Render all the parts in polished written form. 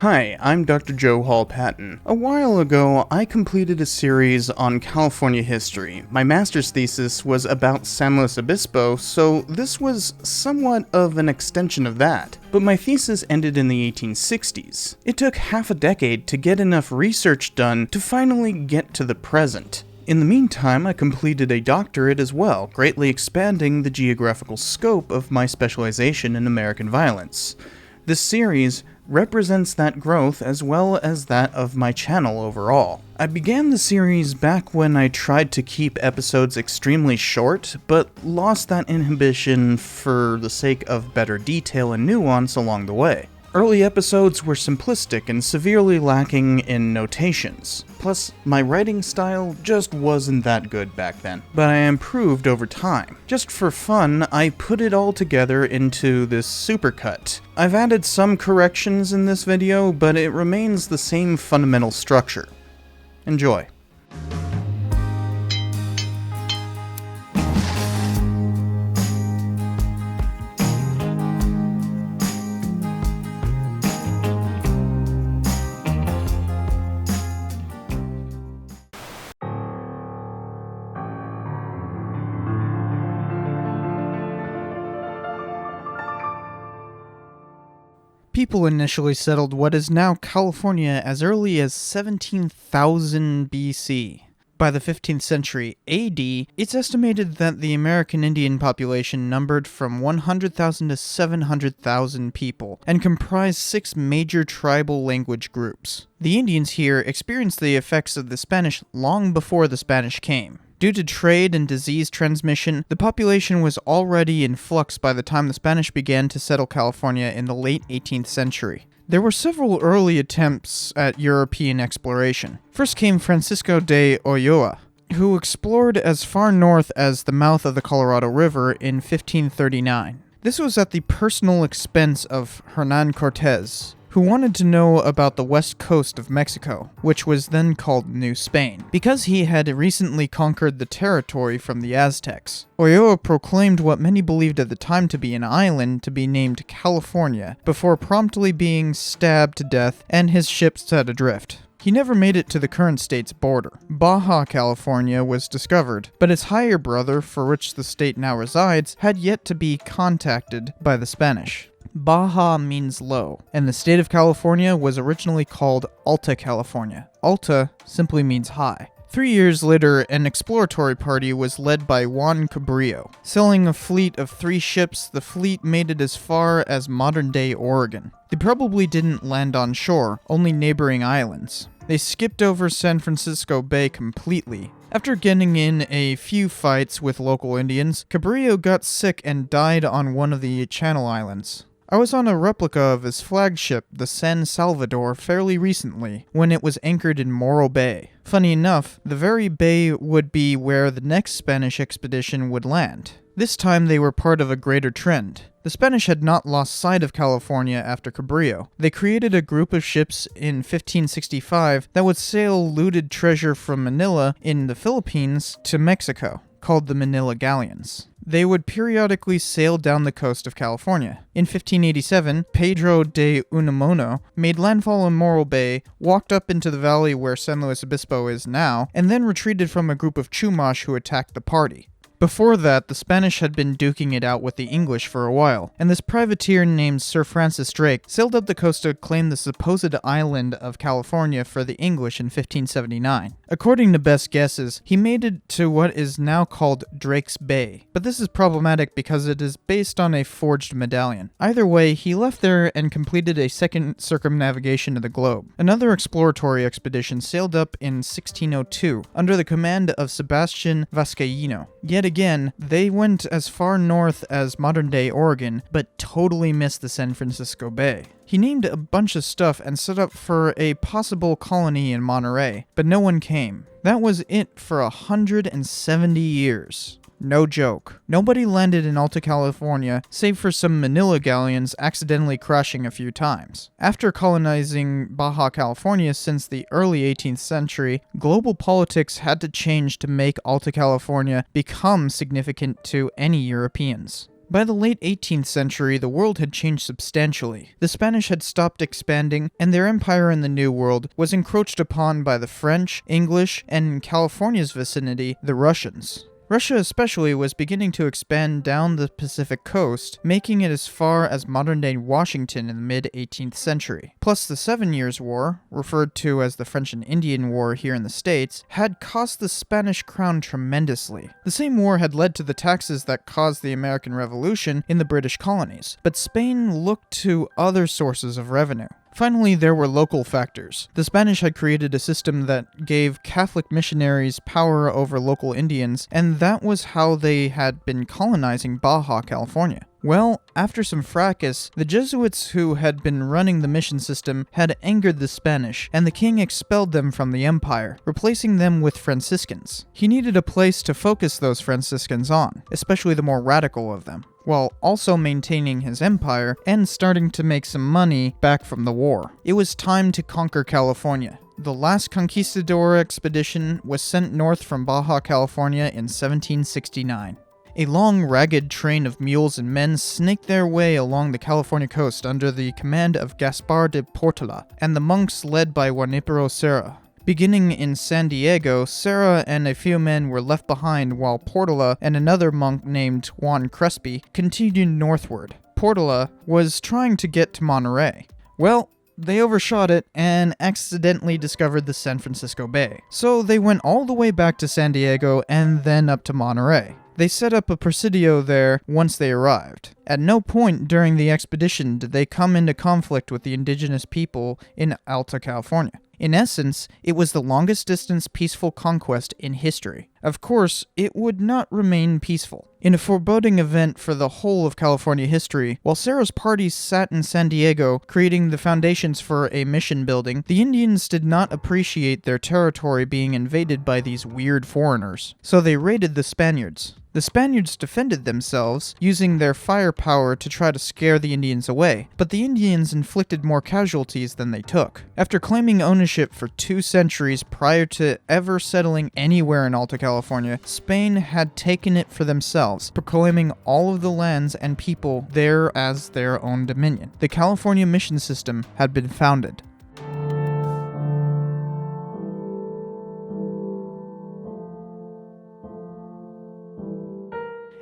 Hi, I'm Dr. Joe Hall Patton. A while ago, I completed a series on California history. My master's thesis was about San Luis Obispo, so this was somewhat of an extension of that. But my thesis ended in the 1860s. It took half a decade to get enough research done to finally get to the present. In the meantime, I completed a doctorate as well, greatly expanding the geographical scope of my specialization in American violence. This series represents that growth as well as that of my channel overall. I began the series back when I tried to keep episodes extremely short, but lost that inhibition for the sake of better detail and nuance along the way. Early episodes were simplistic and severely lacking in notations. Plus, my writing style just wasn't that good back then, but I improved over time. Just for fun, I put it all together into this supercut. I've added some corrections in this video, but it remains the same fundamental structure. Enjoy. People initially settled what is now California as early as 17,000 BC. By the 15th century AD, it's estimated that the American Indian population numbered from 100,000 to 700,000 people, and comprised 6 major tribal language groups. The Indians here experienced the effects of the Spanish long before the Spanish came. Due to trade and disease transmission, the population was already in flux by the time the Spanish began to settle California in the late 18th century. There were several early attempts at European exploration. First came Francisco de Ulloa, who explored as far north as the mouth of the Colorado River in 1539. This was at the personal expense of Hernán Cortés, who wanted to know about the west coast of Mexico, which was then called New Spain, because he had recently conquered the territory from the Aztecs. Ulloa proclaimed what many believed at the time to be an island to be named California, before promptly being stabbed to death and his ship set adrift. He never made it to the current state's border. Baja California was discovered, but its higher brother, for which the state now resides, had yet to be contacted by the Spanish. Baja means low, and the state of California was originally called Alta California. Alta simply means high. 3 years later, an exploratory party was led by Juan Cabrillo. Sailing a fleet of 3 ships, the fleet made it as far as modern-day Oregon. They probably didn't land on shore, only neighboring islands. They skipped over San Francisco Bay completely. After getting in a few fights with local Indians, Cabrillo got sick and died on one of the Channel Islands. I was on a replica of his flagship, the San Salvador, fairly recently, when it was anchored in Morro Bay. Funny enough, the very bay would be where the next Spanish expedition would land. This time they were part of a greater trend. The Spanish had not lost sight of California after Cabrillo. They created a group of ships in 1565 that would sail looted treasure from Manila in the Philippines to Mexico, called the Manila Galleons. They would periodically sail down the coast of California. In 1587, Pedro de Unamuno made landfall in Morro Bay, walked up into the valley where San Luis Obispo is now, and then retreated from a group of Chumash who attacked the party. Before that, the Spanish had been duking it out with the English for a while, and this privateer named Sir Francis Drake sailed up the coast to claim the supposed island of California for the English in 1579. According to best guesses, he made it to what is now called Drake's Bay, but this is problematic because it is based on a forged medallion. Either way, he left there and completed a second circumnavigation of the globe. Another exploratory expedition sailed up in 1602 under the command of Sebastian Vizcaíno. Yet again, they went as far north as modern-day Oregon, but totally missed the San Francisco Bay. He named a bunch of stuff and set up for a possible colony in Monterey, but no one came. That was it for 170 years. No joke. Nobody landed in Alta California, save for some Manila galleons accidentally crashing a few times. After colonizing Baja California since the early 18th century, global politics had to change to make Alta California become significant to any Europeans. By the late 18th century, the world had changed substantially. The Spanish had stopped expanding, and their empire in the New World was encroached upon by the French, English, and in California's vicinity, the Russians. Russia especially was beginning to expand down the Pacific coast, making it as far as modern-day Washington in the mid-18th century. Plus, the 7 Years' War, referred to as the French and Indian War here in the States, had cost the Spanish crown tremendously. The same war had led to the taxes that caused the American Revolution in the British colonies, but Spain looked to other sources of revenue. Finally, there were local factors. The Spanish had created a system that gave Catholic missionaries power over local Indians, and that was how they had been colonizing Baja California. Well, after some fracas, the Jesuits who had been running the mission system had angered the Spanish, and the king expelled them from the empire, replacing them with Franciscans. He needed a place to focus those Franciscans on, especially the more radical of them, while also maintaining his empire and starting to make some money back from the war. It was time to conquer California. The last conquistador expedition was sent north from Baja California in 1769. A long, ragged train of mules and men snaked their way along the California coast under the command of Gaspar de Portola and the monks led by Juanipero Serra. Beginning in San Diego, Serra and a few men were left behind while Portola and another monk named Juan Crespi continued northward. Portola was trying to get to Monterey. Well, they overshot it and accidentally discovered the San Francisco Bay. So they went all the way back to San Diego and then up to Monterey. They set up a presidio there once they arrived. At no point during the expedition did they come into conflict with the indigenous people in Alta California. In essence, it was the longest distance peaceful conquest in history. Of course, it would not remain peaceful. In a foreboding event for the whole of California history, while Serra's party sat in San Diego creating the foundations for a mission building, the Indians did not appreciate their territory being invaded by these weird foreigners. So they raided the Spaniards. The Spaniards defended themselves, using their firepower to try to scare the Indians away, but the Indians inflicted more casualties than they took. After claiming ownership for 2 centuries prior to ever settling anywhere in Alta California, Spain had taken it for themselves, proclaiming all of the lands and people there as their own dominion. The California mission system had been founded.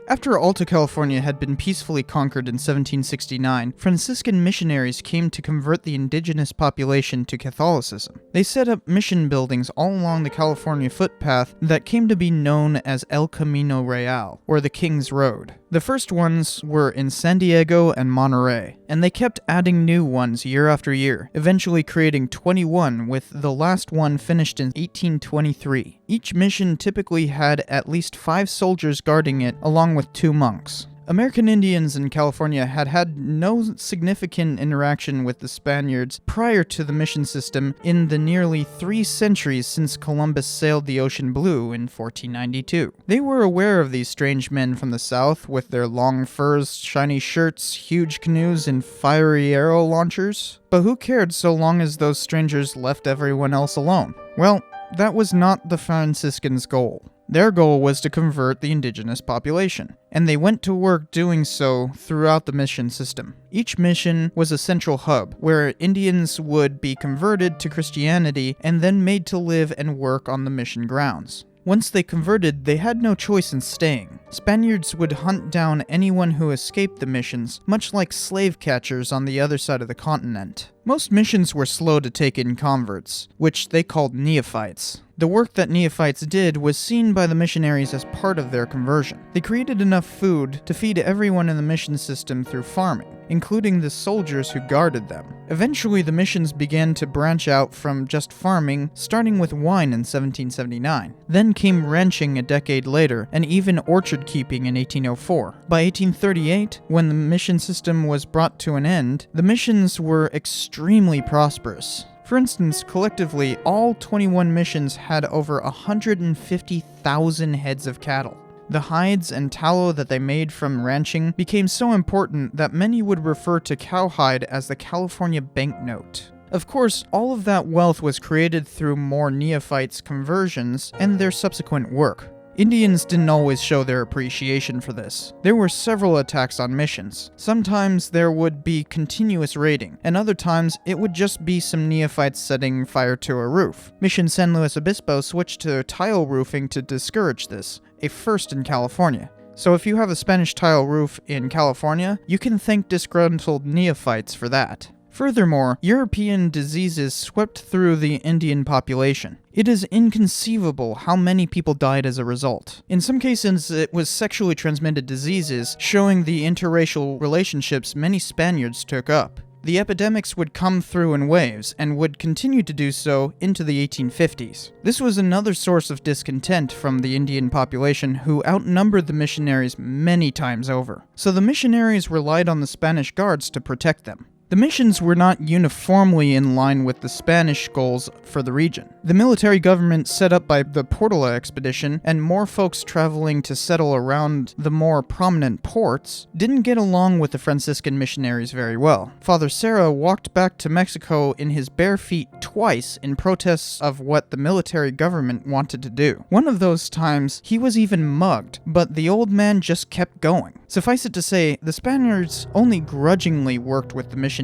After Alta California had been peacefully conquered in 1769, Franciscan missionaries came to convert the indigenous population to Catholicism. They set up mission buildings all along the California footpath that came to be known as El Camino Real, or the King's Road. The first ones were in San Diego and Monterey, and they kept adding new ones year after year, eventually creating 21, with the last one finished in 1823. Each mission typically had at least 5 soldiers guarding it, along with 2 monks. American Indians in California had had no significant interaction with the Spaniards prior to the mission system in the nearly 3 centuries since Columbus sailed the ocean blue in 1492. They were aware of these strange men from the south with their long furs, shiny shirts, huge canoes, and fiery arrow launchers. But who cared so long as those strangers left everyone else alone? Well, that was not the Franciscans' goal. Their goal was to convert the indigenous population, and they went to work doing so throughout the mission system. Each mission was a central hub, where Indians would be converted to Christianity and then made to live and work on the mission grounds. Once they converted, they had no choice in staying. Spaniards would hunt down anyone who escaped the missions, much like slave catchers on the other side of the continent. Most missions were slow to take in converts, which they called neophytes. The work that neophytes did was seen by the missionaries as part of their conversion. They created enough food to feed everyone in the mission system through farming, including the soldiers who guarded them. Eventually, the missions began to branch out from just farming, starting with wine in 1779. Then came ranching a decade later, and even orchard keeping in 1804. By 1838, when the mission system was brought to an end, the missions were extremely prosperous. For instance, collectively, all 21 missions had over 150,000 heads of cattle. The hides and tallow that they made from ranching became so important that many would refer to cowhide as the California banknote. Of course, all of that wealth was created through more neophytes' conversions and their subsequent work. Indians didn't always show their appreciation for this. There were several attacks on missions. Sometimes there would be continuous raiding, and other times it would just be some neophytes setting fire to a roof. Mission San Luis Obispo switched to tile roofing to discourage this, a first in California. So if you have a Spanish tile roof in California, you can thank disgruntled neophytes for that. Furthermore, European diseases swept through the Indian population. It is inconceivable how many people died as a result. In some cases, it was sexually transmitted diseases, showing the interracial relationships many Spaniards took up. The epidemics would come through in waves, and would continue to do so into the 1850s. This was another source of discontent from the Indian population, who outnumbered the missionaries many times over. So the missionaries relied on the Spanish guards to protect them. The missions were not uniformly in line with the Spanish goals for the region. The military government set up by the Portola expedition, and more folks traveling to settle around the more prominent ports, didn't get along with the Franciscan missionaries very well. Father Serra walked back to Mexico in his bare feet twice in protests of what the military government wanted to do. One of those times, he was even mugged, but the old man just kept going. Suffice it to say, the Spaniards only grudgingly worked with the missionaries.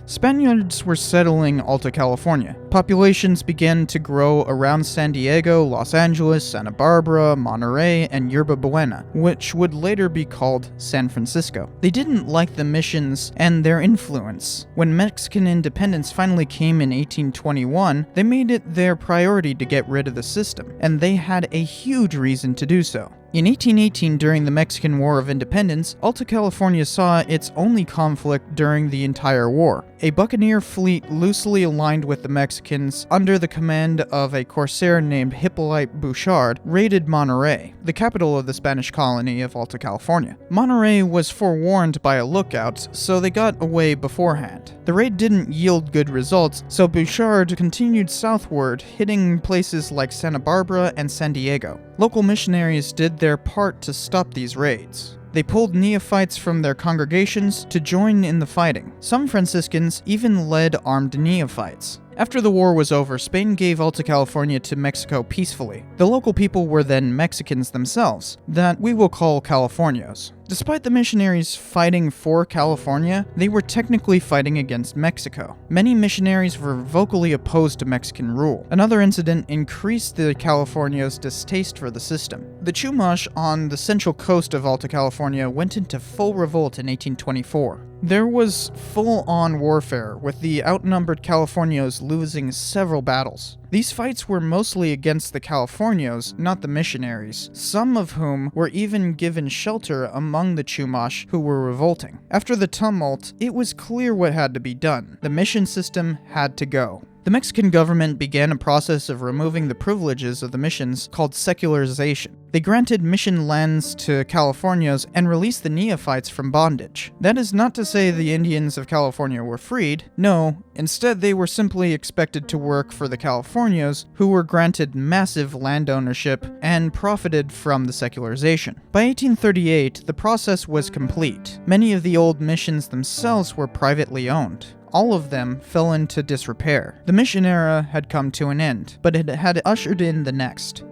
Spaniards were settling Alta California. Populations began to grow around San Diego, Los Angeles, Santa Barbara, Monterey, and Yerba Buena, which would later be called San Francisco. They didn't like the missions and their influence. When Mexican independence finally came in 1821, they made it their priority to get rid of the system, and they had a huge reason to do so. In 1818, during the Mexican War of Independence, Alta California saw its only conflict during the entire war. A buccaneer fleet loosely aligned with the Mexicans, under the command of a corsair named Hippolyte Bouchard, raided Monterey, the capital of the Spanish colony of Alta California. Monterey was forewarned by a lookout, so they got away beforehand. The raid didn't yield good results, so Bouchard continued southward, hitting places like Santa Barbara and San Diego. Local missionaries did their part to stop these raids. They pulled neophytes from their congregations to join in the fighting. Some Franciscans even led armed neophytes. After the war was over, Spain gave Alta California to Mexico peacefully. The local people were then Mexicans themselves, that we will call Californios. Despite the missionaries fighting for California, they were technically fighting against Mexico. Many missionaries were vocally opposed to Mexican rule. Another incident increased the Californios' distaste for the system. The Chumash on the central coast of Alta California went into full revolt in 1824. There was full-on warfare, with the outnumbered Californios losing several battles. These fights were mostly against the Californios, not the missionaries, some of whom were even given shelter among the Chumash who were revolting. After the tumult, it was clear what had to be done. The mission system had to go. The Mexican government began a process of removing the privileges of the missions called secularization. They granted mission lands to Californios and released the neophytes from bondage. That is not to say the Indians of California were freed. No, instead they were simply expected to work for the Californios, who were granted massive land ownership and profited from the secularization. By 1838, the process was complete. Many of the old missions themselves were privately owned. All of them fell into disrepair. The mission era had come to an end, but it had ushered in the next.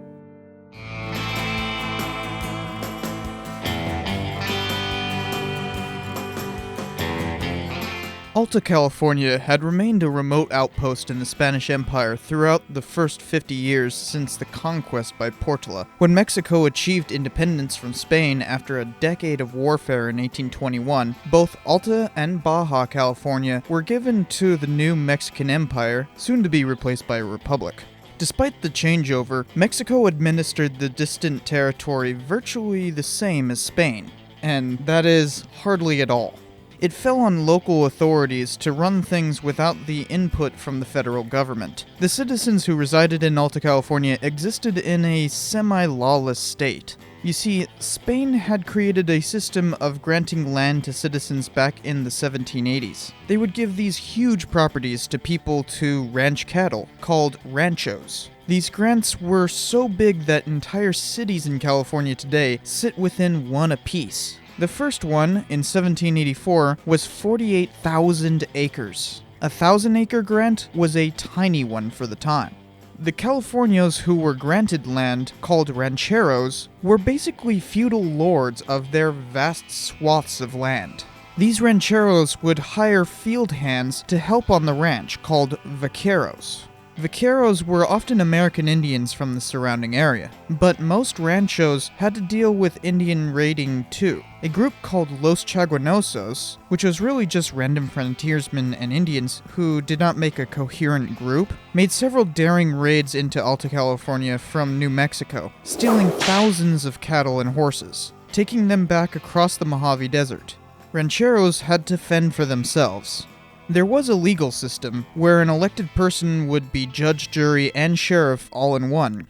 Alta California had remained a remote outpost in the Spanish Empire throughout the first 50 years since the conquest by Portola. When Mexico achieved independence from Spain after a decade of warfare in 1821, both Alta and Baja California were given to the new Mexican Empire, soon to be replaced by a republic. Despite the changeover, Mexico administered the distant territory virtually the same as Spain, and that is, hardly at all. It fell on local authorities to run things without the input from the federal government. The citizens who resided in Alta California existed in a semi-lawless state. You see, Spain had created a system of granting land to citizens back in the 1780s. They would give these huge properties to people to ranch cattle, called ranchos. These grants were so big that entire cities in California today sit within one apiece. The first one, in 1784, was 48,000 acres. A 1,000-acre grant was a tiny one for the time. The Californios who were granted land, called rancheros, were basically feudal lords of their vast swaths of land. These rancheros would hire field hands to help on the ranch, called vaqueros. Vaqueros were often American Indians from the surrounding area, but most ranchos had to deal with Indian raiding too. A group called Los Chaguanosos, which was really just random frontiersmen and Indians who did not make a coherent group, made several daring raids into Alta California from New Mexico, stealing thousands of cattle and horses, taking them back across the Mojave Desert. Rancheros had to fend for themselves. There was a legal system where an elected person would be judge, jury, and sheriff all in one.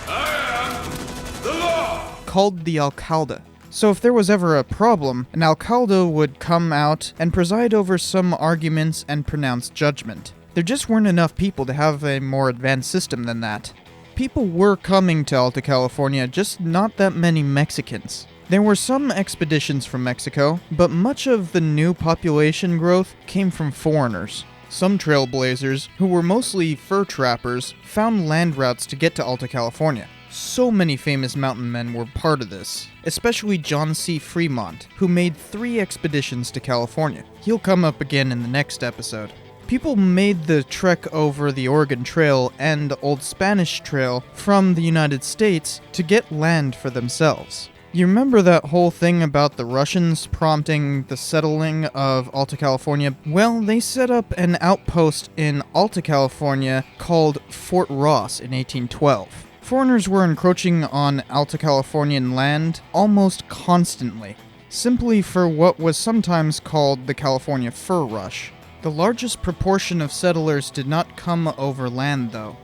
I am the law! Called the alcalde. So if there was ever a problem, an alcalde would come out and preside over some arguments and pronounce judgment. There just weren't enough people to have a more advanced system than that. People were coming to Alta California, just not that many Mexicans. There were some expeditions from Mexico, but much of the new population growth came from foreigners. Some trailblazers, who were mostly fur trappers, found land routes to get to Alta California. So many famous mountain men were part of this, especially John C. Fremont, who made 3 expeditions to California. He'll come up again in the next episode. People made the trek over the Oregon Trail and Old Spanish Trail from the United States to get land for themselves. You remember that whole thing about the Russians prompting the settling of Alta California? Well, they set up an outpost in Alta California called Fort Ross in 1812. Foreigners were encroaching on Alta Californian land almost constantly, simply for what was sometimes called the California Fur Rush. The largest proportion of settlers did not come over land, though.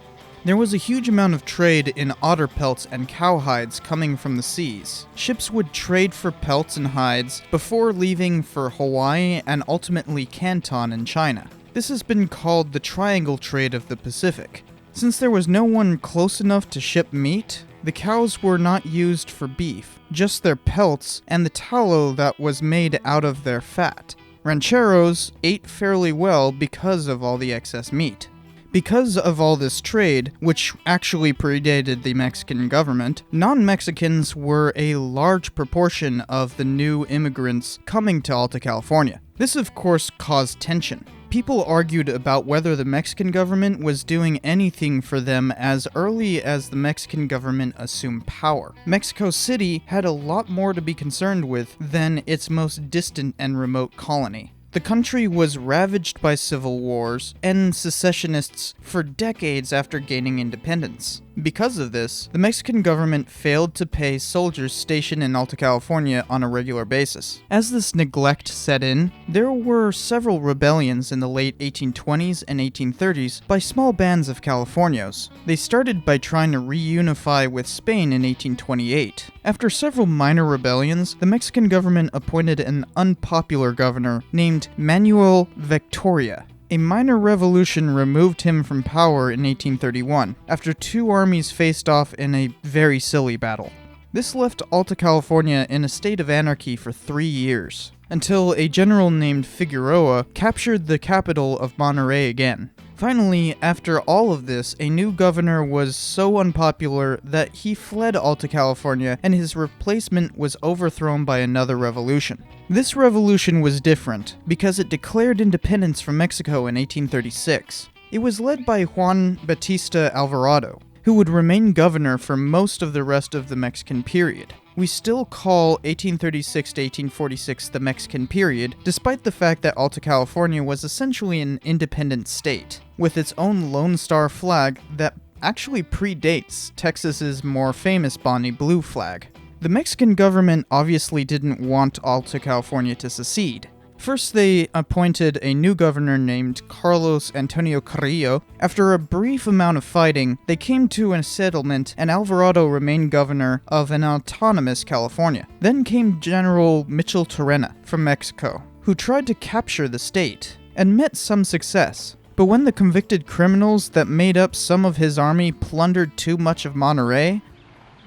There was a huge amount of trade in otter pelts and cowhides coming from the seas. Ships would trade for pelts and hides before leaving for Hawaii and ultimately Canton in China. This has been called the Triangle Trade of the Pacific. Since there was no one close enough to ship meat, the cows were not used for beef, just their pelts and the tallow that was made out of their fat. Rancheros ate fairly well because of all the excess meat. Because of all this trade, which actually predated the Mexican government, non-Mexicans were a large proportion of the new immigrants coming to Alta California. This, of course, caused tension. People argued about whether the Mexican government was doing anything for them as early as the Mexican government assumed power. Mexico City had a lot more to be concerned with than its most distant and remote colony. The country was ravaged by civil wars and secessionists for decades after gaining independence. Because of this, the Mexican government failed to pay soldiers stationed in Alta California on a regular basis. As this neglect set in, there were several rebellions in the late 1820s and 1830s by small bands of Californios. They started by trying to reunify with Spain in 1828. After several minor rebellions, the Mexican government appointed an unpopular governor named Manuel Victoria. A minor revolution removed him from power in 1831, after 2 armies faced off in a very silly battle. This left Alta California in a state of anarchy for 3 years, until a general named Figueroa captured the capital of Monterrey again. Finally, after all of this, a new governor was so unpopular that he fled Alta California and his replacement was overthrown by another revolution. This revolution was different because it declared independence from Mexico in 1836. It was led by Juan Bautista Alvarado, who would remain governor for most of the rest of the Mexican period. We still call 1836 to 1846 the Mexican period, despite the fact that Alta California was essentially an independent state, with its own Lone Star flag that actually predates Texas's more famous Bonnie Blue flag. The Mexican government obviously didn't want Alta California to secede. First, they appointed a new governor named Carlos Antonio Carrillo. After a brief amount of fighting, they came to a settlement and Alvarado remained governor of an autonomous California. Then came General Mitchell Torrena from Mexico, who tried to capture the state, and met some success. But when the convicted criminals that made up some of his army plundered too much of Monterrey...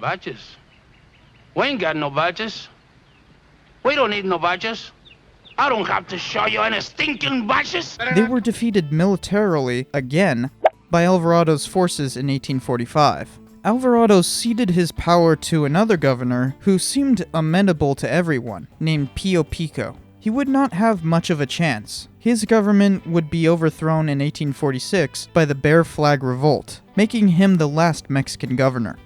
Badges? We ain't got no badges. We don't need no badges. I don't have to show you any stinking badges. They were defeated militarily, again, by Alvarado's forces in 1845. Alvarado ceded his power to another governor who seemed amenable to everyone, named Pio Pico. He would not have much of a chance. His government would be overthrown in 1846 by the Bear Flag Revolt, making him the last Mexican governor.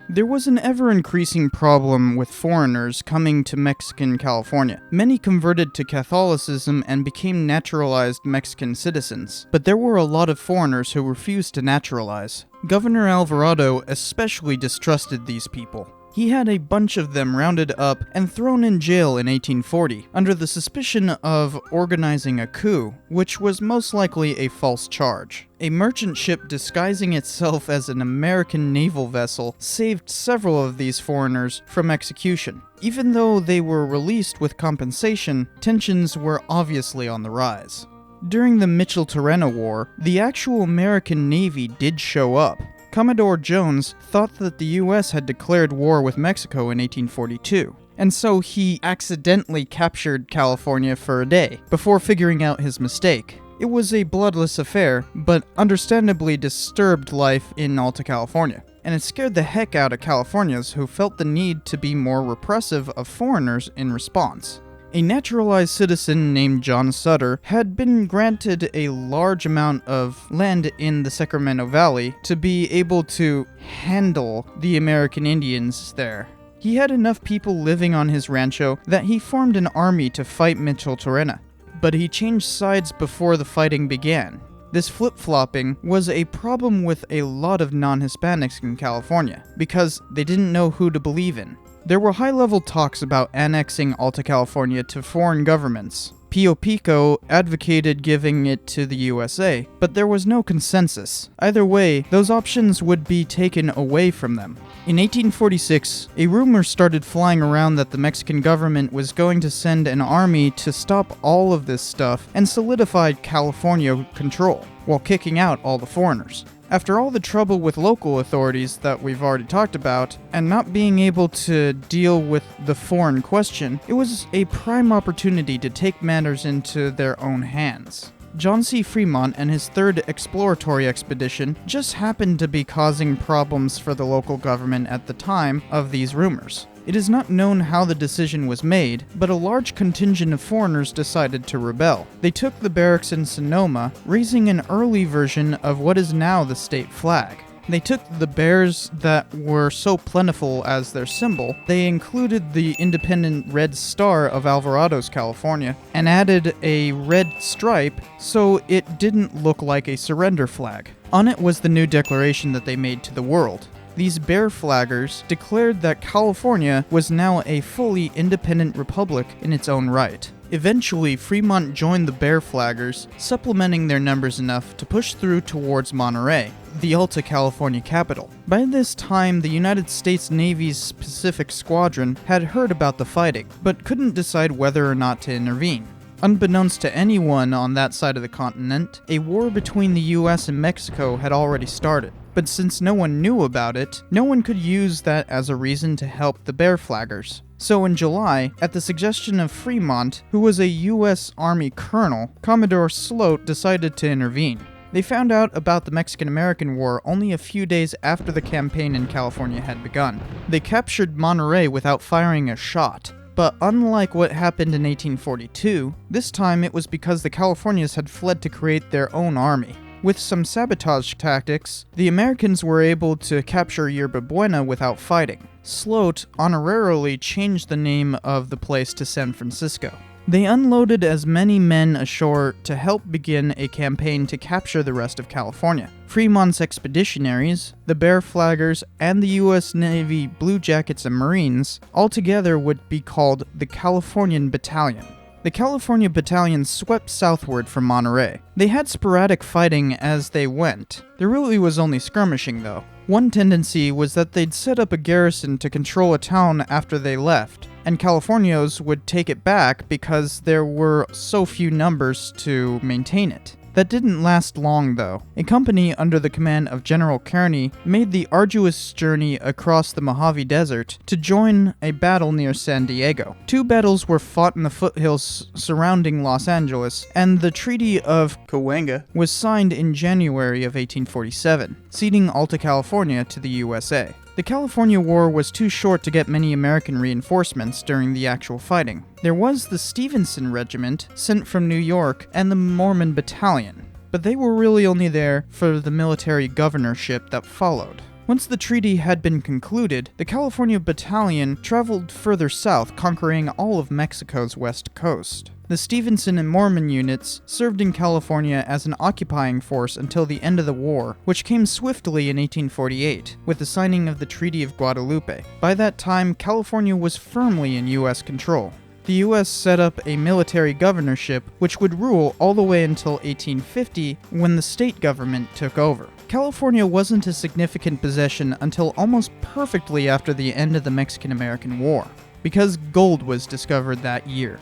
There was an ever-increasing problem with foreigners coming to Mexican California. Many converted to Catholicism and became naturalized Mexican citizens, but there were a lot of foreigners who refused to naturalize. Governor Alvarado especially distrusted these people. He had a bunch of them rounded up and thrown in jail in 1840 under the suspicion of organizing a coup, which was most likely a false charge. A merchant ship disguising itself as an American naval vessel saved several of these foreigners from execution. Even though they were released with compensation, tensions were obviously on the rise. During the Mitchell-Torena War, the actual American Navy did show up. Commodore Jones thought that the US had declared war with Mexico in 1842, and so he accidentally captured California for a day, before figuring out his mistake. It was a bloodless affair, but understandably disturbed life in Alta California, and it scared the heck out of Californians who felt the need to be more repressive of foreigners in response. A naturalized citizen named John Sutter had been granted a large amount of land in the Sacramento Valley to be able to handle the American Indians there. He had enough people living on his rancho that he formed an army to fight Mitchell-Torena, but he changed sides before the fighting began. This flip-flopping was a problem with a lot of non-Hispanics in California, because they didn't know who to believe in. There were high-level talks about annexing Alta California to foreign governments. Pio Pico advocated giving it to the USA, but there was no consensus. Either way, those options would be taken away from them. In 1846, a rumor started flying around that the Mexican government was going to send an army to stop all of this stuff and solidify California control, while kicking out all the foreigners. After all the trouble with local authorities that we've already talked about, and not being able to deal with the foreign question, it was a prime opportunity to take matters into their own hands. John C. Fremont and his third exploratory expedition just happened to be causing problems for the local government at the time of these rumors. It is not known how the decision was made, but a large contingent of foreigners decided to rebel. They took the barracks in Sonoma, raising an early version of what is now the state flag. They took the bears that were so plentiful as their symbol, they included the independent red star of Alvarado's California, and added a red stripe so it didn't look like a surrender flag. On it was the new declaration that they made to the world. These bear flaggers declared that California was now a fully independent republic in its own right. Eventually, Fremont joined the bear flaggers, supplementing their numbers enough to push through towards Monterey, the Alta California capital. By this time, the United States Navy's Pacific Squadron had heard about the fighting, but couldn't decide whether or not to intervene. Unbeknownst to anyone on that side of the continent, a war between the US and Mexico had already started. But since no one knew about it, no one could use that as a reason to help the bear flaggers. So in July, at the suggestion of Fremont, who was a US Army colonel, Commodore Sloat decided to intervene. They found out about the Mexican-American War only a few days after the campaign in California had begun. They captured Monterey without firing a shot. But unlike what happened in 1842, this time it was because the Californians had fled to create their own army. With some sabotage tactics, the Americans were able to capture Yerba Buena without fighting. Sloat honorarily changed the name of the place to San Francisco. They unloaded as many men ashore to help begin a campaign to capture the rest of California. Fremont's expeditionaries, the Bear Flaggers, and the U.S. Navy Blue Jackets and Marines altogether would be called the Californian Battalion. The California Battalion swept southward from Monterey. They had sporadic fighting as they went. There really was only skirmishing, though. One tendency was that they'd set up a garrison to control a town after they left, and Californios would take it back because there were so few numbers to maintain it. That didn't last long, though. A company under the command of General Kearny made the arduous journey across the Mojave Desert to join a battle near San Diego. 2 battles were fought in the foothills surrounding Los Angeles, and the Treaty of Cahuenga was signed in January of 1847, ceding Alta California to the USA. The California War was too short to get many American reinforcements during the actual fighting. There was the Stevenson Regiment, sent from New York, and the Mormon Battalion, but they were really only there for the military governorship that followed. Once the treaty had been concluded, the California Battalion traveled further south, conquering all of Mexico's west coast. The Stevenson and Mormon units served in California as an occupying force until the end of the war, which came swiftly in 1848, with the signing of the Treaty of Guadalupe. By that time, California was firmly in U.S. control. The U.S. set up a military governorship which would rule all the way until 1850, when the state government took over. California wasn't a significant possession until almost perfectly after the end of the Mexican-American War, because gold was discovered that year.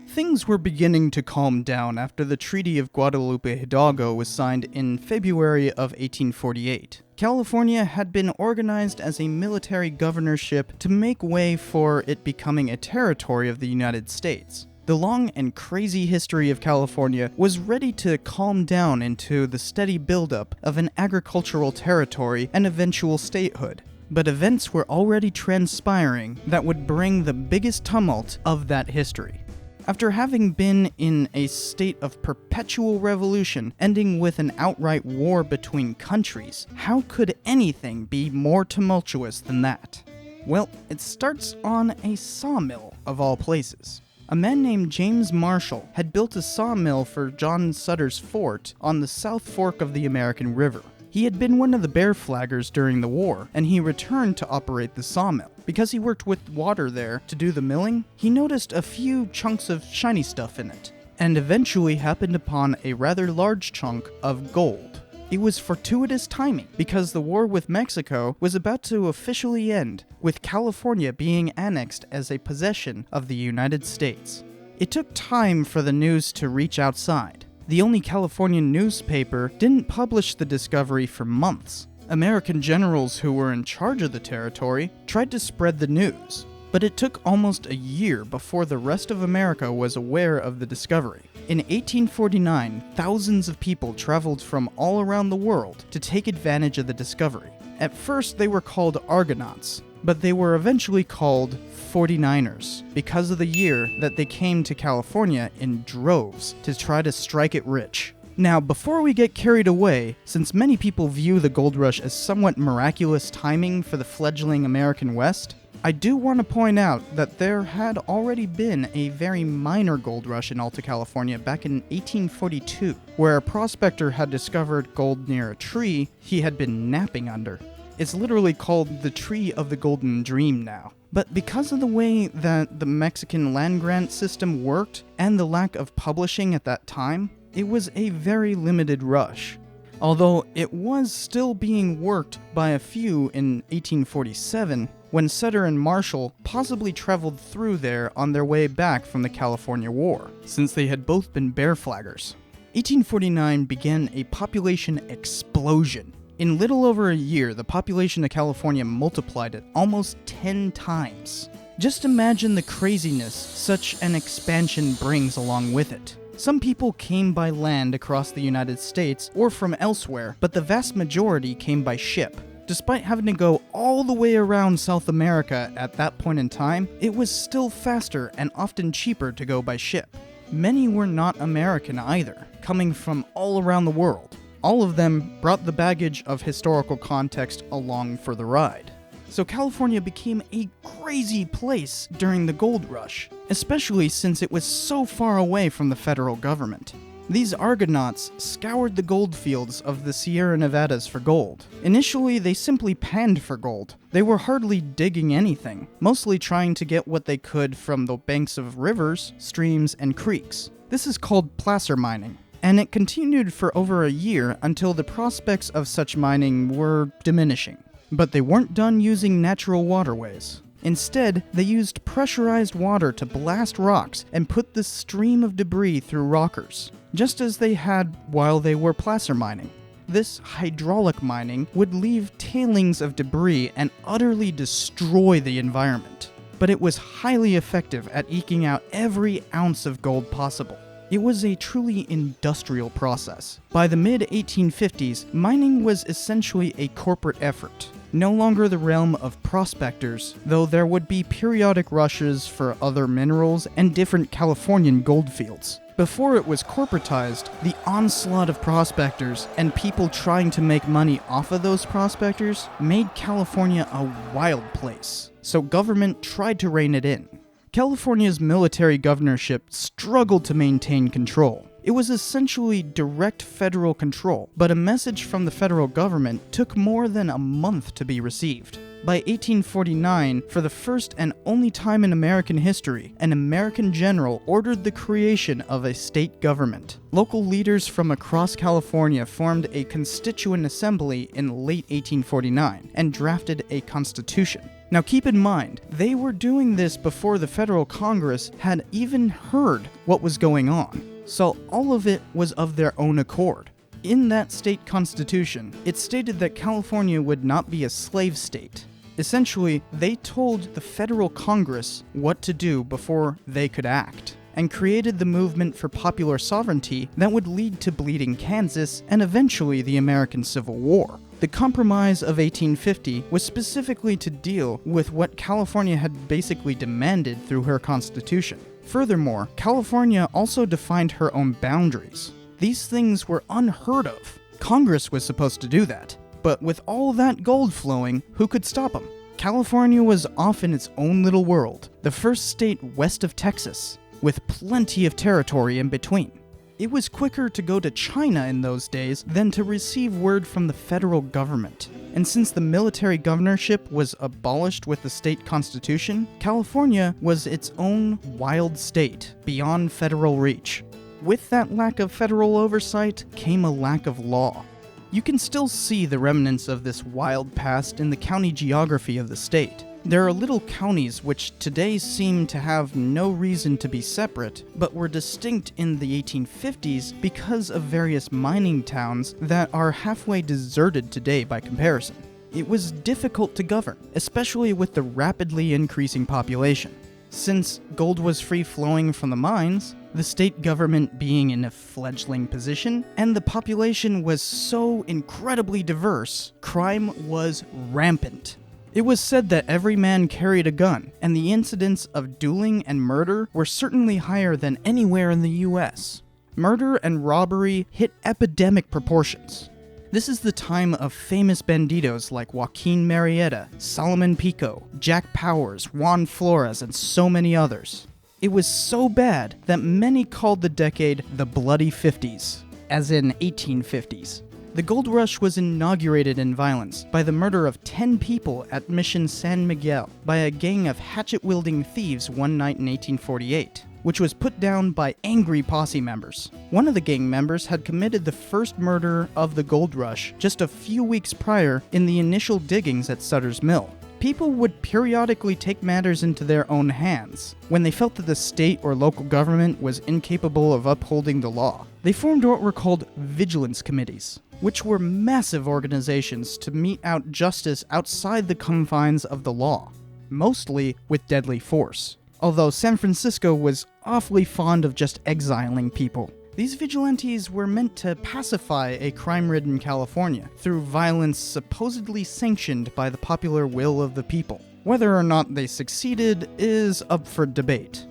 Things were beginning to calm down after the Treaty of Guadalupe Hidalgo was signed in February of 1848. California had been organized as a military governorship to make way for it becoming a territory of the United States. The long and crazy history of California was ready to calm down into the steady buildup of an agricultural territory and eventual statehood. But events were already transpiring that would bring the biggest tumult of that history. After having been in a state of perpetual revolution, ending with an outright war between countries, how could anything be more tumultuous than that? Well, it starts on a sawmill, of all places. A man named James Marshall had built a sawmill for John Sutter's Fort on the South Fork of the American River. He had been one of the bear flaggers during the war, and he returned to operate the sawmill. Because he worked with water there to do the milling, he noticed a few chunks of shiny stuff in it, and eventually happened upon a rather large chunk of gold. It was fortuitous timing, because the war with Mexico was about to officially end, with California being annexed as a possession of the United States. It took time for the news to reach outside. The only Californian newspaper didn't publish the discovery for months. American generals who were in charge of the territory tried to spread the news, but it took almost a year before the rest of America was aware of the discovery. In 1849, thousands of people traveled from all around the world to take advantage of the discovery. At first, they were called Argonauts, but they were eventually called 49ers because of the year that they came to California in droves to try to strike it rich. Now, before we get carried away, since many people view the gold rush as somewhat miraculous timing for the fledgling American West, I do want to point out that there had already been a very minor gold rush in Alta California back in 1842, where a prospector had discovered gold near a tree he had been napping under. It's literally called the Tree of the Golden Dream now. But because of the way that the Mexican land grant system worked and the lack of publishing at that time, it was a very limited rush. Although it was still being worked by a few in 1847, when Sutter and Marshall possibly traveled through there on their way back from the California War, since they had both been bear flaggers. 1849 began a population explosion. In little over a year, the population of California multiplied at almost 10 times. Just imagine the craziness such an expansion brings along with it. Some people came by land across the United States or from elsewhere, but the vast majority came by ship. Despite having to go all the way around South America at that point in time, it was still faster and often cheaper to go by ship. Many were not American either, coming from all around the world. All of them brought the baggage of historical context along for the ride. So California became a crazy place during the gold rush, especially since it was so far away from the federal government. These Argonauts scoured the gold fields of the Sierra Nevadas for gold. Initially, they simply panned for gold. They were hardly digging anything, mostly trying to get what they could from the banks of rivers, streams, and creeks. This is called placer mining, and it continued for over a year until the prospects of such mining were diminishing. But they weren't done using natural waterways. Instead, they used pressurized water to blast rocks and put the stream of debris through rockers, just as they had while they were placer mining. This hydraulic mining would leave tailings of debris and utterly destroy the environment. But it was highly effective at eking out every ounce of gold possible. It was a truly industrial process. By the mid-1850s, mining was essentially a corporate effort, no longer the realm of prospectors, though there would be periodic rushes for other minerals and different Californian gold fields. Before it was corporatized, the onslaught of prospectors and people trying to make money off of those prospectors made California a wild place, so government tried to rein it in. California's military governorship struggled to maintain control. It was essentially direct federal control, but a message from the federal government took more than a month to be received. By 1849, for the first and only time in American history, an American general ordered the creation of a state government. Local leaders from across California formed a constituent assembly in late 1849 and drafted a constitution. Now keep in mind, they were doing this before the federal Congress had even heard what was going on. So all of it was of their own accord. In that state constitution, it stated that California would not be a slave state. Essentially, they told the federal Congress what to do before they could act, and created the movement for popular sovereignty that would lead to Bleeding Kansas and eventually the American Civil War. The Compromise of 1850 was specifically to deal with what California had basically demanded through her constitution. Furthermore, California also defined her own boundaries. These things were unheard of. Congress was supposed to do that. But with all that gold flowing, who could stop them? California was off in its own little world, the first state west of Texas, with plenty of territory in between. It was quicker to go to China in those days than to receive word from the federal government. And since the military governorship was abolished with the state constitution, California was its own wild state, beyond federal reach. With that lack of federal oversight came a lack of law. You can still see the remnants of this wild past in the county geography of the state. There are little counties which today seem to have no reason to be separate, but were distinct in the 1850s because of various mining towns that are halfway deserted today by comparison. It was difficult to govern, especially with the rapidly increasing population. Since gold was free-flowing from the mines, the state government being in a fledgling position, and the population was so incredibly diverse, crime was rampant. It was said that every man carried a gun, and the incidents of dueling and murder were certainly higher than anywhere in the US. Murder and robbery hit epidemic proportions. This is the time of famous banditos like Joaquin Murrieta, Solomon Pico, Jack Powers, Juan Flores, and so many others. It was so bad that many called the decade the Bloody 50s, as in 1850s. The gold rush was inaugurated in violence by the murder of 10 people at Mission San Miguel by a gang of hatchet-wielding thieves one night in 1848, which was put down by angry posse members. One of the gang members had committed the first murder of the gold rush just a few weeks prior in the initial diggings at Sutter's Mill. People would periodically take matters into their own hands when they felt that the state or local government was incapable of upholding the law. They formed what were called vigilance committees, which were massive organizations to mete out justice outside the confines of the law, mostly with deadly force. Although San Francisco was awfully fond of just exiling people. These vigilantes were meant to pacify a crime-ridden California through violence supposedly sanctioned by the popular will of the people. Whether or not they succeeded is up for debate.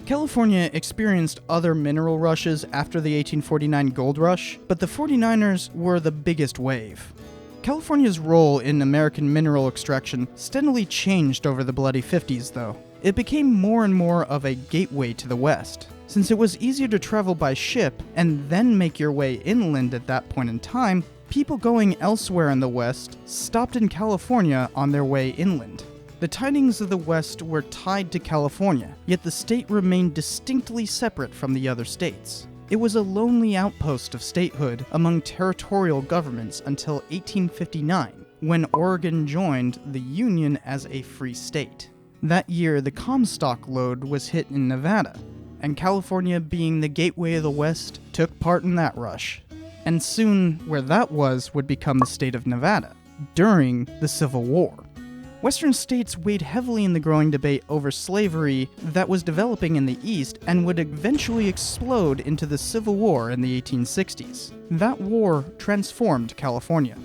California experienced other mineral rushes after the 1849 gold rush, but the 49ers were the biggest wave. California's role in American mineral extraction steadily changed over the Bloody 50s, though. It became more and more of a gateway to the West. Since it was easier to travel by ship and then make your way inland at that point in time, people going elsewhere in the West stopped in California on their way inland. The tidings of the West were tied to California, yet the state remained distinctly separate from the other states. It was a lonely outpost of statehood among territorial governments until 1859, when Oregon joined the Union as a free state. That year, the Comstock Lode was hit in Nevada, and California, being the gateway of the West, took part in that rush. And soon, where that was would become the state of Nevada, during the Civil War. Western states weighed heavily in the growing debate over slavery that was developing in the East and would eventually explode into the Civil War in the 1860s. That war transformed California.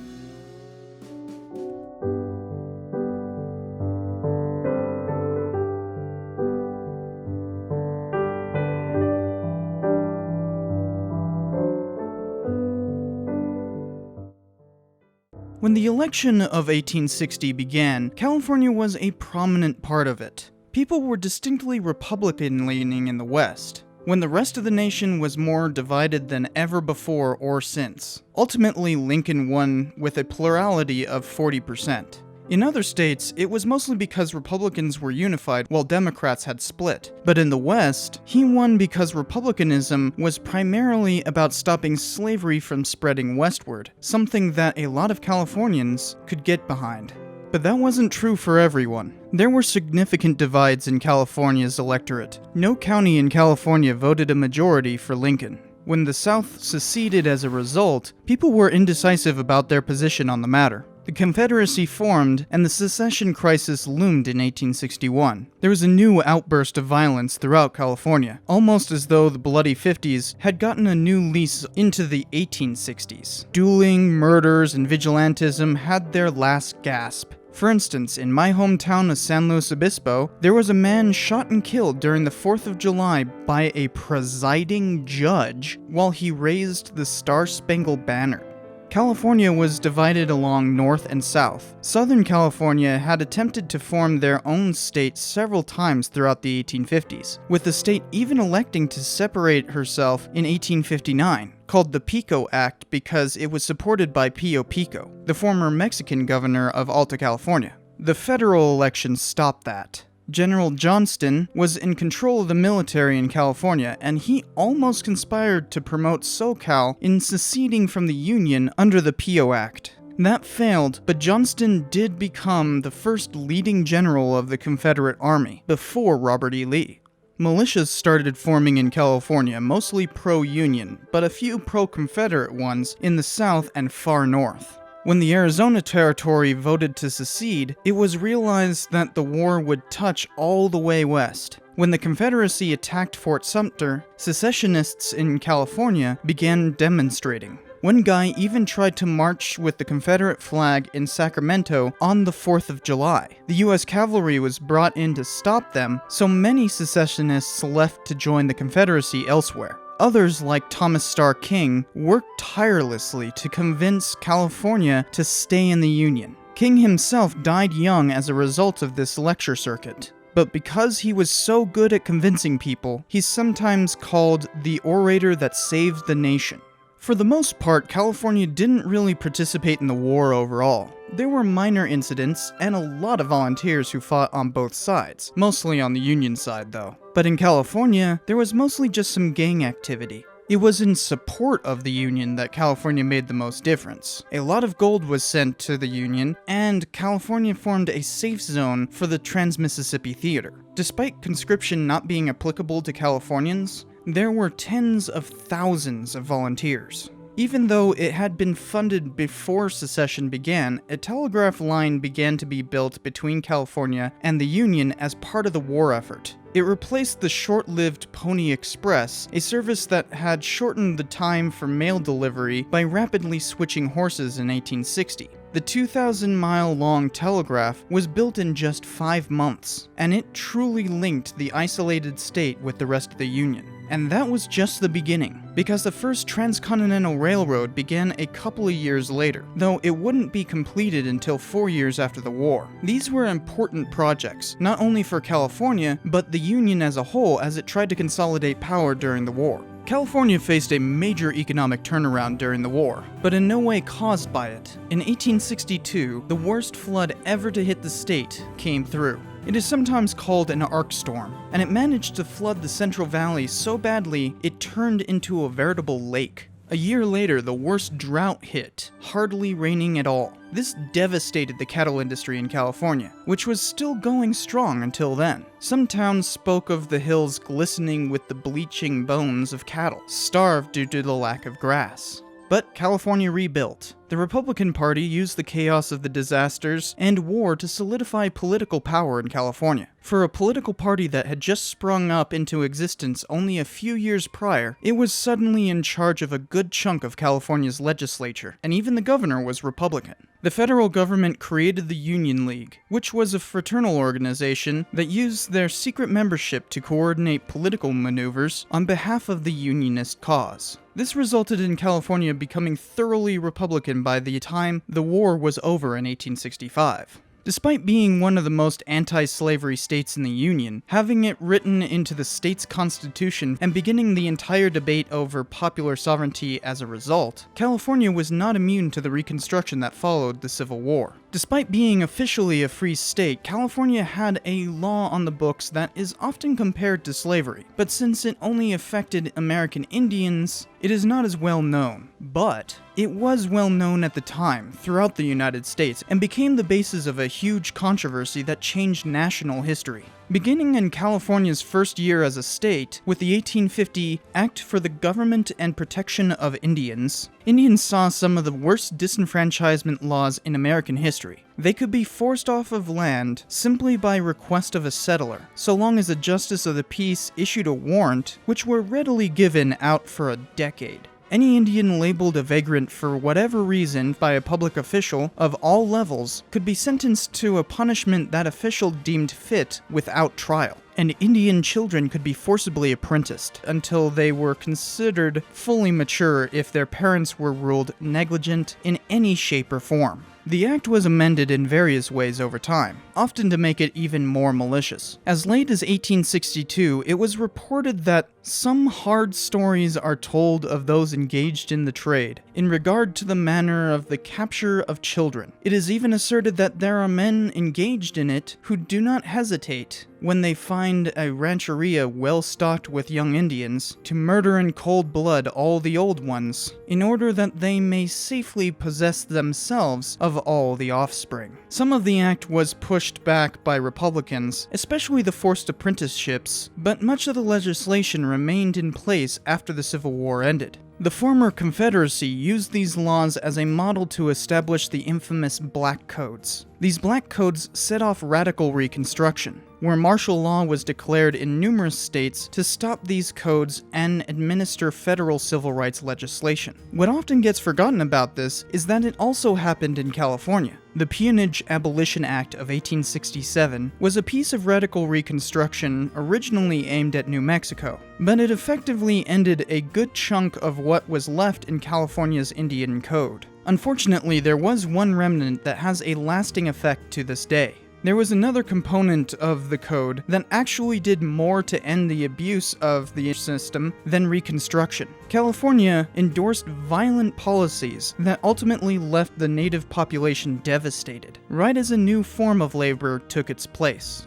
When the election of 1860 began, California was a prominent part of it. People were distinctly Republican-leaning in the West, when the rest of the nation was more divided than ever before or since. Ultimately, Lincoln won with a plurality of 40%. In other states, it was mostly because Republicans were unified while Democrats had split. But in the West, he won because Republicanism was primarily about stopping slavery from spreading westward, something that a lot of Californians could get behind. But that wasn't true for everyone. There were significant divides in California's electorate. No county in California voted a majority for Lincoln. When the South seceded as a result, people were indecisive about their position on the matter. The Confederacy formed, and the secession crisis loomed in 1861. There was a new outburst of violence throughout California, almost as though the Bloody 50s had gotten a new lease into the 1860s. Dueling, murders, and vigilantism had their last gasp. For instance, in my hometown of San Luis Obispo, there was a man shot and killed during the 4th of July by a presiding judge while he raised the Star-Spangled Banner. California was divided along North and South. Southern California had attempted to form their own state several times throughout the 1850s, with the state even electing to separate herself in 1859, called the Pico Act because it was supported by Pio Pico, the former Mexican governor of Alta California. The federal election stopped that. General Johnston was in control of the military in California, and he almost conspired to promote SoCal in seceding from the Union under the Pio Act. That failed, but Johnston did become the first leading general of the Confederate Army, before Robert E. Lee. Militias started forming in California, mostly pro-Union, but a few pro-Confederate ones in the South and far north. When the Arizona Territory voted to secede, it was realized that the war would touch all the way west. When the Confederacy attacked Fort Sumter, secessionists in California began demonstrating. One guy even tried to march with the Confederate flag in Sacramento on the 4th of July. The U.S. cavalry was brought in to stop them, so many secessionists left to join the Confederacy elsewhere. Others, like Thomas Starr King, worked tirelessly to convince California to stay in the Union. King himself died young as a result of this lecture circuit. But because he was so good at convincing people, he's sometimes called the orator that saved the nation. For the most part, California didn't really participate in the war overall. There were minor incidents, and a lot of volunteers who fought on both sides, mostly on the Union side though. But in California, there was mostly just some gang activity. It was in support of the Union that California made the most difference. A lot of gold was sent to the Union, and California formed a safe zone for the Trans-Mississippi Theater. Despite conscription not being applicable to Californians, there were tens of thousands of volunteers. Even though it had been funded before secession began, a telegraph line began to be built between California and the Union as part of the war effort. It replaced the short-lived Pony Express, a service that had shortened the time for mail delivery by rapidly switching horses in 1860. The 2,000-mile-long telegraph was built in just 5 months, and it truly linked the isolated state with the rest of the Union. And that was just the beginning, because the first transcontinental railroad began a couple of years later, though it wouldn't be completed until 4 years after the war. These were important projects, not only for California, but the Union as a whole as it tried to consolidate power during the war. California faced a major economic turnaround during the war, but in no way caused by it. In 1862, the worst flood ever to hit the state came through. It is sometimes called an arc storm, and it managed to flood the Central Valley so badly it turned into a veritable lake. A year later, the worst drought hit, hardly raining at all. This devastated the cattle industry in California, which was still going strong until then. Some towns spoke of the hills glistening with the bleaching bones of cattle, starved due to the lack of grass. But California rebuilt. The Republican Party used the chaos of the disasters and war to solidify political power in California. For a political party that had just sprung up into existence only a few years prior, it was suddenly in charge of a good chunk of California's legislature, and even the governor was Republican. The federal government created the Union League, which was a fraternal organization that used their secret membership to coordinate political maneuvers on behalf of the Unionist cause. This resulted in California becoming thoroughly Republican by the time the war was over in 1865. Despite being one of the most anti-slavery states in the Union, having it written into the state's constitution and beginning the entire debate over popular sovereignty as a result, California was not immune to the Reconstruction that followed the Civil War. Despite being officially a free state, California had a law on the books that is often compared to slavery, but since it only affected American Indians, it is not as well known. But it was well known at the time throughout the United States and became the basis of a huge controversy that changed national history. Beginning in California's first year as a state, with the 1850 Act for the Government and Protection of Indians, Indians saw some of the worst disenfranchisement laws in American history. They could be forced off of land simply by request of a settler, so long as a justice of the peace issued a warrant, which were readily given out for a decade. Any Indian labeled a vagrant for whatever reason by a public official of all levels could be sentenced to a punishment that official deemed fit without trial, and Indian children could be forcibly apprenticed until they were considered fully mature if their parents were ruled negligent in any shape or form. The act was amended in various ways over time, often to make it even more malicious. As late as 1862, it was reported that some hard stories are told of those engaged in the trade in regard to the manner of the capture of children. It is even asserted that there are men engaged in it who do not hesitate, when they find a rancheria well stocked with young Indians, to murder in cold blood all the old ones, in order that they may safely possess themselves of all the offspring. Some of the act was pushed back by Republicans, especially the forced apprenticeships, but much of the legislation remained in place after the Civil War ended. The former Confederacy used these laws as a model to establish the infamous Black Codes. These Black Codes set off radical Reconstruction, where martial law was declared in numerous states to stop these codes and administer federal civil rights legislation. What often gets forgotten about this is that it also happened in California. The Peonage Abolition Act of 1867 was a piece of radical Reconstruction originally aimed at New Mexico, but it effectively ended a good chunk of what was left in California's Indian Code. Unfortunately, there was one remnant that has a lasting effect to this day. There was another component of the code that actually did more to end the abuse of the system than Reconstruction. California endorsed violent policies that ultimately left the native population devastated, right as a new form of labor took its place.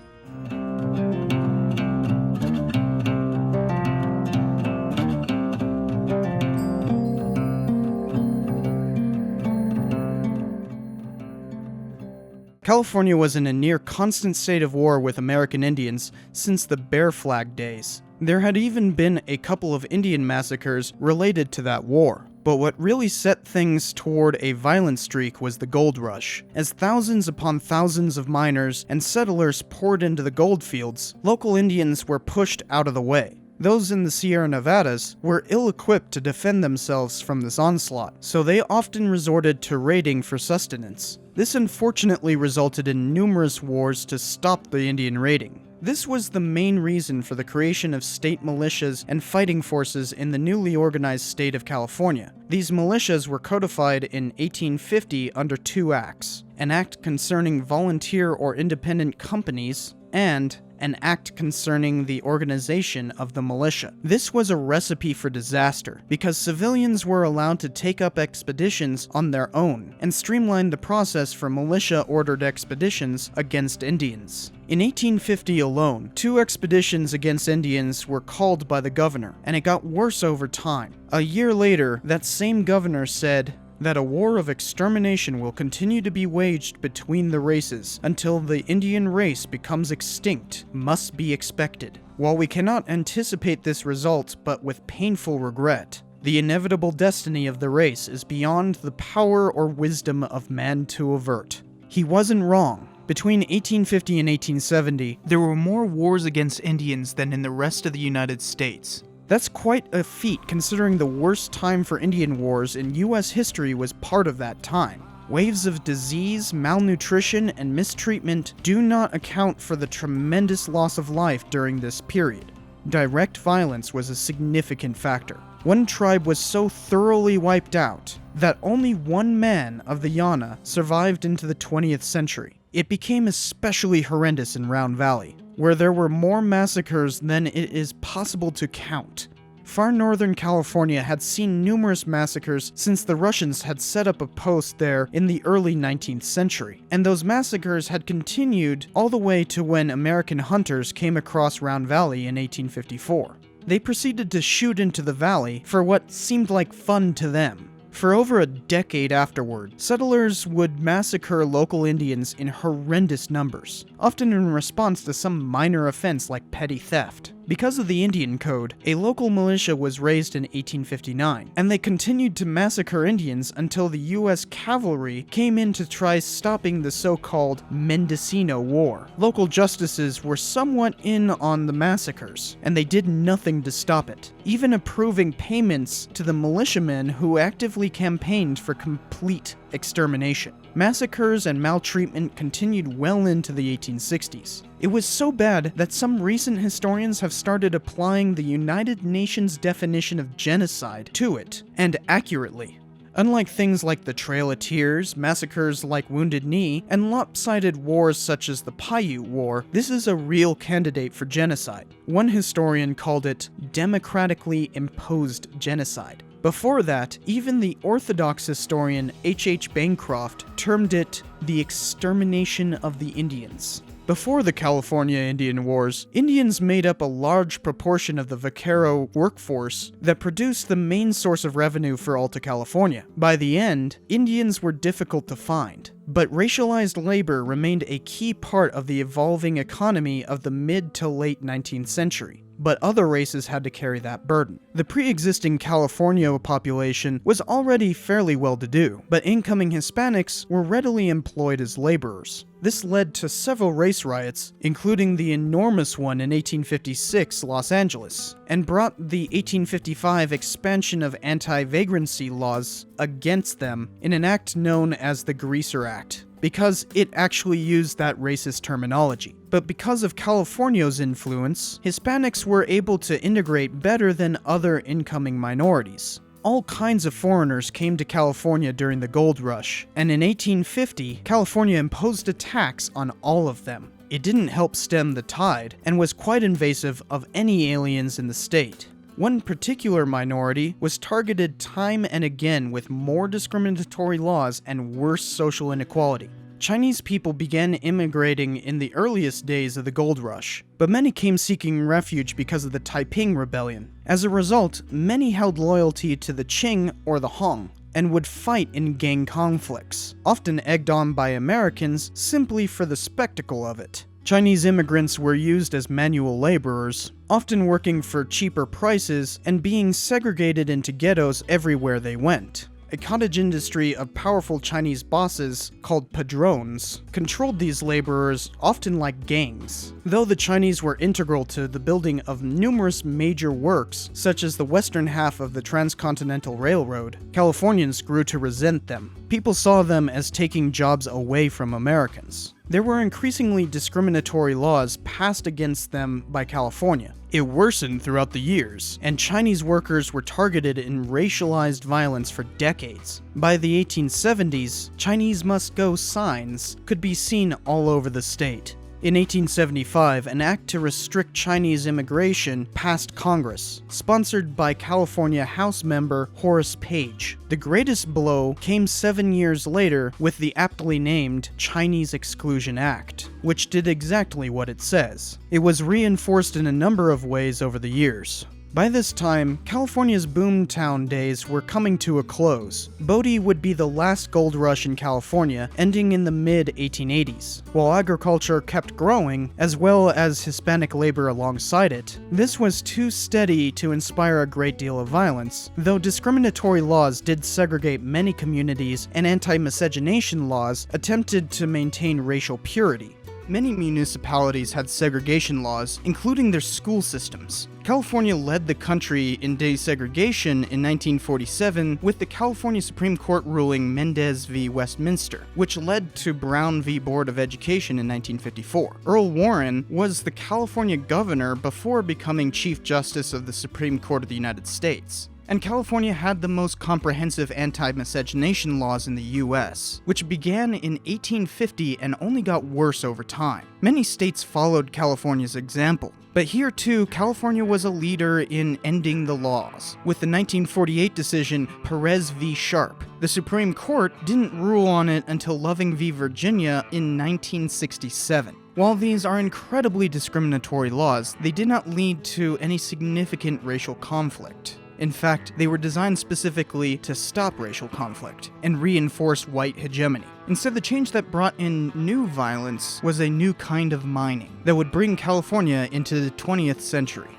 California was in a near constant state of war with American Indians since the Bear Flag days. There had even been a couple of Indian massacres related to that war. But what really set things toward a violent streak was the gold rush. As thousands upon thousands of miners and settlers poured into the gold fields, local Indians were pushed out of the way. Those in the Sierra Nevadas were ill-equipped to defend themselves from this onslaught, so they often resorted to raiding for sustenance. This unfortunately resulted in numerous wars to stop the Indian raiding. This was the main reason for the creation of state militias and fighting forces in the newly organized state of California. These militias were codified in 1850 under two acts: an act concerning volunteer or independent companies, and an act concerning the organization of the militia. This was a recipe for disaster because civilians were allowed to take up expeditions on their own and streamlined the process for militia-ordered expeditions against Indians. In 1850 alone, 2 expeditions against Indians were called by the governor, and it got worse over time. A year later, that same governor said that a war of extermination will continue to be waged between the races until the Indian race becomes extinct must be expected. While we cannot anticipate this result, but with painful regret, the inevitable destiny of the race is beyond the power or wisdom of man to avert. He wasn't wrong. Between 1850 and 1870, there were more wars against Indians than in the rest of the United States. That's quite a feat considering the worst time for Indian wars in US history was part of that time. Waves of disease, malnutrition, and mistreatment do not account for the tremendous loss of life during this period. Direct violence was a significant factor. One tribe was so thoroughly wiped out that only one man of the Yana survived into the 20th century. It became especially horrendous in Round Valley, where there were more massacres than it is possible to count. Far northern California had seen numerous massacres since the Russians had set up a post there in the early 19th century, and those massacres had continued all the way to when American hunters came across Round Valley in 1854. They proceeded to shoot into the valley for what seemed like fun to them. For over a decade afterward, settlers would massacre local Indians in horrendous numbers, often in response to some minor offense like petty theft. Because of the Indian Code, a local militia was raised in 1859, and they continued to massacre Indians until the US cavalry came in to try stopping the so-called Mendocino War. Local justices were somewhat in on the massacres, and they did nothing to stop it, even approving payments to the militiamen who actively campaigned for complete extermination. Massacres and maltreatment continued well into the 1860s. It was so bad that some recent historians have started applying the United Nations definition of genocide to it, and accurately. Unlike things like the Trail of Tears, massacres like Wounded Knee, and lopsided wars such as the Paiute War, this is a real candidate for genocide. One historian called it democratically imposed genocide. Before that, even the Orthodox historian H. Bancroft termed it the extermination of the Indians. Before the California Indian Wars, Indians made up a large proportion of the vaquero workforce that produced the main source of revenue for Alta California. By the end, Indians were difficult to find, but racialized labor remained a key part of the evolving economy of the mid to late 19th century. But other races had to carry that burden. The pre-existing California population was already fairly well-to-do, but incoming Hispanics were readily employed as laborers. This led to several race riots, including the enormous one in 1856 Los Angeles, and brought the 1855 expansion of anti-vagrancy laws against them in an act known as the Greaser Act, because it actually used that racist terminology. But because of California's influence, Hispanics were able to integrate better than other incoming minorities. All kinds of foreigners came to California during the gold rush, and in 1850, California imposed a tax on all of them. It didn't help stem the tide, and was quite invasive of any aliens in the state. One particular minority was targeted time and again with more discriminatory laws and worse social inequality. Chinese people began immigrating in the earliest days of the gold rush, but many came seeking refuge because of the Taiping Rebellion. As a result, many held loyalty to the Qing or the Hong, and would fight in gang conflicts, often egged on by Americans simply for the spectacle of it. Chinese immigrants were used as manual laborers, often working for cheaper prices and being segregated into ghettos everywhere they went. A cottage industry of powerful Chinese bosses, called padrones, controlled these laborers, often like gangs. Though the Chinese were integral to the building of numerous major works, such as the western half of the Transcontinental Railroad, Californians grew to resent them. People saw them as taking jobs away from Americans. There were increasingly discriminatory laws passed against them by California. It worsened throughout the years, and Chinese workers were targeted in racialized violence for decades. By the 1870s, Chinese must go signs could be seen all over the state. In 1875, an act to restrict Chinese immigration passed Congress, sponsored by California House member Horace Page. The greatest blow came 7 years later with the aptly named Chinese Exclusion Act, which did exactly what it says. It was reinforced in a number of ways over the years. By this time, California's boomtown days were coming to a close. Bodie would be the last gold rush in California, ending in the mid-1880s. While agriculture kept growing, as well as Hispanic labor alongside it, this was too steady to inspire a great deal of violence, though discriminatory laws did segregate many communities and anti-miscegenation laws attempted to maintain racial purity. Many municipalities had segregation laws, including their school systems. California led the country in desegregation in 1947 with the California Supreme Court ruling Mendez v. Westminster, which led to Brown v. Board of Education in 1954. Earl Warren was the California governor before becoming Chief Justice of the Supreme Court of the United States. And California had the most comprehensive anti-miscegenation laws in the US, which began in 1850 and only got worse over time. Many states followed California's example, but here too, California was a leader in ending the laws. With the 1948 decision Perez v. Sharp, the Supreme Court didn't rule on it until Loving v. Virginia in 1967. While these are incredibly discriminatory laws, they did not lead to any significant racial conflict. In fact, they were designed specifically to stop racial conflict and reinforce white hegemony. Instead, the change that brought in new violence was a new kind of mining that would bring California into the 20th century.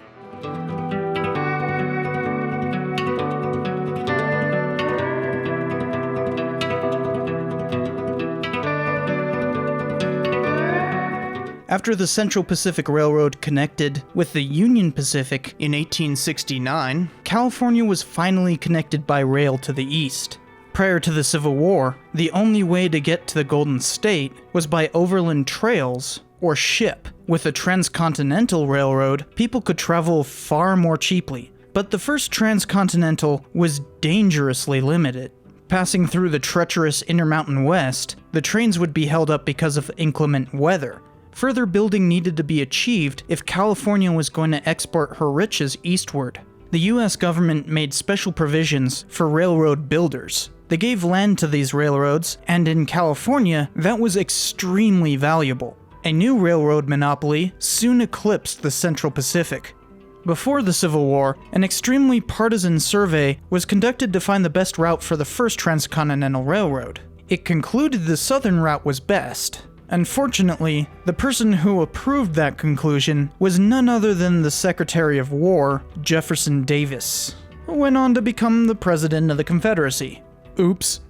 After the Central Pacific Railroad connected with the Union Pacific in 1869, California was finally connected by rail to the east. Prior to the Civil War, the only way to get to the Golden State was by overland trails or ship. With a transcontinental railroad, people could travel far more cheaply, but the first transcontinental was dangerously limited. Passing through the treacherous Intermountain West, the trains would be held up because of inclement weather. Further building needed to be achieved if California was going to export her riches eastward. The US government made special provisions for railroad builders. They gave land to these railroads, and in California, that was extremely valuable. A new railroad monopoly soon eclipsed the Central Pacific. Before the Civil War, an extremely partisan survey was conducted to find the best route for the first transcontinental railroad. It concluded the southern route was best. Unfortunately, the person who approved that conclusion was none other than the Secretary of War, Jefferson Davis, who went on to become the President of the Confederacy. Oops.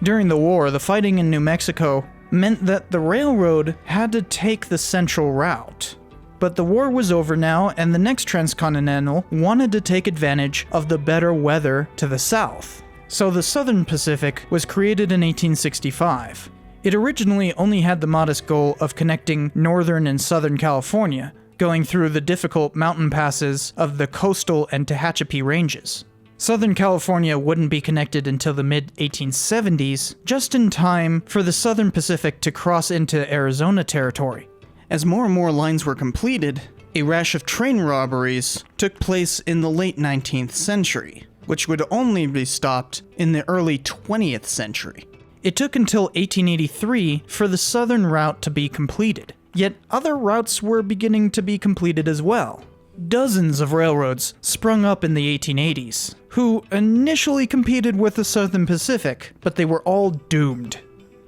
During the war, the fighting in New Mexico meant that the railroad had to take the central route. But the war was over now, and the next transcontinental wanted to take advantage of the better weather to the south. So the Southern Pacific was created in 1865. It originally only had the modest goal of connecting northern and southern California, going through the difficult mountain passes of the coastal and Tehachapi ranges. Southern California wouldn't be connected until the mid-1870s, just in time for the Southern Pacific to cross into Arizona territory. As more and more lines were completed, a rash of train robberies took place in the late 19th century, which would only be stopped in the early 20th century. It took until 1883 for the southern route to be completed, yet other routes were beginning to be completed as well. Dozens of railroads sprung up in the 1880s, who initially competed with the Southern Pacific, but they were all doomed.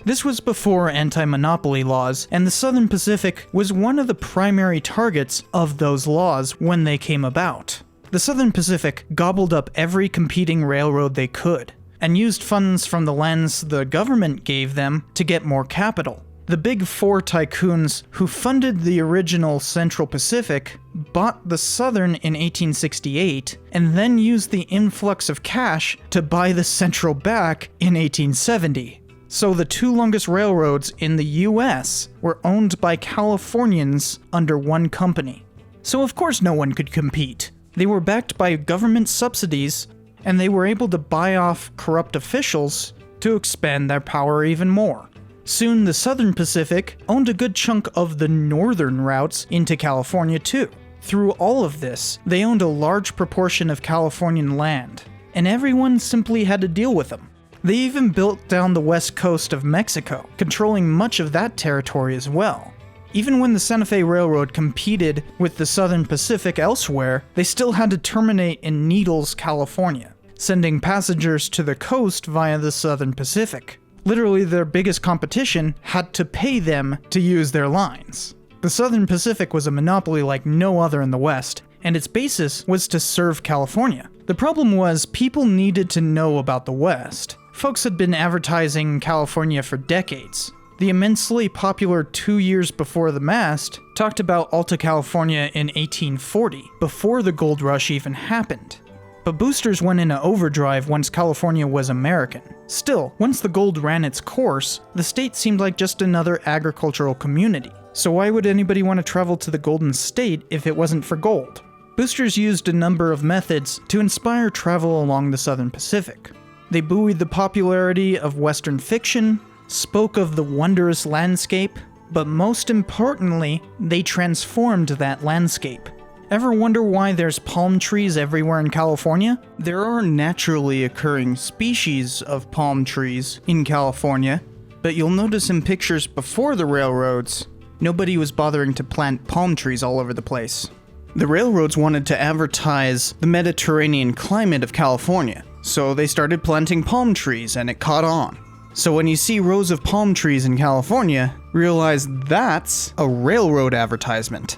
This was before anti-monopoly laws, and the Southern Pacific was one of the primary targets of those laws when they came about. The Southern Pacific gobbled up every competing railroad they could, and used funds from the lands the government gave them to get more capital. The Big Four tycoons who funded the original Central Pacific bought the Southern in 1868 and then used the influx of cash to buy the Central back in 1870. So the two longest railroads in the US were owned by Californians under one company. So of course no one could compete. They were backed by government subsidies, and they were able to buy off corrupt officials to expand their power even more. Soon, the Southern Pacific owned a good chunk of the northern routes into California too. Through all of this, they owned a large proportion of Californian land, and everyone simply had to deal with them. They even built down the west coast of Mexico, controlling much of that territory as well. Even when the Santa Fe Railroad competed with the Southern Pacific elsewhere, they still had to terminate in Needles, California, sending passengers to the coast via the Southern Pacific. Literally, their biggest competition had to pay them to use their lines. The Southern Pacific was a monopoly like no other in the West, and its basis was to serve California. The problem was people needed to know about the West. Folks had been advertising California for decades. The immensely popular 2 Years Before the Mast talked about Alta California in 1840, before the gold rush even happened. But boosters went into overdrive once California was American. Still, once the gold ran its course, the state seemed like just another agricultural community. So why would anybody want to travel to the Golden State if it wasn't for gold? Boosters used a number of methods to inspire travel along the Southern Pacific. They buoyed the popularity of Western fiction, spoke of the wondrous landscape, but most importantly, they transformed that landscape. Ever wonder why there's palm trees everywhere in California? There are naturally occurring species of palm trees in California, but you'll notice in pictures before the railroads, nobody was bothering to plant palm trees all over the place. The railroads wanted to advertise the Mediterranean climate of California, so they started planting palm trees and it caught on. So when you see rows of palm trees in California, realize that's a railroad advertisement.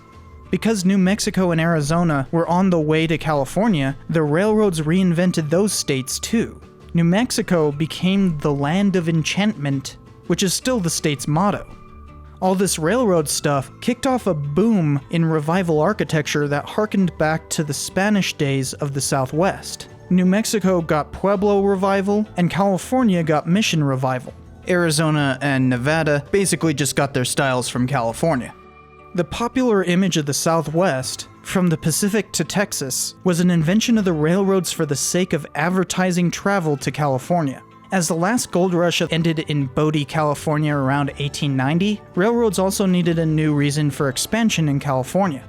Because New Mexico and Arizona were on the way to California, the railroads reinvented those states too. New Mexico became the land of enchantment, which is still the state's motto. All this railroad stuff kicked off a boom in revival architecture that harkened back to the Spanish days of the Southwest. New Mexico got Pueblo revival, and California got Mission revival. Arizona and Nevada basically just got their styles from California. The popular image of the Southwest, from the Pacific to Texas, was an invention of the railroads for the sake of advertising travel to California. As the last gold rush ended in Bodie, California around 1890, railroads also needed a new reason for expansion in California.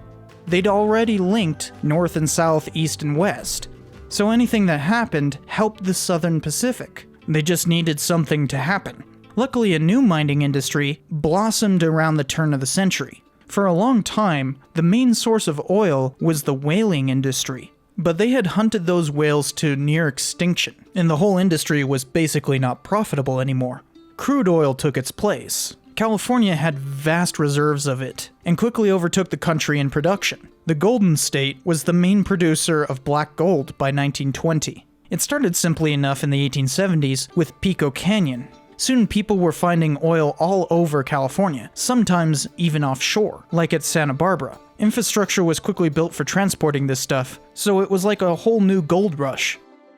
They'd already linked north and south, east and west, so anything that happened helped the Southern Pacific. They just needed something to happen. Luckily, a new mining industry blossomed around the turn of the century. For a long time, the main source of oil was the whaling industry, but they had hunted those whales to near extinction, and the whole industry was basically not profitable anymore. Crude oil took its place. California had vast reserves of it, and quickly overtook the country in production. The Golden State was the main producer of black gold by 1920. It started simply enough in the 1870s with Pico Canyon. Soon people were finding oil all over California, sometimes even offshore, like at Santa Barbara. Infrastructure was quickly built for transporting this stuff, so it was like a whole new gold rush.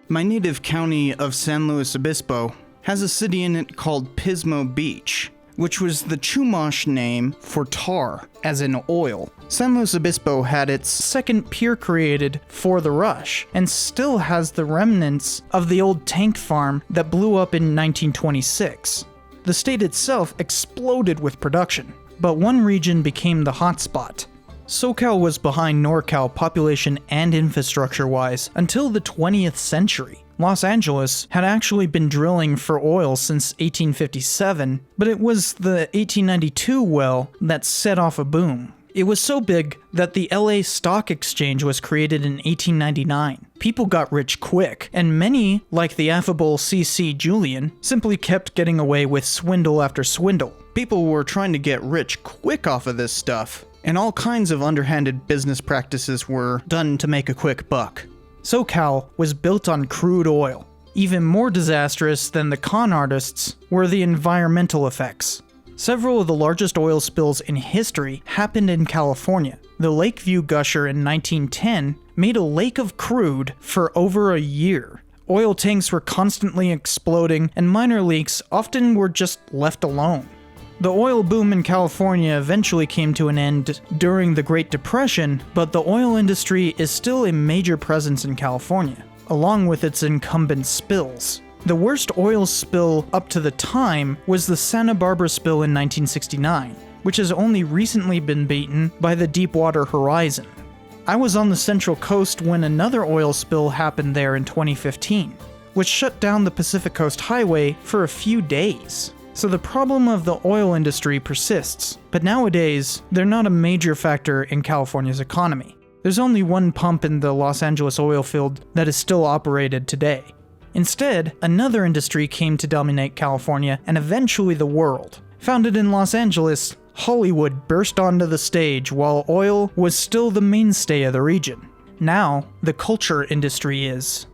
My native county of San Luis Obispo has a city in it called Pismo Beach, which was the Chumash name for tar, as in oil. San Luis Obispo had its Second pier created for the rush, and still has the remnants of the old tank farm that blew up in 1926. The state itself exploded with production, but one region became the hotspot. SoCal was behind NorCal population and infrastructure-wise until the 20th century. Los Angeles had actually been drilling for oil since 1857, but it was the 1892 well that set off a boom. It was so big that the LA Stock Exchange was created in 1899. People got rich quick, and many, like the affable C.C. Julian, simply kept getting away with swindle after swindle. People were trying to get rich quick off of this stuff, and all kinds of underhanded business practices were done to make a quick buck. SoCal was built on crude oil. Even more disastrous than the con artists were the environmental effects. Several of the largest oil spills in history happened in California. The Lakeview gusher in 1910 made a lake of crude for over a year. Oil tanks were constantly exploding, and minor leaks often were just left alone. The oil boom in California eventually came to an end during the Great Depression, but the oil industry is still a major presence in California, along with its incumbent spills. The worst oil spill up to the time was the Santa Barbara spill in 1969, which has only recently been beaten by the Deepwater Horizon. I was on the Central Coast when another oil spill happened there in 2015, which shut down the Pacific Coast Highway for a few days. So the problem of the oil industry persists, but nowadays, they're not a major factor in California's economy. There's only one pump in the Los Angeles oil field that is still operated today. Instead, another industry came to dominate California and eventually the world. Founded in Los Angeles, Hollywood burst onto the stage while oil was still the mainstay of the region. Now, the culture industry is.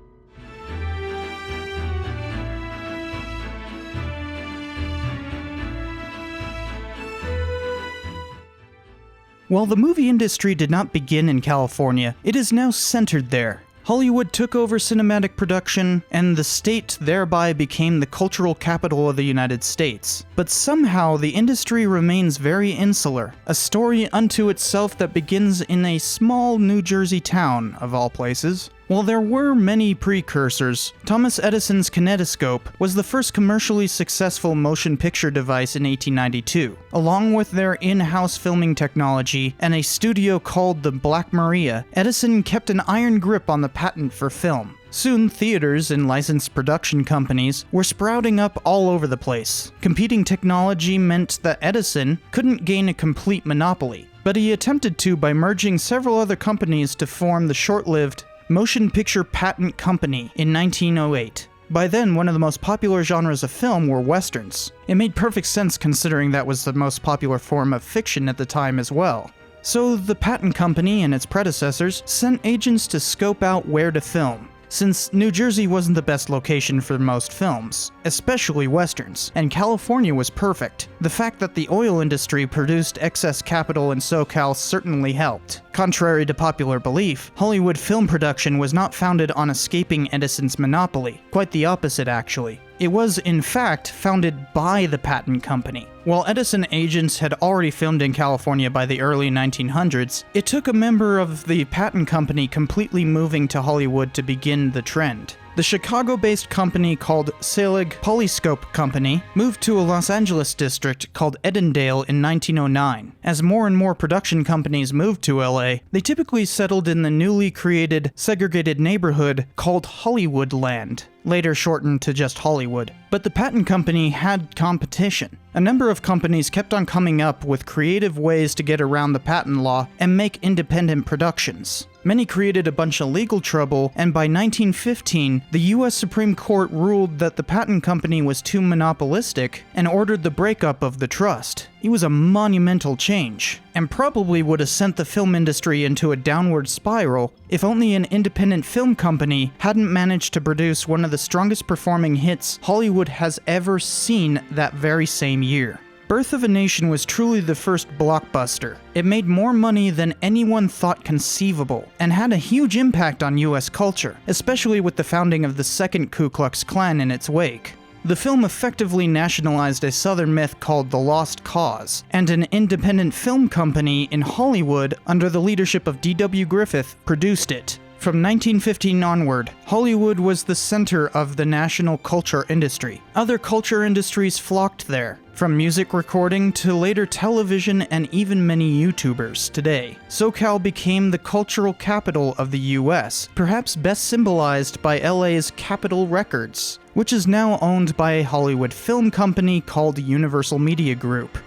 While the movie industry did not begin in California, it is now centered there. Hollywood took over cinematic production, and the state thereby became the cultural capital of the United States. But somehow the industry remains very insular, a story unto itself that begins in a small New Jersey town, of all places. While there were many precursors, Thomas Edison's kinetoscope was the first commercially successful motion picture device in 1892. Along with their in-house filming technology and a studio called the Black Maria, Edison kept an iron grip on the patent for film. Soon, theaters and licensed production companies were sprouting up all over the place. Competing technology meant that Edison couldn't gain a complete monopoly, but he attempted to by merging several other companies to form the short-lived Motion Picture Patent Company in 1908. By then, one of the most popular genres of film were westerns. It made perfect sense considering that was the most popular form of fiction at the time as well. So the patent company and its predecessors sent agents to scope out where to film, since New Jersey wasn't the best location for most films, especially westerns, and California was perfect. The fact that the oil industry produced excess capital in SoCal certainly helped. Contrary to popular belief, Hollywood film production was not founded on escaping Edison's monopoly. Quite the opposite, actually. It was, in fact, founded by the patent company. While Edison agents had already filmed in California by the early 1900s, it took a member of the patent company completely moving to Hollywood to begin the trend. The Chicago-based company called Selig Polyscope Company moved to a Los Angeles district called Edendale in 1909. As more and more production companies moved to LA, they typically settled in the newly created segregated neighborhood called Hollywoodland, later shortened to just Hollywood. But the patent company had competition. A number of companies kept on coming up with creative ways to get around the patent law and make independent productions. Many created a bunch of legal trouble, and by 1915, the US Supreme Court ruled that the patent company was too monopolistic and ordered the breakup of the trust. It was a monumental change, and probably would have sent the film industry into a downward spiral if only an independent film company hadn't managed to produce one of the strongest performing hits Hollywood has ever seen that very same year. Birth of a Nation was truly the first blockbuster. It made more money than anyone thought conceivable, and had a huge impact on US culture, especially with the founding of the second Ku Klux Klan in its wake. The film effectively nationalized a Southern myth called the Lost Cause, and an independent film company in Hollywood under the leadership of D.W. Griffith produced it. From 1915 onward, Hollywood was the center of the national culture industry. Other culture industries flocked there, from music recording to later television and even many YouTubers today. SoCal became the cultural capital of the US, perhaps best symbolized by LA's Capitol Records, which is now owned by a Hollywood film company called Universal Media Group,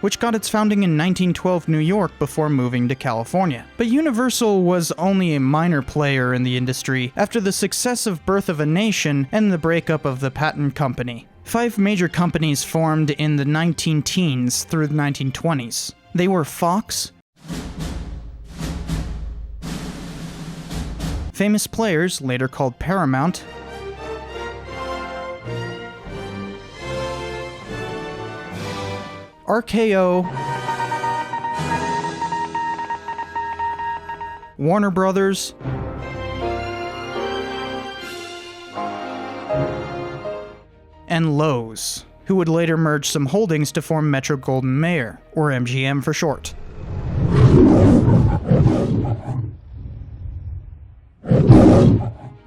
which got its founding in 1912 New York before moving to California. But Universal was only a minor player in the industry after the success of Birth of a Nation and the breakup of the patent company. 5 major companies formed in the 19-teens through the 1920s. They were Fox, famous players, later called Paramount, RKO, Warner Brothers, and Lowe's, who would later merge some holdings to form Metro-Goldwyn-Mayer, or MGM for short.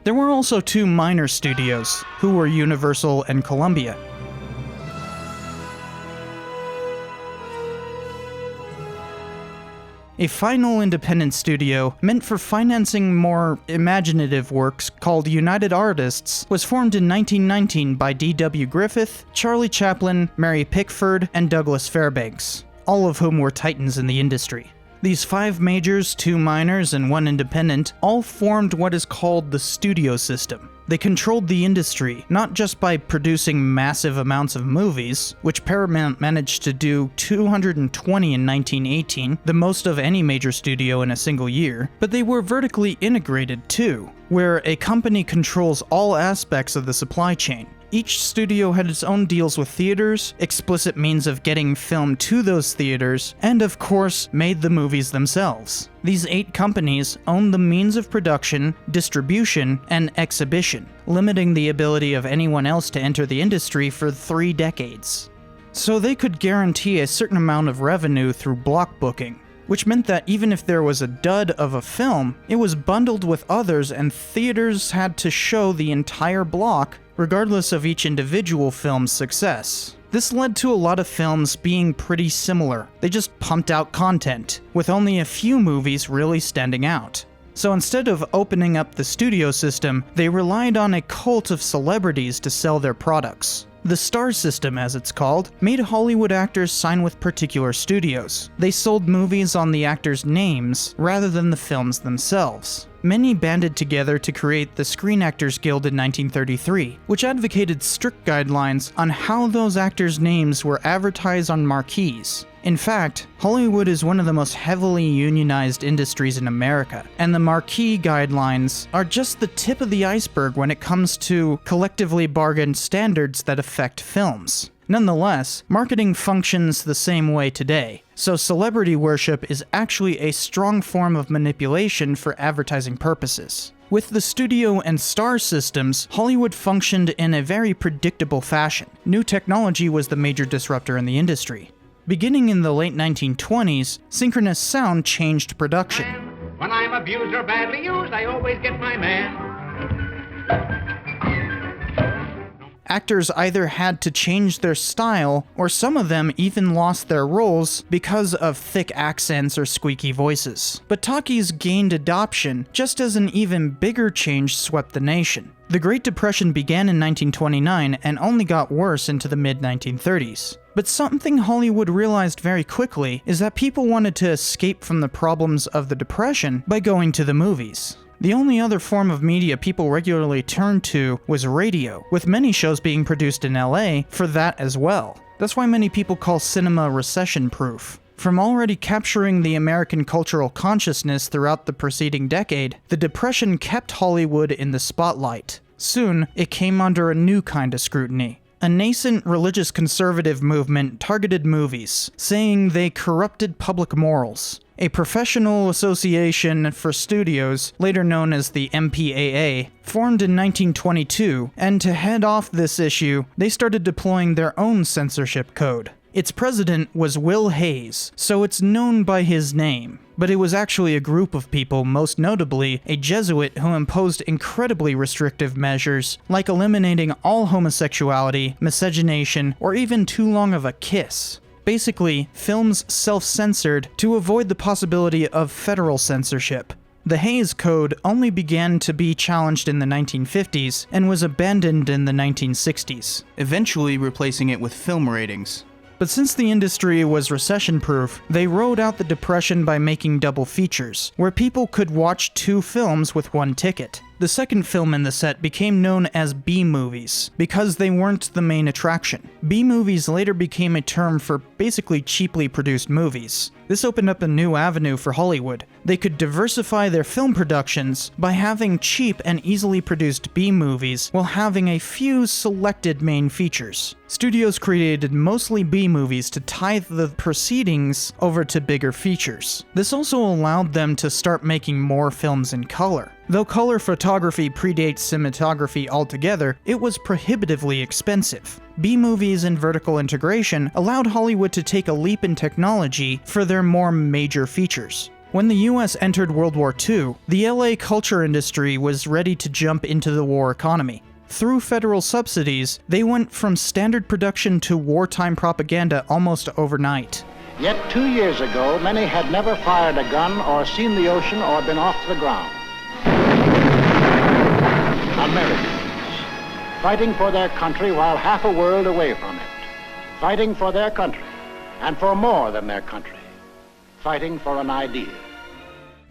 There were also two minor studios, who were Universal and Columbia. A final independent studio, meant for financing more imaginative works called United Artists, was formed in 1919 by D.W. Griffith, Charlie Chaplin, Mary Pickford, and Douglas Fairbanks, all of whom were titans in the industry. These 5 majors, 2 minors, and 1 independent all formed what is called the studio system. They controlled the industry, not just by producing massive amounts of movies, which Paramount managed to do 220 in 1918, the most of any major studio in a single year, but they were vertically integrated too, where a company controls all aspects of the supply chain. Each studio had its own deals with theaters, explicit means of getting film to those theaters, and of course, made the movies themselves. These 8 companies owned the means of production, distribution, and exhibition, limiting the ability of anyone else to enter the industry for 3 decades. So they could guarantee a certain amount of revenue through block booking, which meant that even if there was a dud of a film, it was bundled with others and theaters had to show the entire block regardless of each individual film's success. This led to a lot of films being pretty similar. They just pumped out content, with only a few movies really standing out. So instead of opening up the studio system, they relied on a cult of celebrities to sell their products. The star system, as it's called, made Hollywood actors sign with particular studios. They sold movies on the actors' names rather than the films themselves. Many banded together to create the Screen Actors Guild in 1933, which advocated strict guidelines on how those actors' names were advertised on marquees. In fact, Hollywood is one of the most heavily unionized industries in America, and the marquee guidelines are just the tip of the iceberg when it comes to collectively bargained standards that affect films. Nonetheless, marketing functions the same way today, so celebrity worship is actually a strong form of manipulation for advertising purposes. With the studio and star systems, Hollywood functioned in a very predictable fashion. New technology was the major disruptor in the industry. Beginning in the late 1920s, synchronous sound changed production. When I'm abused or badly used, I always get my man. Actors either had to change their style, or some of them even lost their roles because of thick accents or squeaky voices. But talkies gained adoption just as an even bigger change swept the nation. The Great Depression began in 1929 and only got worse into the mid-1930s. But something Hollywood realized very quickly is that people wanted to escape from the problems of the Depression by going to the movies. The only other form of media people regularly turned to was radio, with many shows being produced in LA for that as well. That's why many people call cinema recession-proof. From already capturing the American cultural consciousness throughout the preceding decade, the Depression kept Hollywood in the spotlight. Soon, it came under a new kind of scrutiny. A nascent religious conservative movement targeted movies, saying they corrupted public morals. A professional association for studios, later known as the MPAA, formed in 1922, and to head off this issue, they started deploying their own censorship code. Its president was Will Hayes, so it's known by his name. But it was actually a group of people, most notably a Jesuit who imposed incredibly restrictive measures, like eliminating all homosexuality, miscegenation, or even too long of a kiss. Basically, films self-censored to avoid the possibility of federal censorship. The Hayes Code only began to be challenged in the 1950s and was abandoned in the 1960s, eventually replacing it with film ratings. But since the industry was recession-proof, they rode out the Depression by making double features, where people could watch 2 films with 1 ticket. The second film in the set became known as B-movies, because they weren't the main attraction. B-movies later became a term for basically cheaply produced movies. This opened up a new avenue for Hollywood. They could diversify their film productions by having cheap and easily produced B-movies while having a few selected main features. Studios created mostly B-movies to tithe the proceedings over to bigger features. This also allowed them to start making more films in color. Though color photography predates cinematography altogether, it was prohibitively expensive. B-movies and vertical integration allowed Hollywood to take a leap in technology for their more major features. When the US entered World War II, the LA culture industry was ready to jump into the war economy. Through federal subsidies, they went from standard production to wartime propaganda almost overnight. Yet 2 years ago, many had never fired a gun or seen the ocean or been off the ground. Americans, fighting for their country while half a world away from it. Fighting for their country, and for more than their country. Fighting for an idea.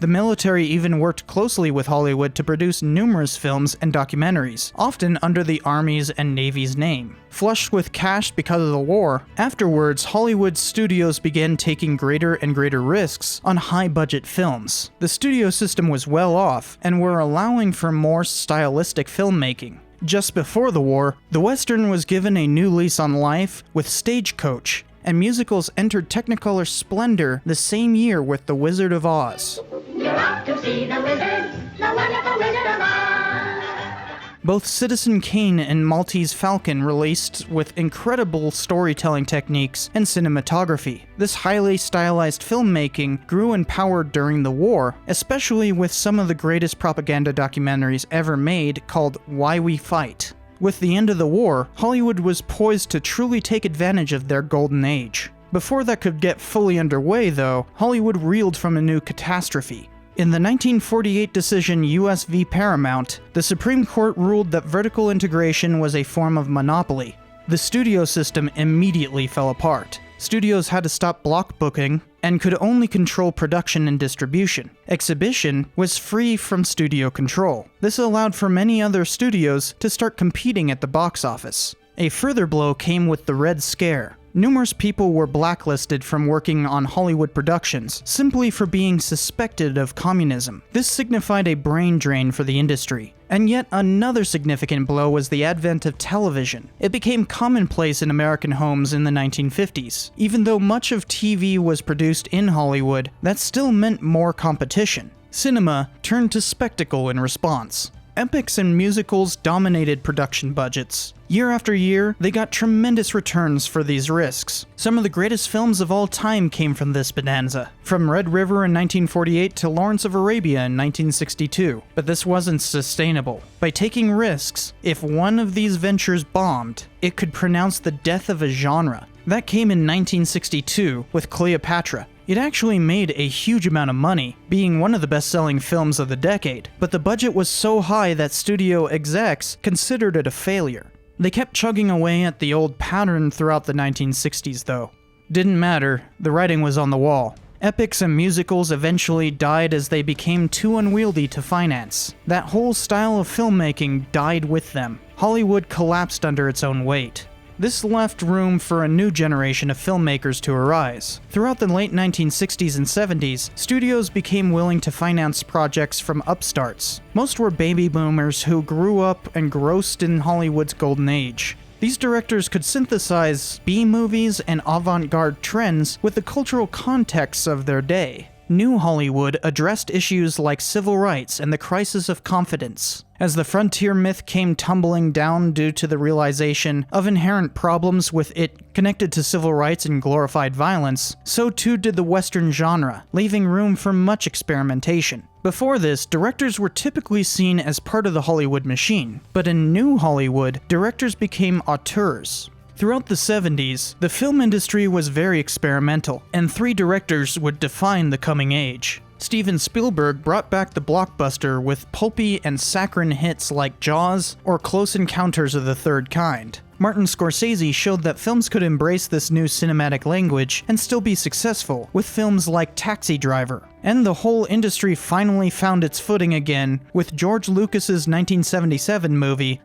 The military even worked closely with Hollywood to produce numerous films and documentaries, often under the Army's and Navy's name. Flushed with cash because of the war, afterwards Hollywood studios began taking greater and greater risks on high-budget films. The studio system was well off, and were allowing for more stylistic filmmaking. Just before the war, the Western was given a new lease on life with Stagecoach, and musicals entered Technicolor splendor the same year with The Wizard of Oz. You're off to see the wizard, the wonderful Wizard of Oz. Both Citizen Kane and Maltese Falcon released with incredible storytelling techniques and cinematography. This highly stylized filmmaking grew in power during the war, especially with some of the greatest propaganda documentaries ever made called Why We Fight. With the end of the war, Hollywood was poised to truly take advantage of their golden age. Before that could get fully underway, though, Hollywood reeled from a new catastrophe. In the 1948 decision US v. Paramount, the Supreme Court ruled that vertical integration was a form of monopoly. The studio system immediately fell apart. Studios had to stop block booking and could only control production and distribution. Exhibition was free from studio control. This allowed for many other studios to start competing at the box office. A further blow came with the Red Scare. Numerous people were blacklisted from working on Hollywood productions simply for being suspected of communism. This signified a brain drain for the industry. And yet another significant blow was the advent of television. It became commonplace in American homes in the 1950s. Even though much of TV was produced in Hollywood, that still meant more competition. Cinema turned to spectacle in response. Epics and musicals dominated production budgets. Year after year, they got tremendous returns for these risks. Some of the greatest films of all time came from this bonanza, from Red River in 1948 to Lawrence of Arabia in 1962. But this wasn't sustainable. By taking risks, if one of these ventures bombed, it could pronounce the death of a genre. That came in 1962 with Cleopatra. It actually made a huge amount of money, being one of the best-selling films of the decade, but the budget was so high that studio execs considered it a failure. They kept chugging away at the old pattern throughout the 1960s, though. Didn't matter, the writing was on the wall. Epics and musicals eventually died as they became too unwieldy to finance. That whole style of filmmaking died with them. Hollywood collapsed under its own weight. This left room for a new generation of filmmakers to arise. Throughout the late 1960s and 70s, studios became willing to finance projects from upstarts. Most were baby boomers who grew up engrossed in Hollywood's golden age. These directors could synthesize B-movies and avant-garde trends with the cultural contexts of their day. New Hollywood addressed issues like civil rights and the crisis of confidence. As the frontier myth came tumbling down due to the realization of inherent problems with it connected to civil rights and glorified violence, so too did the Western genre, leaving room for much experimentation. Before this, directors were typically seen as part of the Hollywood machine, but in New Hollywood, directors became auteurs. Throughout the 70s, the film industry was very experimental, and 3 directors would define the coming age. Steven Spielberg brought back the blockbuster with pulpy and saccharine hits like Jaws or Close Encounters of the Third Kind. Martin Scorsese showed that films could embrace this new cinematic language and still be successful, with films like Taxi Driver. And the whole industry finally found its footing again with George Lucas's 1977 movie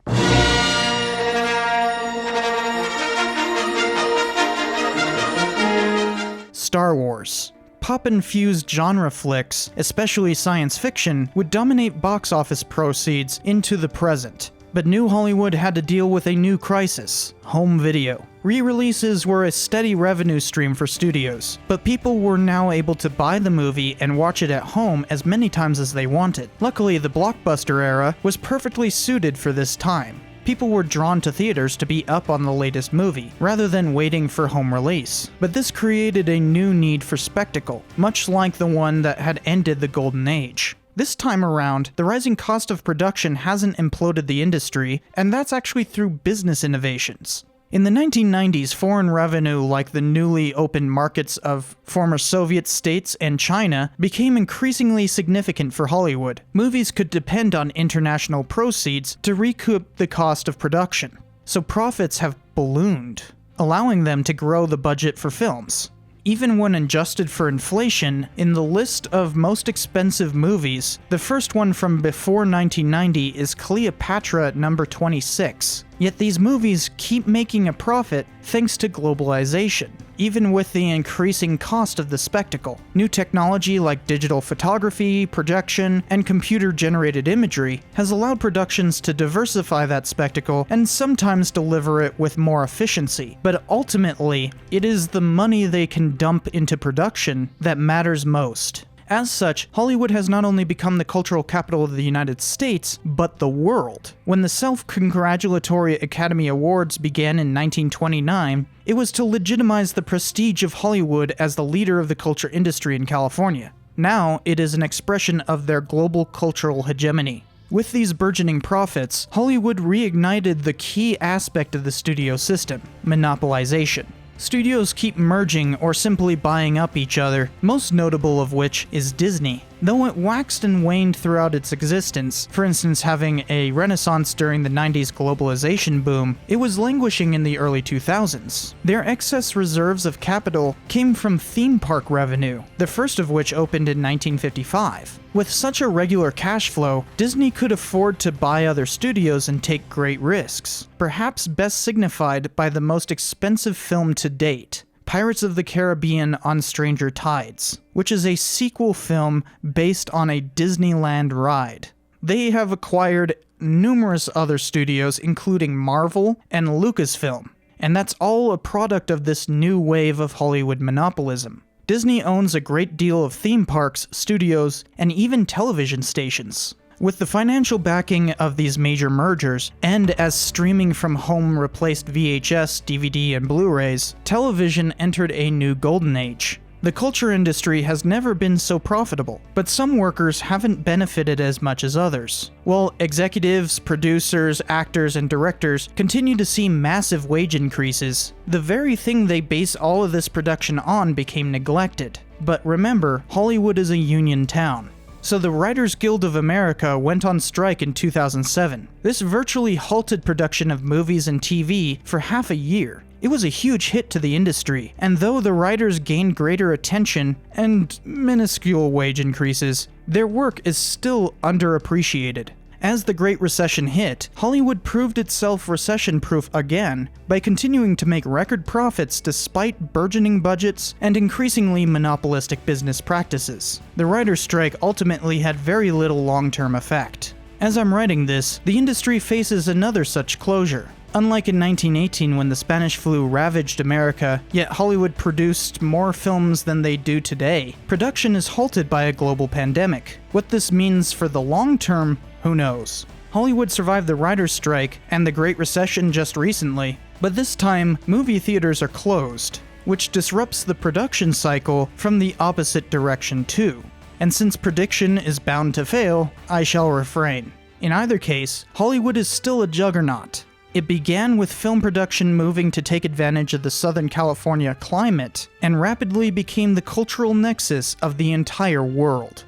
Star Wars. Pop-infused genre flicks, especially science fiction, would dominate box office proceeds into the present. But New Hollywood had to deal with a new crisis: home video. Re-releases were a steady revenue stream for studios, but people were now able to buy the movie and watch it at home as many times as they wanted. Luckily, the blockbuster era was perfectly suited for this time. People were drawn to theaters to be up on the latest movie, rather than waiting for home release. But this created a new need for spectacle, much like the one that had ended the Golden Age. This time around, the rising cost of production hasn't imploded the industry, and that's actually through business innovations. In the 1990s, foreign revenue like the newly opened markets of former Soviet states and China became increasingly significant for Hollywood. Movies could depend on international proceeds to recoup the cost of production, so profits have ballooned, allowing them to grow the budget for films. Even when adjusted for inflation, in the list of most expensive movies, the first one from before 1990 is Cleopatra at number 26. Yet these movies keep making a profit thanks to globalization, even with the increasing cost of the spectacle. New technology like digital photography, projection, and computer-generated imagery has allowed productions to diversify that spectacle and sometimes deliver it with more efficiency. But ultimately, it is the money they can dump into production that matters most. As such, Hollywood has not only become the cultural capital of the United States, but the world. When the self-congratulatory Academy Awards began in 1929, it was to legitimize the prestige of Hollywood as the leader of the culture industry in California. Now, it is an expression of their global cultural hegemony. With these burgeoning profits, Hollywood reignited the key aspect of the studio system: monopolization. Studios keep merging or simply buying up each other, most notable of which is Disney. Though it waxed and waned throughout its existence, for instance having a renaissance during the 90s globalization boom, it was languishing in the early 2000s. Their excess reserves of capital came from theme park revenue, the first of which opened in 1955. With such a regular cash flow, Disney could afford to buy other studios and take great risks, perhaps best signified by the most expensive film to date, Pirates of the Caribbean on Stranger Tides, which is a sequel film based on a Disneyland ride. They have acquired numerous other studios, including Marvel and Lucasfilm, and that's all a product of this new wave of Hollywood monopolism. Disney owns a great deal of theme parks, studios, and even television stations. With the financial backing of these major mergers, and as streaming from home replaced VHS, DVD, and Blu-rays, television entered a new golden age. The culture industry has never been so profitable, but some workers haven't benefited as much as others. While executives, producers, actors, and directors continue to see massive wage increases, the very thing they base all of this production on became neglected. But remember, Hollywood is a union town. So the Writers Guild of America went on strike in 2007. This virtually halted production of movies and TV for half a year. It was a huge hit to the industry, and though the writers gained greater attention and minuscule wage increases, their work is still underappreciated. As the Great Recession hit, Hollywood proved itself recession-proof again by continuing to make record profits despite burgeoning budgets and increasingly monopolistic business practices. The writers' strike ultimately had very little long-term effect. As I'm writing this, the industry faces another such closure. Unlike in 1918 when the Spanish flu ravaged America, yet Hollywood produced more films than they do today, production is halted by a global pandemic. What this means for the long term, who knows? Hollywood survived the writers' strike and the Great Recession just recently, but this time, movie theaters are closed, which disrupts the production cycle from the opposite direction too. And since prediction is bound to fail, I shall refrain. In either case, Hollywood is still a juggernaut. It began with film production moving to take advantage of the Southern California climate, and rapidly became the cultural nexus of the entire world.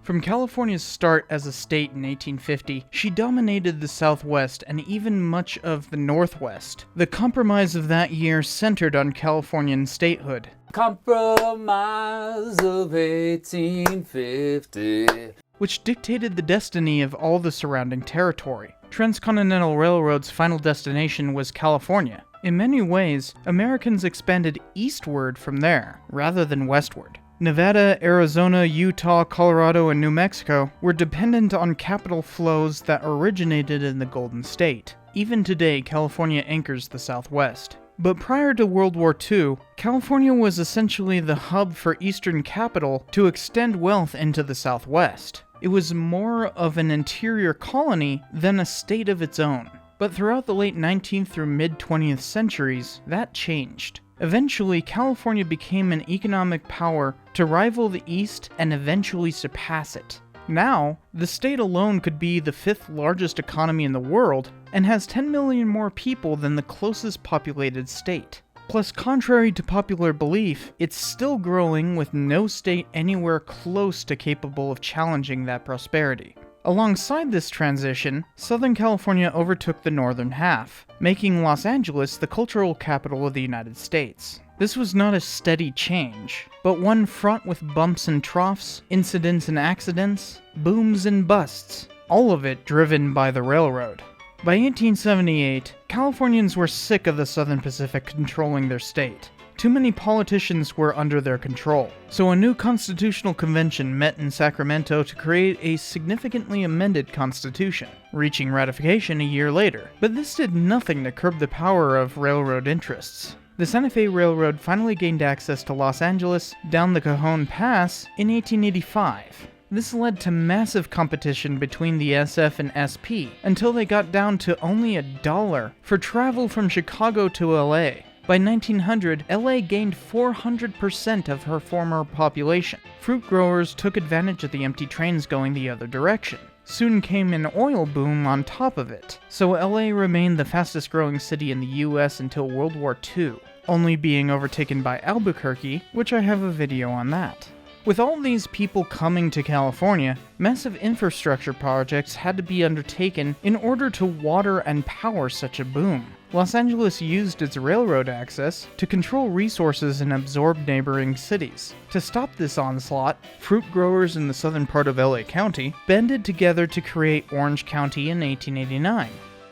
From California's start as a state in 1850, she dominated the Southwest and even much of the Northwest. The compromise of that year centered on Californian statehood. Compromise of 1850. Which dictated the destiny of all the surrounding territory. Transcontinental Railroad's final destination was California. In many ways, Americans expanded eastward from there, rather than westward. Nevada, Arizona, Utah, Colorado, and New Mexico were dependent on capital flows that originated in the Golden State. Even today, California anchors the Southwest. But prior to World War II, California was essentially the hub for Eastern capital to extend wealth into the Southwest. It was more of an interior colony than a state of its own. But throughout the late 19th through mid-20th centuries, that changed. Eventually, California became an economic power to rival the East and eventually surpass it. Now, the state alone could be the 5th largest economy in the world and has 10 million more people than the closest populated state. Plus, contrary to popular belief, it's still growing with no state anywhere close to capable of challenging that prosperity. Alongside this transition, Southern California overtook the northern half, making Los Angeles the cultural capital of the United States. This was not a steady change, but one fraught with bumps and troughs, incidents and accidents, booms and busts, all of it driven by the railroad. By 1878, Californians were sick of the Southern Pacific controlling their state. Too many politicians were under their control, so a new constitutional convention met in Sacramento to create a significantly amended constitution, reaching ratification a year later. But this did nothing to curb the power of railroad interests. The Santa Fe Railroad finally gained access to Los Angeles down the Cajon Pass in 1885. This led to massive competition between the SF and SP until they got down to only $1 for travel from Chicago to LA. By 1900, LA gained 400% of her former population. Fruit growers took advantage of the empty trains going the other direction. Soon came an oil boom on top of it, so LA remained the fastest growing city in the US until World War II, only being overtaken by Albuquerque, which I have a video on that. With all these people coming to California, massive infrastructure projects had to be undertaken in order to water and power such a boom. Los Angeles used its railroad access to control resources and absorb neighboring cities. To stop this onslaught, fruit growers in the southern part of LA County banded together to create Orange County in 1889.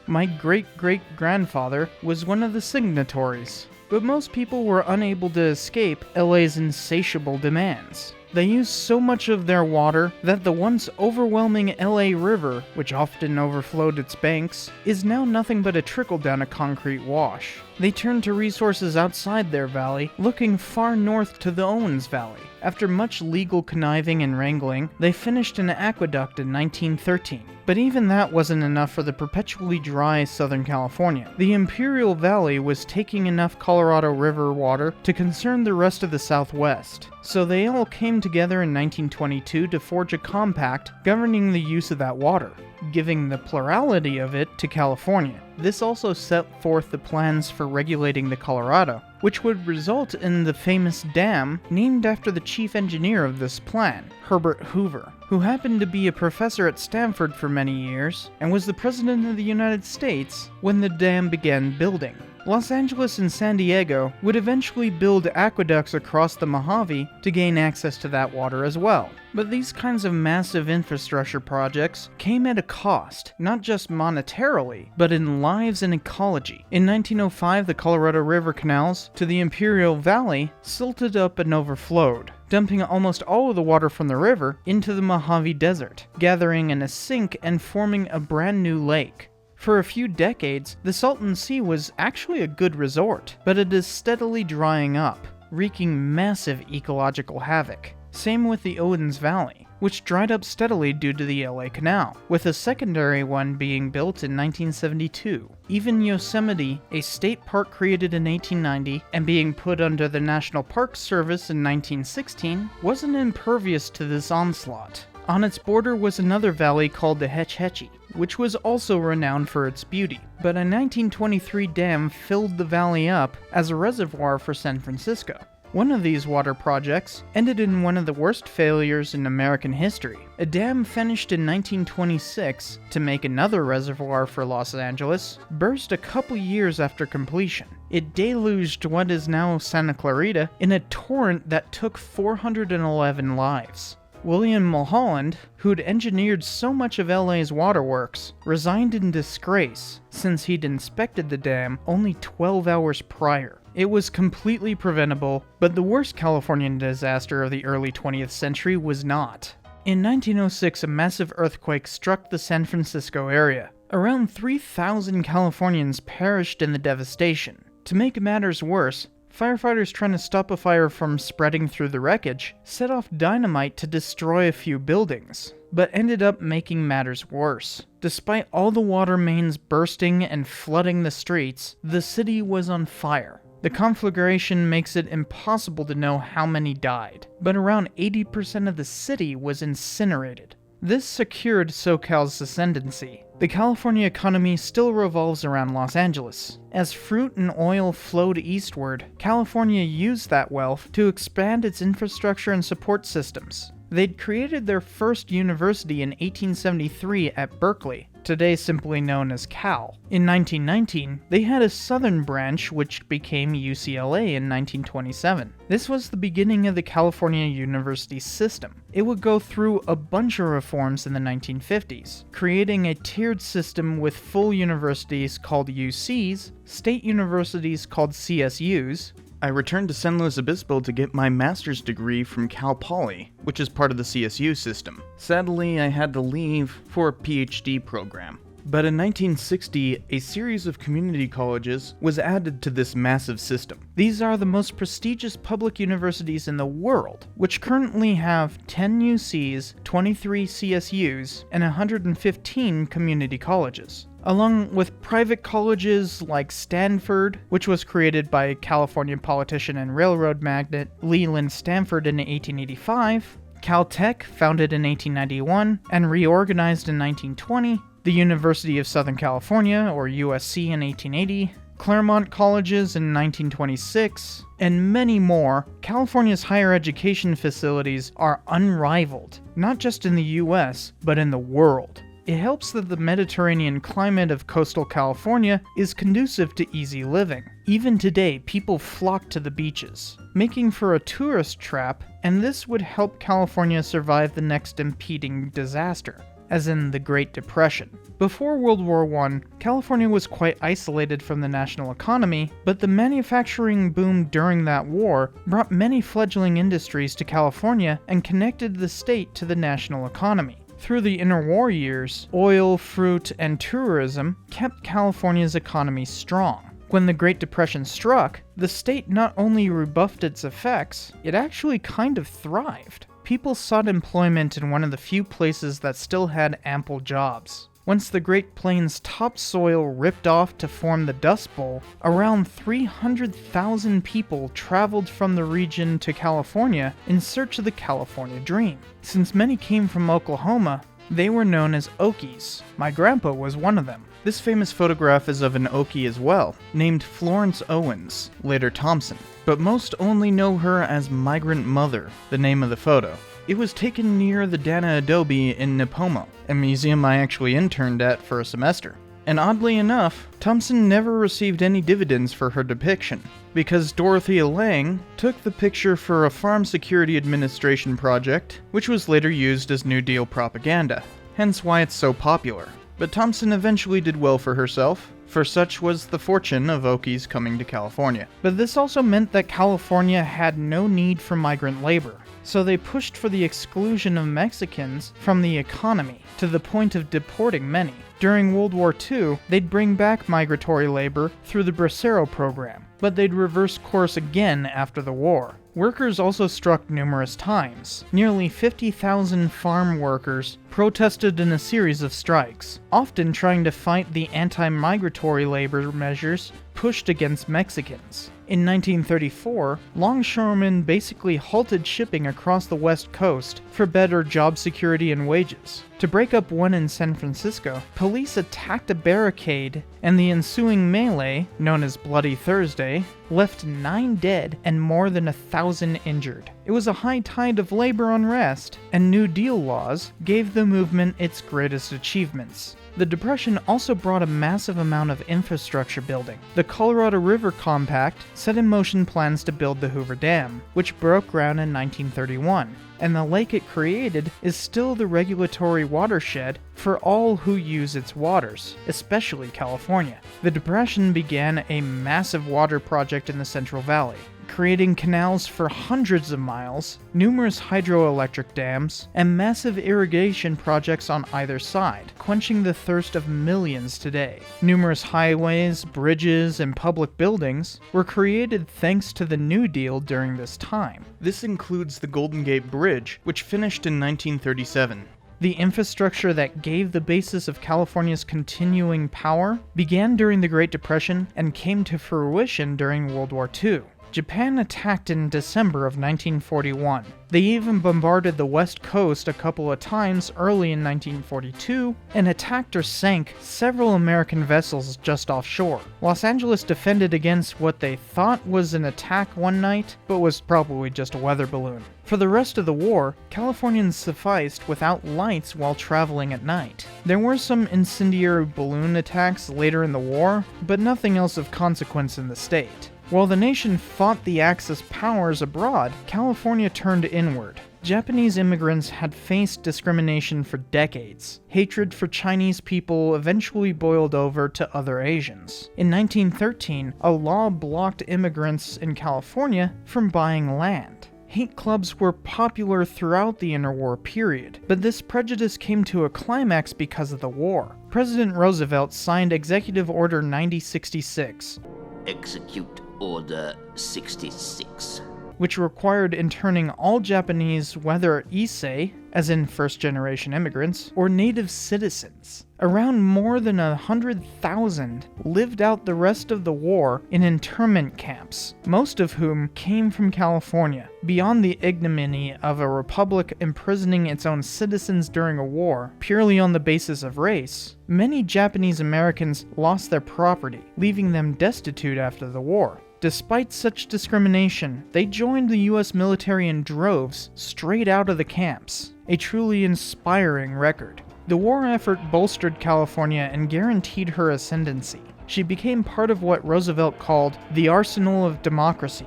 My great-great-grandfather was one of the signatories, but most people were unable to escape LA's insatiable demands. They used so much of their water that the once overwhelming LA River, which often overflowed its banks, is now nothing but a trickle down a concrete wash. They turned to resources outside their valley, looking far north to the Owens Valley. After much legal conniving and wrangling, they finished an aqueduct in 1913. But even that wasn't enough for the perpetually dry Southern California. The Imperial Valley was taking enough Colorado River water to concern the rest of the Southwest. So they all came together in 1922 to forge a compact governing the use of that water, giving the plurality of it to California. This also set forth the plans for regulating the Colorado, which would result in the famous dam named after the chief engineer of this plan, Herbert Hoover, who happened to be a professor at Stanford for many years and was the President of the United States when the dam began building. Los Angeles and San Diego would eventually build aqueducts across the Mojave to gain access to that water as well. But these kinds of massive infrastructure projects came at a cost, not just monetarily, but in lives and ecology. In 1905, the Colorado River canals to the Imperial Valley silted up and overflowed, dumping almost all of the water from the river into the Mojave Desert, gathering in a sink and forming a brand new lake. For a few decades, the Salton Sea was actually a good resort, but it is steadily drying up, wreaking massive ecological havoc. Same with the Owens Valley, which dried up steadily due to the LA Canal, with a secondary one being built in 1972. Even Yosemite, a state park created in 1890 and being put under the National Park Service in 1916, wasn't impervious to this onslaught. On its border was another valley called the Hetch Hetchy, which was also renowned for its beauty. But a 1923 dam filled the valley up as a reservoir for San Francisco. One of these water projects ended in one of the worst failures in American history. A dam finished in 1926 to make another reservoir for Los Angeles burst a couple years after completion. It deluged what is now Santa Clarita in a torrent that took 411 lives. William Mulholland, who'd engineered so much of LA's waterworks, resigned in disgrace since he'd inspected the dam only 12 hours prior. It was completely preventable, but the worst Californian disaster of the early 20th century was not. In 1906, a massive earthquake struck the San Francisco area. Around 3,000 Californians perished in the devastation. To make matters worse, firefighters trying to stop a fire from spreading through the wreckage set off dynamite to destroy a few buildings, but ended up making matters worse. Despite all the water mains bursting and flooding the streets, the city was on fire. The conflagration makes it impossible to know how many died, but around 80% of the city was incinerated. This secured SoCal's ascendancy. The California economy still revolves around Los Angeles. As fruit and oil flowed eastward, California used that wealth to expand its infrastructure and support systems. They'd created their first university in 1873 at Berkeley, today simply known as Cal. In 1919, they had a southern branch which became UCLA in 1927. This was the beginning of the California university system. It would go through a bunch of reforms in the 1950s, creating a tiered system with full universities called UCs, state universities called CSUs. I returned to San Luis Obispo to get my master's degree from Cal Poly, which is part of the CSU system. Sadly, I had to leave for a PhD program. But in 1960, a series of community colleges was added to this massive system. These are the most prestigious public universities in the world, which currently have 10 UCs, 23 CSUs, and 115 community colleges, along with private colleges like Stanford, which was created by California politician and railroad magnate Leland Stanford in 1885, Caltech, founded in 1891 and reorganized in 1920, the University of Southern California, or USC, in 1880, Claremont Colleges in 1926, and many more. California's higher education facilities are unrivaled, not just in the US, but in the world. It helps that the Mediterranean climate of coastal California is conducive to easy living. Even today, people flock to the beaches, making for a tourist trap, and this would help California survive the next impending disaster, as in the Great Depression. Before World War I, California was quite isolated from the national economy, but the manufacturing boom during that war brought many fledgling industries to California and connected the state to the national economy. Through the interwar years, oil, fruit, and tourism kept California's economy strong. When the Great Depression struck, the state not only rebuffed its effects, it actually kind of thrived. People sought employment in one of the few places that still had ample jobs. Once the Great Plains topsoil ripped off to form the Dust Bowl, around 300,000 people traveled from the region to California in search of the California Dream. Since many came from Oklahoma, they were known as Okies. My grandpa was one of them. This famous photograph is of an Okie as well, named Florence Owens, later Thompson, but most only know her as Migrant Mother, the name of the photo. It was taken near the Dana Adobe in Nipomo, a museum I actually interned at for a semester. And oddly enough, Thompson never received any dividends for her depiction, because Dorothea Lange took the picture for a Farm Security Administration project, which was later used as New Deal propaganda, hence why it's so popular. But Thompson eventually did well for herself, for such was the fortune of Okies coming to California. But this also meant that California had no need for migrant labor, so they pushed for the exclusion of Mexicans from the economy, to the point of deporting many. During World War II, they'd bring back migratory labor through the Bracero program, but they'd reverse course again after the war. Workers also struck numerous times. Nearly 50,000 farm workers protested in a series of strikes, often trying to fight the anti-migratory labor measures pushed against Mexicans. In 1934, longshoremen basically halted shipping across the West Coast for better job security and wages. To break up one in San Francisco, police attacked a barricade, and the ensuing melee, known as Bloody Thursday, left 9 dead and more than 1,000 injured. It was a high tide of labor unrest, and New Deal laws gave the movement its greatest achievements. The Depression also brought a massive amount of infrastructure building. The Colorado River Compact set in motion plans to build the Hoover Dam, which broke ground in 1931, and the lake it created is still the regulatory watershed for all who use its waters, especially California. The Depression began a massive water project in the Central Valley. creating canals for hundreds of miles, numerous hydroelectric dams, and massive irrigation projects on either side, quenching the thirst of millions today. Numerous highways, bridges, and public buildings were created thanks to the New Deal during this time. This includes the Golden Gate Bridge, which finished in 1937. The infrastructure that gave the basis of California's continuing power began during the Great Depression and came to fruition during World War II. Japan attacked in December of 1941. They even bombarded the West Coast a couple of times early in 1942 and attacked or sank several American vessels just offshore. Los Angeles defended against what they thought was an attack one night, but was probably just a weather balloon. For the rest of the war, Californians sufficed without lights while traveling at night. There were some incendiary balloon attacks later in the war, but nothing else of consequence in the state. While the nation fought the Axis powers abroad, California turned inward. Japanese immigrants had faced discrimination for decades. Hatred for Chinese people eventually boiled over to other Asians. In 1913, a law blocked immigrants in California from buying land. Hate clubs were popular throughout the interwar period, but this prejudice came to a climax because of the war. President Roosevelt signed Executive Order 9066. Execute Order 66. Which required interning all Japanese, whether Issei, as in first-generation immigrants, or native citizens. Around more than 100,000 lived out the rest of the war in internment camps, most of whom came from California. Beyond the ignominy of a republic imprisoning its own citizens during a war purely on the basis of race, many Japanese Americans lost their property, leaving them destitute after the war. Despite such discrimination, they joined the US military in droves straight out of the camps, a truly inspiring record. The war effort bolstered California and guaranteed her ascendancy. She became part of what Roosevelt called the arsenal of democracy.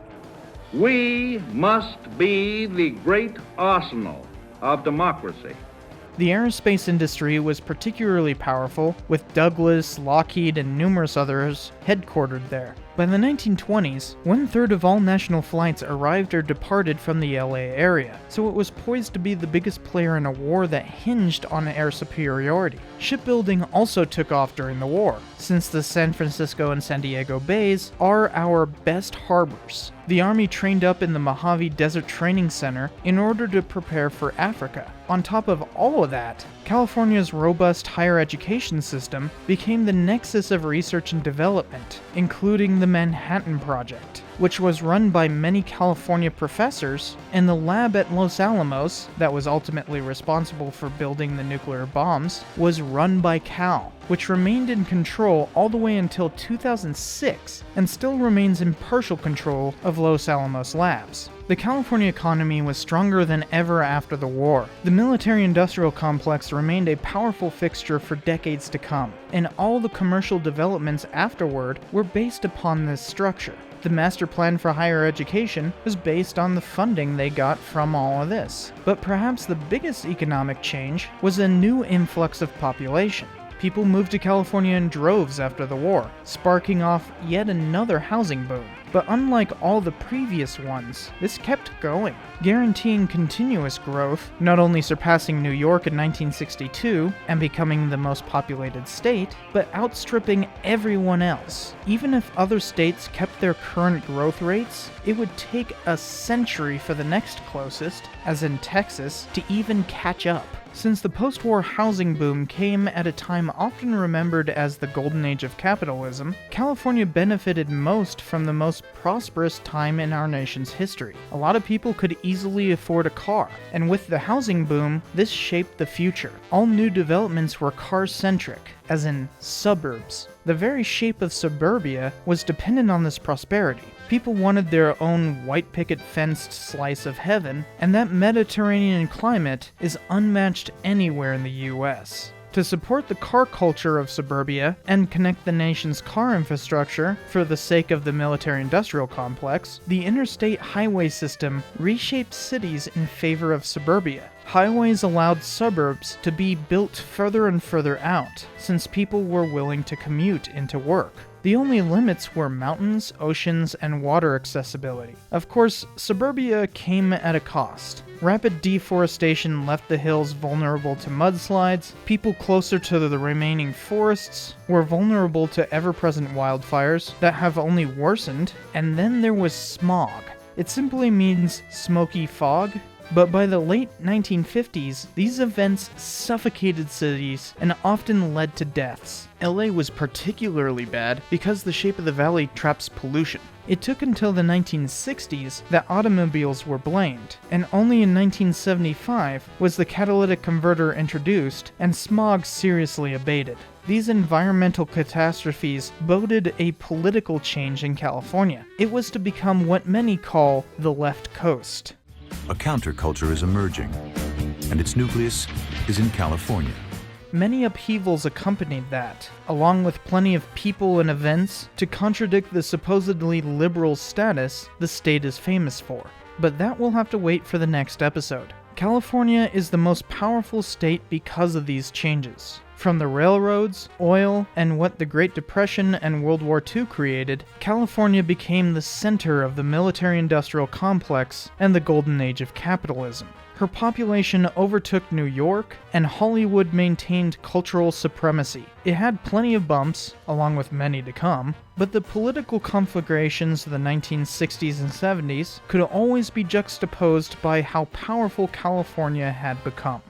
We must be the great arsenal of democracy. The aerospace industry was particularly powerful, with Douglas, Lockheed, and numerous others headquartered there. By the 1920s, 1/3 of all national flights arrived or departed from the LA area, so it was poised to be the biggest player in a war that hinged on air superiority. Shipbuilding also took off during the war, since the San Francisco and San Diego bays are our best harbors. The Army trained up in the Mojave Desert Training Center in order to prepare for Africa. On top of all of that, California's robust higher education system became the nexus of research and development, including the Manhattan Project, which was run by many California professors, and the lab at Los Alamos, that was ultimately responsible for building the nuclear bombs, was run by Cal, which remained in control all the way until 2006, and still remains in partial control of Los Alamos Labs. The California economy was stronger than ever after the war. The military-industrial complex remained a powerful fixture for decades to come, and all the commercial developments afterward were based upon this structure. The master plan for higher education was based on the funding they got from all of this. But perhaps the biggest economic change was a new influx of population. People moved to California in droves after the war, sparking off yet another housing boom. But unlike all the previous ones, this kept going, guaranteeing continuous growth, not only surpassing New York in 1962 and becoming the most populated state, but outstripping everyone else. Even if other states kept their current growth rates, it would take a century for the next closest, as in Texas, to even catch up. Since the post-war housing boom came at a time often remembered as the golden age of capitalism, California benefited most from the most prosperous time in our nation's history. A lot of people could easily afford a car, and with the housing boom, this shaped the future. All new developments were car-centric, as in suburbs. The very shape of suburbia was dependent on this prosperity. People wanted their own white picket fenced slice of heaven, and that Mediterranean climate is unmatched anywhere in the US. To support the car culture of suburbia and connect the nation's car infrastructure for the sake of the military-industrial complex, the interstate highway system reshaped cities in favor of suburbia. highways allowed suburbs to be built further and further out, since people were willing to commute into work. The only limits were mountains, oceans, and water accessibility. Of course, suburbia came at a cost. Rapid deforestation left the hills vulnerable to mudslides, people closer to the remaining forests were vulnerable to ever-present wildfires that have only worsened, and then there was smog. It simply means smoky fog, but by the late 1950s, these events suffocated cities and often led to deaths. LA was particularly bad because the shape of the valley traps pollution. It took until the 1960s that automobiles were blamed, and only in 1975 was the catalytic converter introduced and smog seriously abated. These environmental catastrophes boded a political change in California. It was to become what many call the left coast. A counterculture is emerging, and its nucleus is in California. Many upheavals accompanied that, along with plenty of people and events to contradict the supposedly liberal status the state is famous for. But that will have to wait for the next episode. California is the most powerful state because of these changes. From the railroads, oil, and what the Great Depression and World War II created, California became the center of the military-industrial complex and the golden age of capitalism. Her population overtook New York, and Hollywood maintained cultural supremacy. It had plenty of bumps, along with many to come, but the political conflagrations of the 1960s and 70s could always be juxtaposed by how powerful California had become.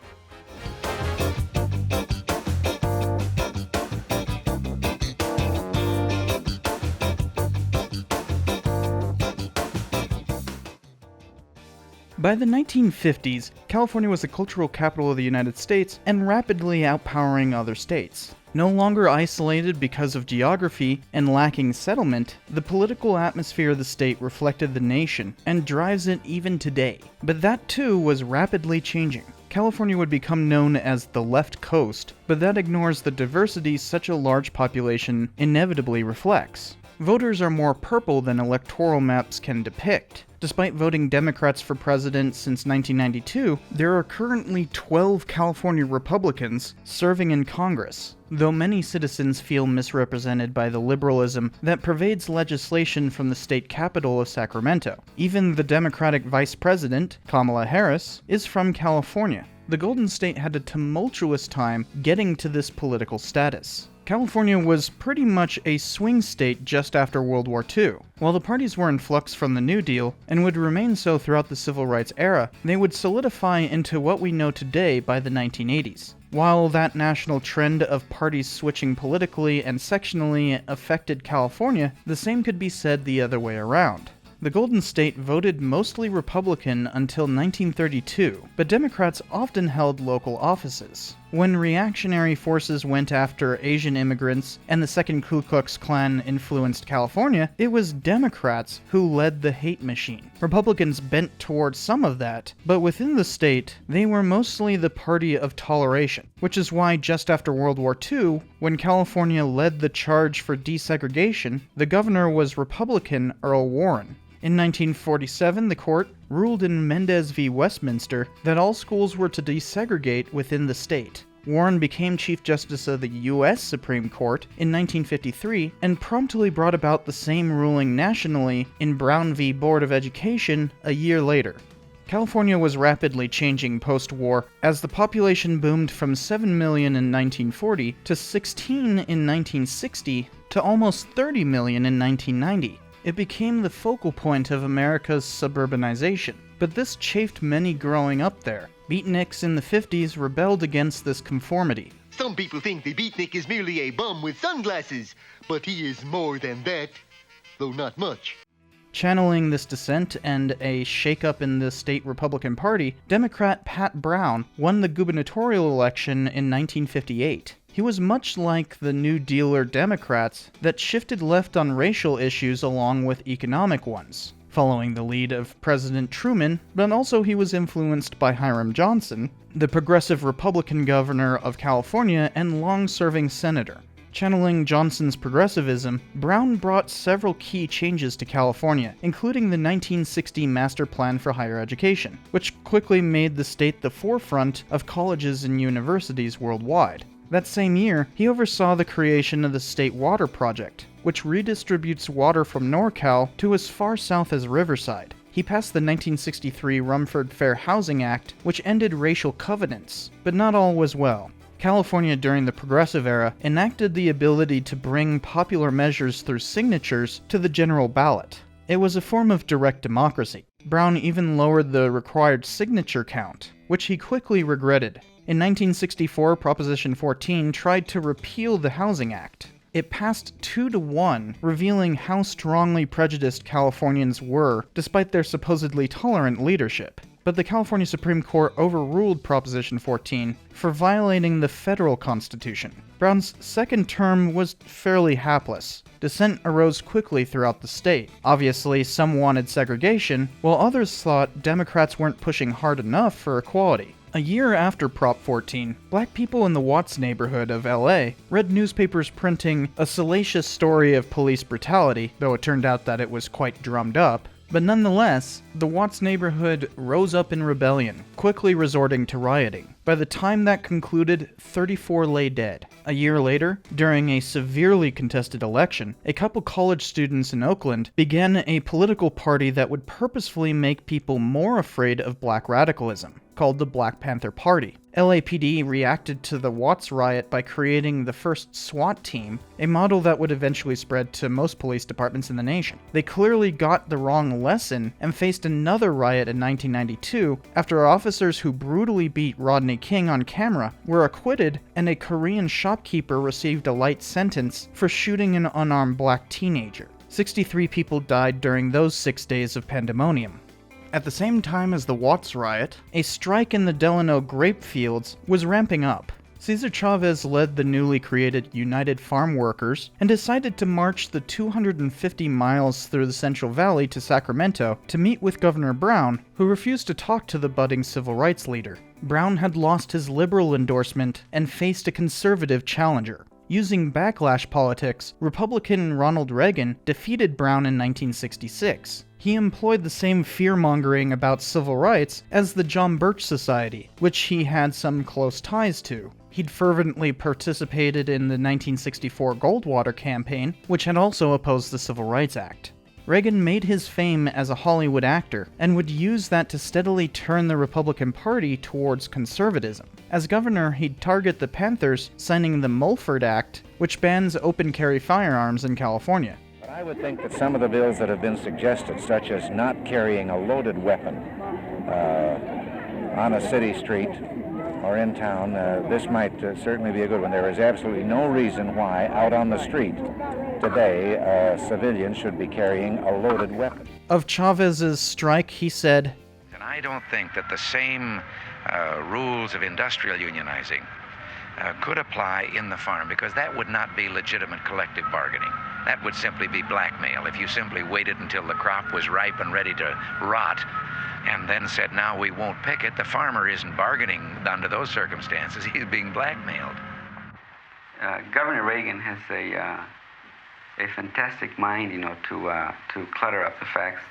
By the 1950s, California was the cultural capital of the United States and rapidly outpowering other states. No longer isolated because of geography and lacking settlement, the political atmosphere of the state reflected the nation and drives it even today. But that too was rapidly changing. California would become known as the left coast, but that ignores the diversity such a large population inevitably reflects. Voters are more purple than electoral maps can depict. Despite voting Democrats for president since 1992, there are currently 12 California Republicans serving in Congress, though many citizens feel misrepresented by the liberalism that pervades legislation from the state capital of Sacramento. Even the Democratic vice president, Kamala Harris, is from California. The Golden State had a tumultuous time getting to this political status. California was pretty much a swing state just after World War II. While the parties were in flux from the New Deal, and would remain so throughout the Civil Rights era, they would solidify into what we know today by the 1980s. While that national trend of parties switching politically and sectionally affected California, the same could be said the other way around. The Golden State voted mostly Republican until 1932, but Democrats often held local offices. When reactionary forces went after Asian immigrants and the Second Ku Klux Klan influenced California, it was Democrats who led the hate machine. Republicans bent towards some of that, but within the state, they were mostly the party of toleration, which is why just after World War II, when California led the charge for desegregation, the governor was Republican Earl Warren. In 1947, the court ruled in Mendez v. Westminster that all schools were to desegregate within the state. Warren became Chief Justice of the U.S. Supreme Court in 1953 and promptly brought about the same ruling nationally in Brown v. Board of Education a year later. California was rapidly changing post-war as the population boomed from 7 million in 1940 to 16 in 1960 to almost 30 million in 1990. It became the focal point of America's suburbanization, but this chafed many growing up there. Beatniks in the 50s rebelled against this conformity. Some people think the beatnik is merely a bum with sunglasses, but he is more than that, though not much. Channeling this dissent and a shakeup in the state Republican Party, Democrat Pat Brown won the gubernatorial election in 1958. He was much like the New Dealer Democrats that shifted left on racial issues along with economic ones, following the lead of President Truman, but also he was influenced by Hiram Johnson, the progressive Republican governor of California and long-serving senator. Channeling Johnson's progressivism, Brown brought several key changes to California, including the 1960 Master Plan for Higher Education, which quickly made the state the forefront of colleges and universities worldwide. That same year, he oversaw the creation of the State Water Project, which redistributes water from NorCal to as far south as Riverside. He passed the 1963 Rumford Fair Housing Act, which ended racial covenants, but not all was well. California during the Progressive Era enacted the ability to bring popular measures through signatures to the general ballot. It was a form of direct democracy. Brown even lowered the required signature count, which he quickly regretted. In 1964, Proposition 14 tried to repeal the Housing Act. It passed 2-1, revealing how strongly prejudiced Californians were, despite their supposedly tolerant leadership. But the California Supreme Court overruled Proposition 14 for violating the federal constitution. Brown's second term was fairly hapless. Dissent arose quickly throughout the state. Obviously, some wanted segregation, while others thought Democrats weren't pushing hard enough for equality. A year after Prop 14, black people in the Watts neighborhood of LA read newspapers printing a salacious story of police brutality, though it turned out that it was quite drummed up. But nonetheless, the Watts neighborhood rose up in rebellion, quickly resorting to rioting. By the time that concluded, 34 lay dead. A year later, during a severely contested election, a couple college students in Oakland began a political party that would purposefully make people more afraid of black radicalism, called the Black Panther Party. LAPD reacted to the Watts riot by creating the first SWAT team, a model that would eventually spread to most police departments in the nation. They clearly got the wrong lesson and faced another riot in 1992 after officers who brutally beat Rodney King on camera were acquitted and a Korean shopkeeper received a light sentence for shooting an unarmed black teenager. 63 people died during those 6 days of pandemonium. At the same time as the Watts riot, a strike in the Delano grape fields was ramping up. Cesar Chavez led the newly created United Farm Workers and decided to march the 250 miles through the Central Valley to Sacramento to meet with Governor Brown, who refused to talk to the budding civil rights leader. Brown had lost his liberal endorsement and faced a conservative challenger. Using backlash politics, Republican Ronald Reagan defeated Brown in 1966. He employed the same fear-mongering about civil rights as the John Birch Society, which he had some close ties to. He'd fervently participated in the 1964 Goldwater campaign, which had also opposed the Civil Rights Act. Reagan made his fame as a Hollywood actor, and would use that to steadily turn the Republican Party towards conservatism. As governor, he'd target the Panthers, signing the Mulford Act, which bans open-carry firearms in California. But I would think that some of the bills that have been suggested, such as not carrying a loaded weapon on a city street or in town, this might certainly be a good one. There is absolutely no reason why out on the street today civilians should be carrying a loaded weapon. Of Chavez's strike, he said, "And I don't think that the same rules of industrial unionizing could apply in the farm, because that would not be legitimate collective bargaining. That would simply be blackmail. If you simply waited until the crop was ripe and ready to rot and then said, now we won't pick it, the farmer isn't bargaining under those circumstances. He's being blackmailed." Governor Reagan has a fantastic mind, to clutter up the facts.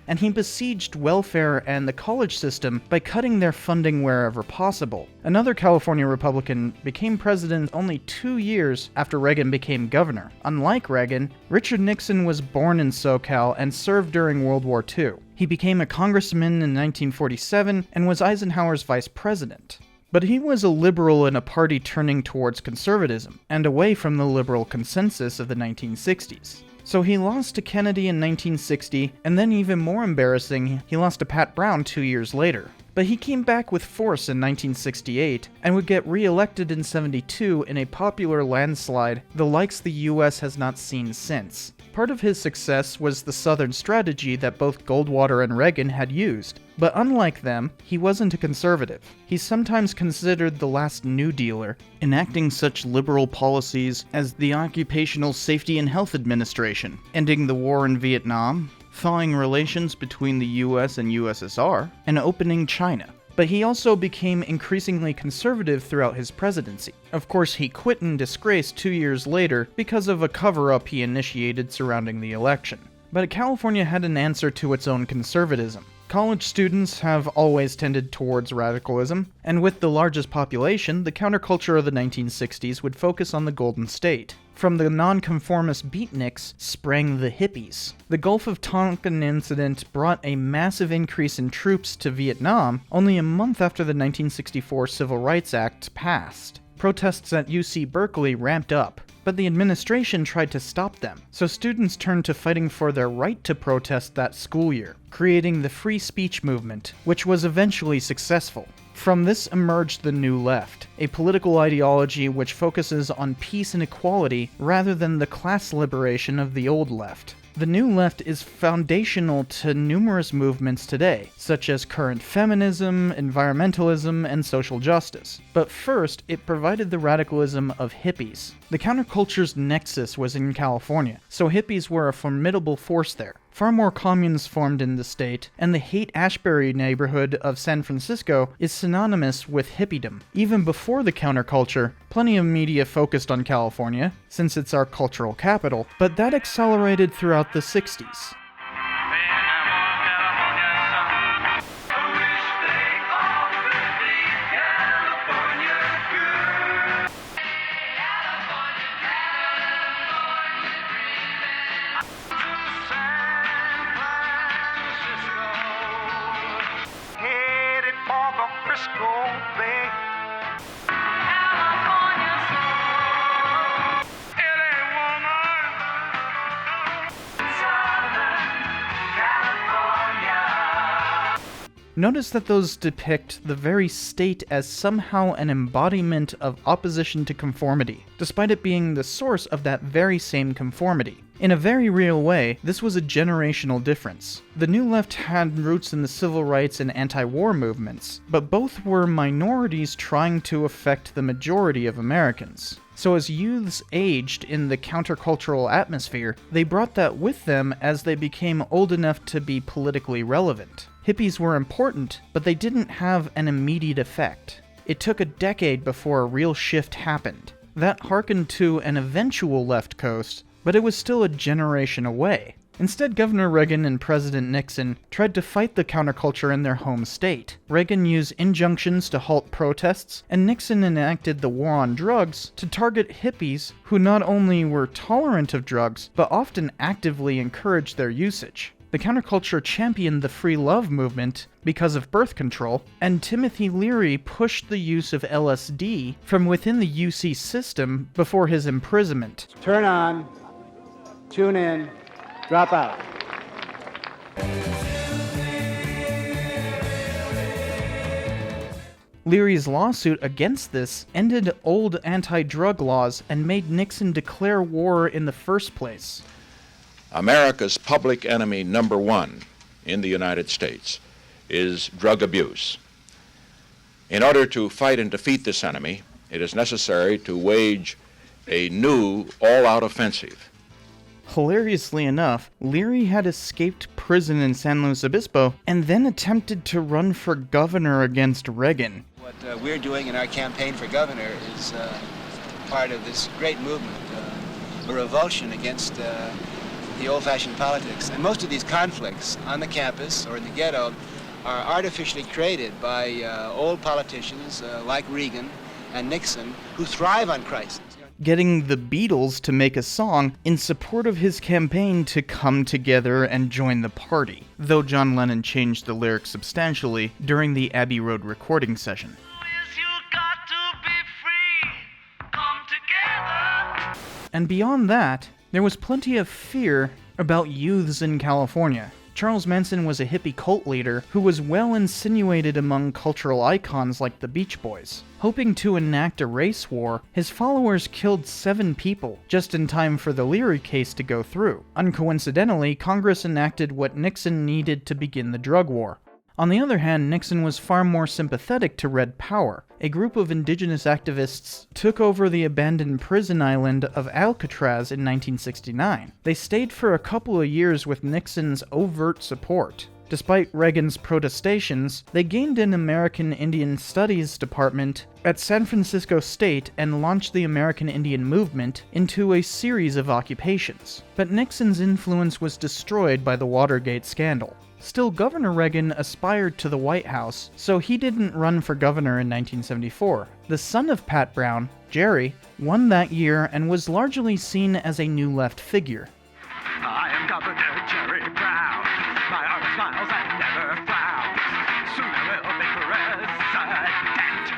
And he besieged welfare and the college system by cutting their funding wherever possible. Another California Republican became president only 2 years after Reagan became governor. Unlike Reagan, Richard Nixon was born in SoCal and served during World War II. He became a congressman in 1947 and was Eisenhower's vice president. But he was a liberal in a party turning towards conservatism, and away from the liberal consensus of the 1960s. So he lost to Kennedy in 1960, and then even more embarrassing, he lost to Pat Brown 2 years later. But he came back with force in 1968, and would get re-elected in 72 in a popular landslide the likes the US has not seen since. Part of his success was the Southern strategy that both Goldwater and Reagan had used. But unlike them, he wasn't a conservative. He's sometimes considered the last New Dealer, enacting such liberal policies as the Occupational Safety and Health Administration, ending the war in Vietnam, thawing relations between the US and USSR, and opening China. but he also became increasingly conservative throughout his presidency. Of course, he quit in disgrace 2 years later because of a cover-up he initiated surrounding the election. But California had an answer to its own conservatism. College students have always tended towards radicalism, and with the largest population, the counterculture of the 1960s would focus on the Golden State. From the nonconformist beatniks sprang the hippies. The Gulf of Tonkin incident brought a massive increase in troops to Vietnam only a month after the 1964 Civil Rights Act passed. Protests at UC Berkeley ramped up, but the administration tried to stop them, so students turned to fighting for their right to protest that school year, creating the free speech movement, which was eventually successful. From this emerged the New Left, a political ideology which focuses on peace and equality rather than the class liberation of the Old Left. The New Left is foundational to numerous movements today, such as current feminism, environmentalism, and social justice. But first, it provided the radicalism of hippies. The counterculture's nexus was in California, so hippies were a formidable force there. Far more communes formed in the state, and the Haight-Ashbury neighborhood of San Francisco is synonymous with hippiedom. Even before the counterculture, plenty of media focused on California, since it's our cultural capital, but that accelerated throughout the 60s. Notice that those depict the very state as somehow an embodiment of opposition to conformity, despite it being the source of that very same conformity. In a very real way, this was a generational difference. The New Left had roots in the civil rights and anti-war movements, but both were minorities trying to affect the majority of Americans. So as youths aged in the countercultural atmosphere, they brought that with them as they became old enough to be politically relevant. Hippies were important, but they didn't have an immediate effect. It took a decade before a real shift happened. That harkened to an eventual left coast, but it was still a generation away. Instead, Governor Reagan and President Nixon tried to fight the counterculture in their home state. Reagan used injunctions to halt protests, and Nixon enacted the war on drugs to target hippies who not only were tolerant of drugs, but often actively encouraged their usage. The counterculture championed the free love movement because of birth control, and Timothy Leary pushed the use of LSD from within the UC system before his imprisonment. Turn on, tune in, drop out. Leary's lawsuit against this ended old anti-drug laws and made Nixon declare war in the first place. America's public enemy number one in the United States is drug abuse. In order to fight and defeat this enemy, it is necessary to wage a new all-out offensive. Hilariously enough, Leary had escaped prison in San Luis Obispo and then attempted to run for governor against Reagan. What we're doing in our campaign for governor is part of this great movement, a revulsion against the old-fashioned politics. And most of these conflicts on the campus or in the ghetto are artificially created by old politicians like Reagan and Nixon who thrive on crisis. Getting the Beatles to make a song in support of his campaign to come together and join the party, though John Lennon changed the lyrics substantially during the Abbey Road recording session. And beyond that, there was plenty of fear about youths in California. Charles Manson was a hippie cult leader who was well insinuated among cultural icons like the Beach Boys. Hoping to enact a race war, his followers killed 7 people, just in time for the Leary case to go through. Uncoincidentally, Congress enacted what Nixon needed to begin the drug war. On the other hand, Nixon was far more sympathetic to Red Power. A group of indigenous activists took over the abandoned prison island of Alcatraz in 1969. They stayed for a couple of years with Nixon's overt support. Despite Reagan's protestations, they gained an American Indian Studies department at San Francisco State and launched the American Indian movement into a series of occupations. But Nixon's influence was destroyed by the Watergate scandal. Still, Governor Reagan aspired to the White House, so he didn't run for governor in 1974. The son of Pat Brown, Jerry, won that year and was largely seen as a new left figure. I am Governor Jerry Brown. My arm smiles and never frowns. Soon I will be president.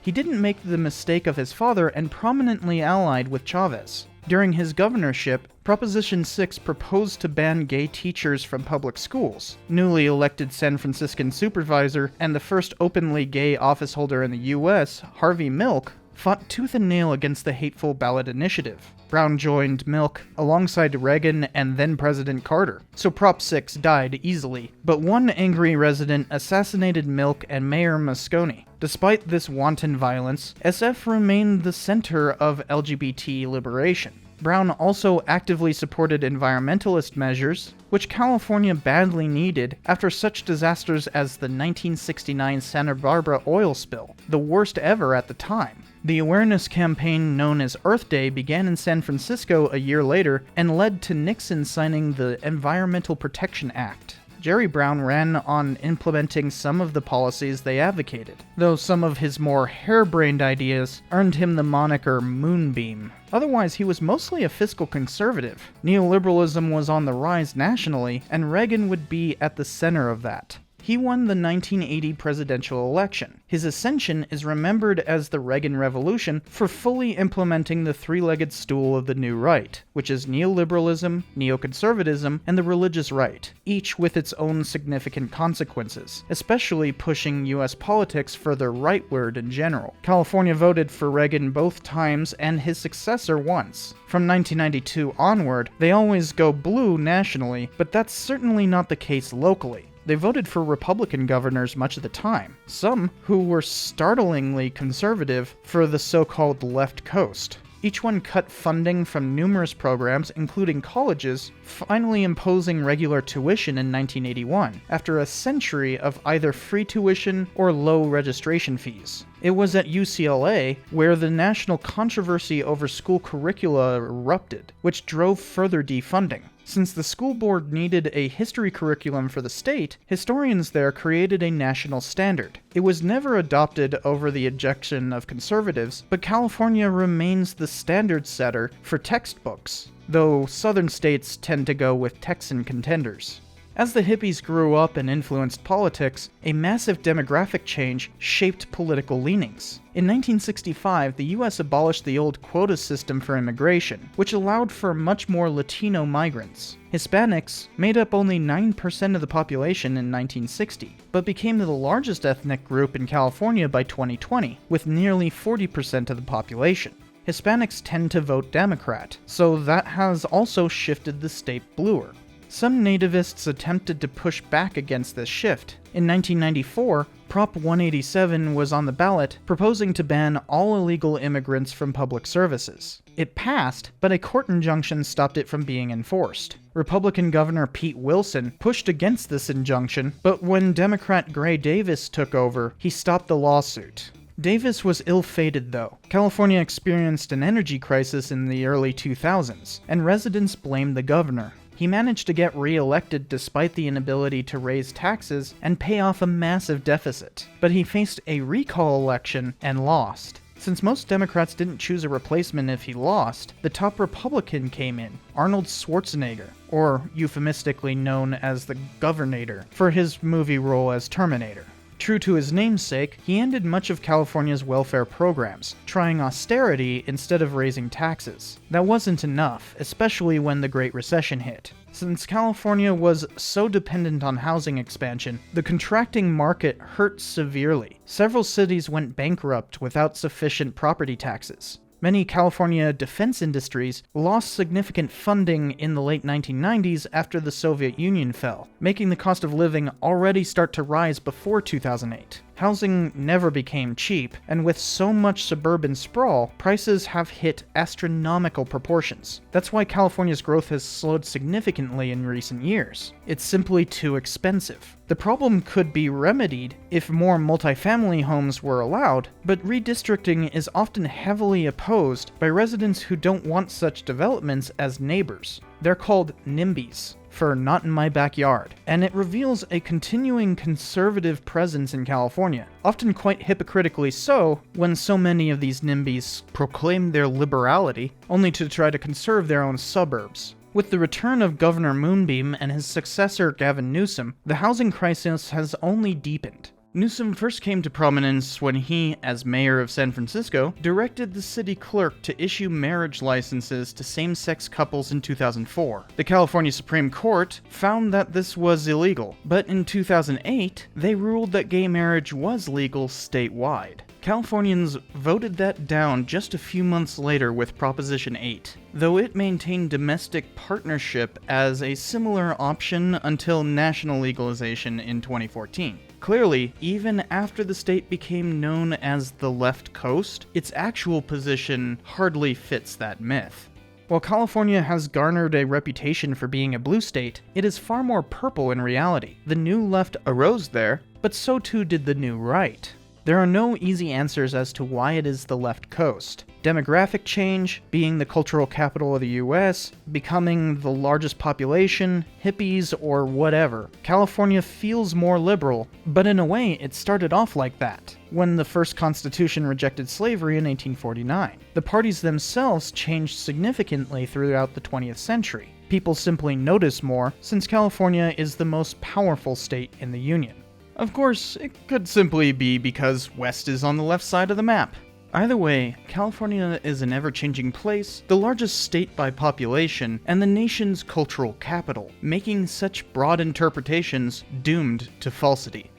He didn't make the mistake of his father and prominently allied with Chavez. During his governorship, Proposition 6 proposed to ban gay teachers from public schools. Newly elected San Franciscan supervisor and the first openly gay officeholder in the U.S., Harvey Milk, fought tooth and nail against the hateful ballot initiative. Brown joined Milk alongside Reagan and then-President Carter, so Prop 6 died easily. But one angry resident assassinated Milk and Mayor Moscone. Despite this wanton violence, SF remained the center of LGBT liberation. Brown also actively supported environmentalist measures, which California badly needed after such disasters as the 1969 Santa Barbara oil spill, the worst ever at the time. The awareness campaign known as Earth Day began in San Francisco a year later and led to Nixon signing the Environmental Protection Act. Jerry Brown ran on implementing some of the policies they advocated, though some of his more harebrained ideas earned him the moniker Moonbeam. Otherwise, he was mostly a fiscal conservative. Neoliberalism was on the rise nationally, and Reagan would be at the center of that. He won the 1980 presidential election. His ascension is remembered as the Reagan Revolution for fully implementing the three-legged stool of the new right, which is neoliberalism, neoconservatism, and the religious right, each with its own significant consequences, especially pushing U.S. politics further rightward in general. California voted for Reagan both times and his successor once. From 1992 onward, they always go blue nationally, but that's certainly not the case locally. They voted for Republican governors much of the time, some who were startlingly conservative for the so-called left coast. Each one cut funding from numerous programs, including colleges, finally imposing regular tuition in 1981, after a century of either free tuition or low registration fees. It was at UCLA where the national controversy over school curricula erupted, which drove further defunding. Since the school board needed a history curriculum for the state, historians there created a national standard. It was never adopted over the objection of conservatives, but California remains the standard setter for textbooks, though southern states tend to go with Texan contenders. As the hippies grew up and influenced politics, a massive demographic change shaped political leanings. In 1965, the U.S. abolished the old quota system for immigration, which allowed for much more Latino migrants. Hispanics made up only 9% of the population in 1960, but became the largest ethnic group in California by 2020, with nearly 40% of the population. Hispanics tend to vote Democrat, so that has also shifted the state bluer. Some nativists attempted to push back against this shift. In 1994, Prop 187 was on the ballot, proposing to ban all illegal immigrants from public services. It passed, but a court injunction stopped it from being enforced. Republican Governor Pete Wilson pushed against this injunction, but when Democrat Gray Davis took over, he stopped the lawsuit. Davis was ill-fated though. California experienced an energy crisis in the early 2000s, and residents blamed the governor. He managed to get re-elected despite the inability to raise taxes and pay off a massive deficit. But he faced a recall election and lost. Since most Democrats didn't choose a replacement if he lost, the top Republican came in, Arnold Schwarzenegger, or euphemistically known as the Governator, for his movie role as Terminator. True to his namesake, he ended much of California's welfare programs, trying austerity instead of raising taxes. That wasn't enough, especially when the Great Recession hit. Since California was so dependent on housing expansion, the contracting market hurt severely. Several cities went bankrupt without sufficient property taxes. Many California defense industries lost significant funding in the late 1990s after the Soviet Union fell, making the cost of living already start to rise before 2008. Housing never became cheap, and with so much suburban sprawl, prices have hit astronomical proportions. That's why California's growth has slowed significantly in recent years. It's simply too expensive. The problem could be remedied if more multifamily homes were allowed, but redistricting is often heavily opposed by residents who don't want such developments as neighbors. They're called NIMBYs, for Not in My Backyard, and it reveals a continuing conservative presence in California, often quite hypocritically so when so many of these NIMBYs proclaim their liberality only to try to conserve their own suburbs. With the return of Governor Moonbeam and his successor Gavin Newsom, the housing crisis has only deepened. Newsom first came to prominence when he, as mayor of San Francisco, directed the city clerk to issue marriage licenses to same-sex couples in 2004. The California Supreme Court found that this was illegal, but in 2008, they ruled that gay marriage was legal statewide. Californians voted that down just a few months later with Proposition 8, though it maintained domestic partnership as a similar option until national legalization in 2014. Clearly, even after the state became known as the left coast, its actual position hardly fits that myth. While California has garnered a reputation for being a blue state, it is far more purple in reality. The new left arose there, but so too did the new right. There are no easy answers as to why it is the left coast. Demographic change, being the cultural capital of the US, becoming the largest population, hippies, or whatever. California feels more liberal, but in a way it started off like that, when the first constitution rejected slavery in 1849. The parties themselves changed significantly throughout the 20th century. People simply notice more, since California is the most powerful state in the Union. Of course, it could simply be because West is on the left side of the map. Either way, California is an ever-changing place, the largest state by population, and the nation's cultural capital, making such broad interpretations doomed to falsity.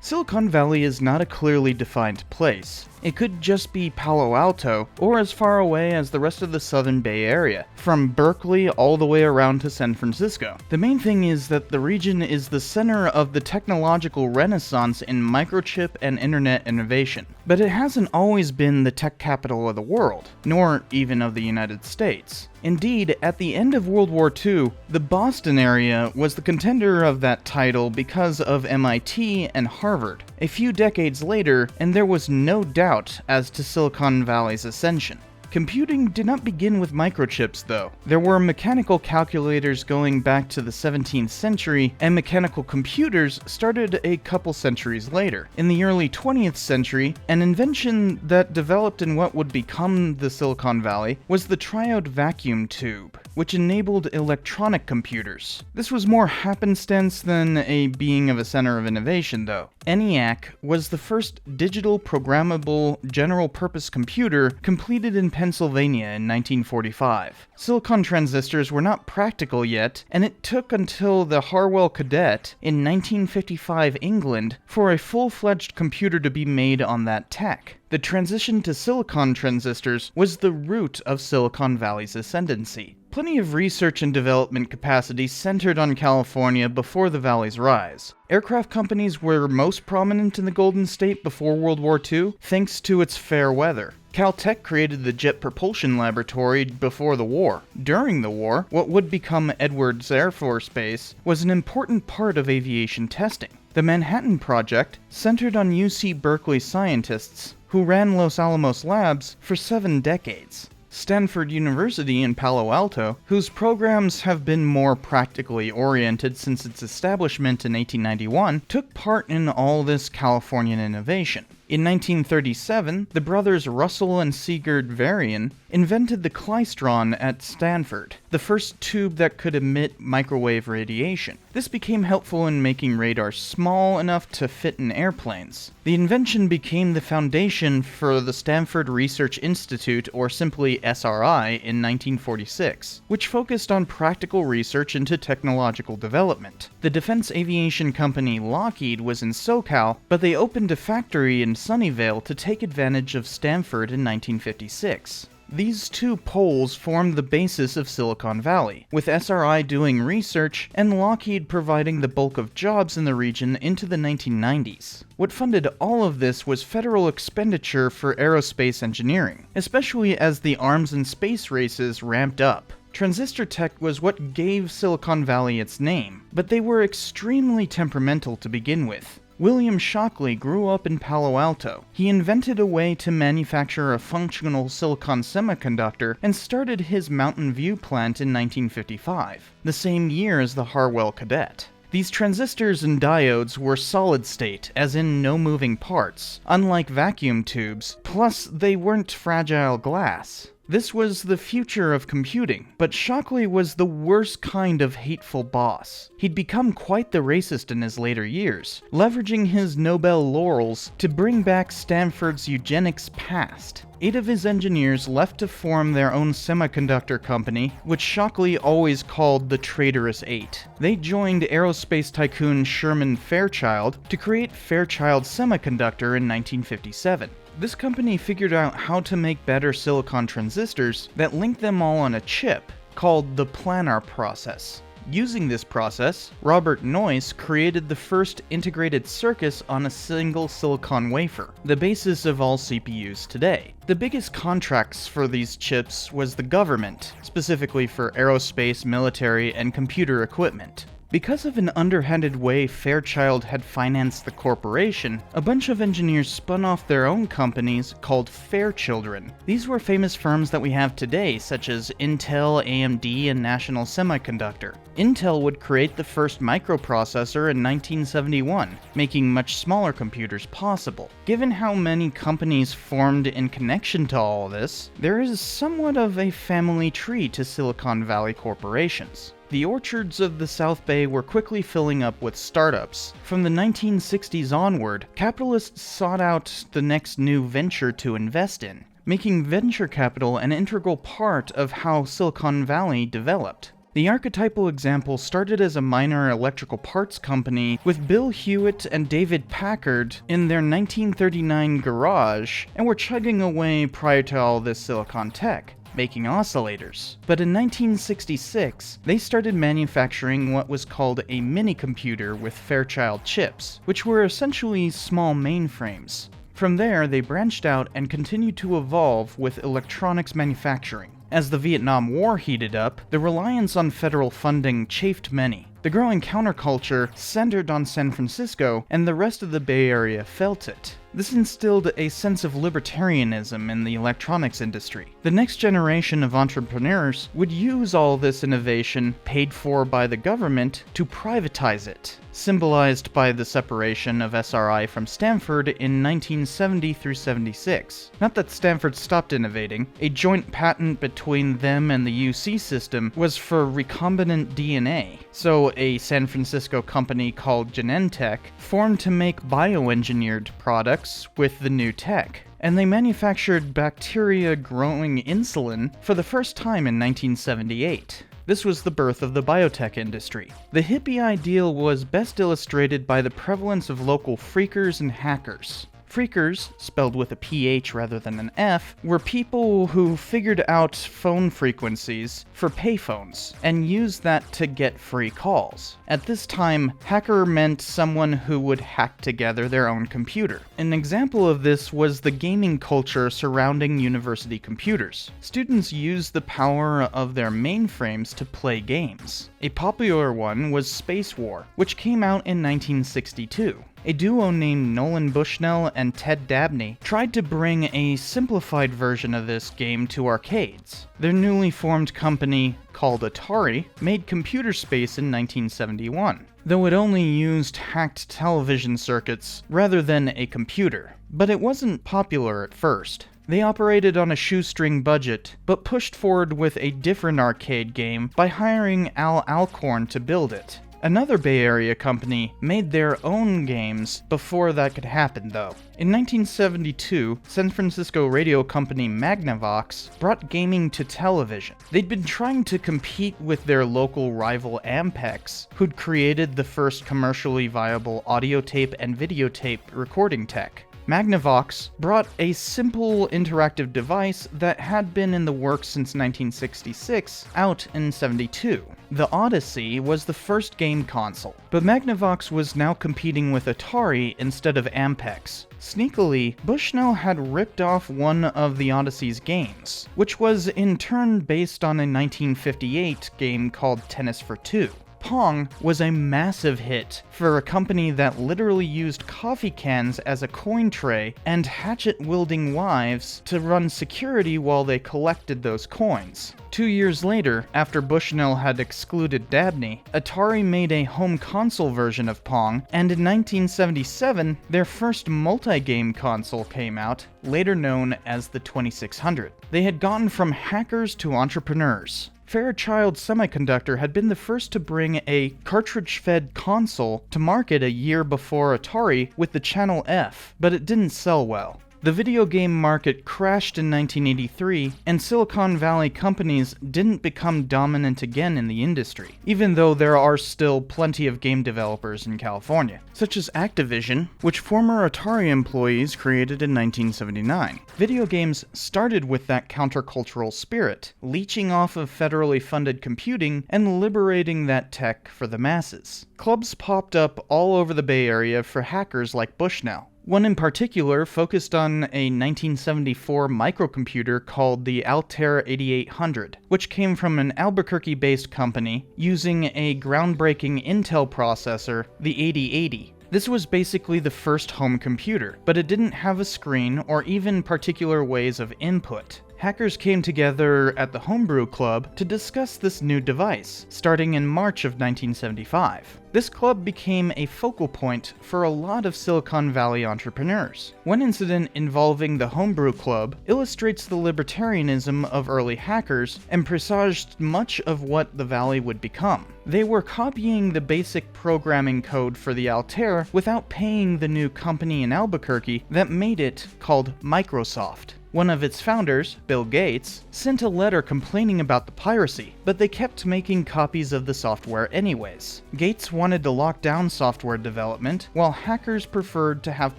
Silicon Valley is not a clearly defined place. It could just be Palo Alto, or as far away as the rest of the Southern Bay Area, from Berkeley all the way around to San Francisco. The main thing is that the region is the center of the technological renaissance in microchip and internet innovation. But it hasn't always been the tech capital of the world, nor even of the United States. Indeed, at the end of World War II, the Boston area was the contender of that title because of MIT and Harvard. A few decades later, and there was no doubt as to Silicon Valley's ascension. Computing did not begin with microchips, though. There were mechanical calculators going back to the 17th century, and mechanical computers started a couple centuries later. In the early 20th century, an invention that developed in what would become the Silicon Valley was the triode vacuum tube, which enabled electronic computers. This was more happenstance than a being of a center of innovation, though. ENIAC was the first digital programmable general-purpose computer completed in Pennsylvania in 1945. Silicon transistors were not practical yet, and it took until the Harwell Cadet in 1955 England for a full-fledged computer to be made on that tech. The transition to silicon transistors was the root of Silicon Valley's ascendancy. Plenty of research and development capacity centered on California before the valley's rise. Aircraft companies were most prominent in the Golden State before World War II, thanks to its fair weather. Caltech created the Jet Propulsion Laboratory before the war. During the war, what would become Edwards Air Force Base was an important part of aviation testing. The Manhattan Project centered on UC Berkeley scientists who ran Los Alamos Labs for 7 decades. Stanford University in Palo Alto, whose programs have been more practically oriented since its establishment in 1891, took part in all this Californian innovation. In 1937, the brothers Russell and Sigurd Varian invented the klystron at Stanford, the first tube that could emit microwave radiation. This became helpful in making radar small enough to fit in airplanes. The invention became the foundation for the Stanford Research Institute, or simply SRI, in 1946, which focused on practical research into technological development. The defense aviation company Lockheed was in SoCal, but they opened a factory in Sunnyvale to take advantage of Stanford in 1956. These two poles formed the basis of Silicon Valley, with SRI doing research and Lockheed providing the bulk of jobs in the region into the 1990s. What funded all of this was federal expenditure for aerospace engineering, especially as the arms and space races ramped up. Transistor tech was what gave Silicon Valley its name, but they were extremely temperamental to begin with. William Shockley grew up in Palo Alto. He invented a way to manufacture a functional silicon semiconductor and started his Mountain View plant in 1955, the same year as the Harwell Cadet. These transistors and diodes were solid state, as in no moving parts, unlike vacuum tubes, plus they weren't fragile glass. This was the future of computing, but Shockley was the worst kind of hateful boss. He'd become quite the racist in his later years, leveraging his Nobel laurels to bring back Stanford's eugenics past. 8 of his engineers left to form their own semiconductor company, which Shockley always called the Traitorous 8. They joined aerospace tycoon Sherman Fairchild to create Fairchild Semiconductor in 1957. This company figured out how to make better silicon transistors that linked them all on a chip, called the planar process. Using this process, Robert Noyce created the first integrated circuits on a single silicon wafer, the basis of all CPUs today. The biggest contracts for these chips was the government, specifically for aerospace, military, and computer equipment. Because of an underhanded way Fairchild had financed the corporation, a bunch of engineers spun off their own companies called Fairchildren. These were famous firms that we have today, such as Intel, AMD, and National Semiconductor. Intel would create the first microprocessor in 1971, making much smaller computers possible. Given how many companies formed in connection to all this, there is somewhat of a family tree to Silicon Valley corporations. The orchards of the South Bay were quickly filling up with startups. From the 1960s onward, capitalists sought out the next new venture to invest in, making venture capital an integral part of how Silicon Valley developed. The archetypal example started as a minor electrical parts company with Bill Hewitt and David Packard in their 1939 garage and were chugging away prior to all this silicon tech, making oscillators. But in 1966, they started manufacturing what was called a mini-computer with Fairchild chips, which were essentially small mainframes. From there, they branched out and continued to evolve with electronics manufacturing. As the Vietnam War heated up, the reliance on federal funding chafed many. The growing counterculture centered on San Francisco, and the rest of the Bay Area felt it. This instilled a sense of libertarianism in the electronics industry. The next generation of entrepreneurs would use all this innovation, paid for by the government, to privatize it, symbolized by the separation of SRI from Stanford in 1970 through 76. Not that Stanford stopped innovating. A joint patent between them and the UC system was for recombinant DNA. So a San Francisco company called Genentech formed to make bioengineered products with the new tech. And they manufactured bacteria-growing insulin for the first time in 1978. This was the birth of the biotech industry. The hippie ideal was best illustrated by the prevalence of local freakers and hackers. Freakers, spelled with a PH rather than an F, were people who figured out phone frequencies for payphones and used that to get free calls. At this time, hacker meant someone who would hack together their own computer. An example of this was the gaming culture surrounding university computers. Students used the power of their mainframes to play games. A popular one was Space War, which came out in 1962. A duo named Nolan Bushnell and Ted Dabney tried to bring a simplified version of this game to arcades. Their newly formed company, called Atari, made Computer Space in 1971, though it only used hacked television circuits rather than a computer. But it wasn't popular at first. They operated on a shoestring budget, but pushed forward with a different arcade game by hiring Al Alcorn to build it. Another Bay Area company made their own games before that could happen, though. In 1972, San Francisco radio company Magnavox brought gaming to television. They'd been trying to compete with their local rival Ampex, who'd created the first commercially viable audio tape and videotape recording tech. Magnavox brought a simple interactive device that had been in the works since 1966 out in '72. The Odyssey was the first game console, but Magnavox was now competing with Atari instead of Ampex. Sneakily, Bushnell had ripped off one of the Odyssey's games, which was in turn based on a 1958 game called Tennis for Two. Pong was a massive hit for a company that literally used coffee cans as a coin tray and hatchet-wielding wives to run security while they collected those coins. 2 years later, after Bushnell had excluded Dabney, Atari made a home console version of Pong, and in 1977, their first multi-game console came out, later known as the 2600. They had gone from hackers to entrepreneurs. Fairchild Semiconductor had been the first to bring a cartridge-fed console to market a year before Atari with the Channel F, but it didn't sell well. The video game market crashed in 1983, and Silicon Valley companies didn't become dominant again in the industry, even though there are still plenty of game developers in California, such as Activision, which former Atari employees created in 1979. Video games started with that countercultural spirit, leeching off of federally funded computing and liberating that tech for the masses. Clubs popped up all over the Bay Area for hackers like Bushnell. One in particular focused on a 1974 microcomputer called the Altair 8800, which came from an Albuquerque-based company using a groundbreaking Intel processor, the 8080. This was basically the first home computer, but it didn't have a screen or even particular ways of input. Hackers came together at the Homebrew Club to discuss this new device, starting in March of 1975. This club became a focal point for a lot of Silicon Valley entrepreneurs. One incident involving the Homebrew Club illustrates the libertarianism of early hackers and presaged much of what the Valley would become. They were copying the basic programming code for the Altair without paying the new company in Albuquerque that made it, called Microsoft. One of its founders, Bill Gates, sent a letter complaining about the piracy, but they kept making copies of the software anyways. Gates wanted to lock down software development, while hackers preferred to have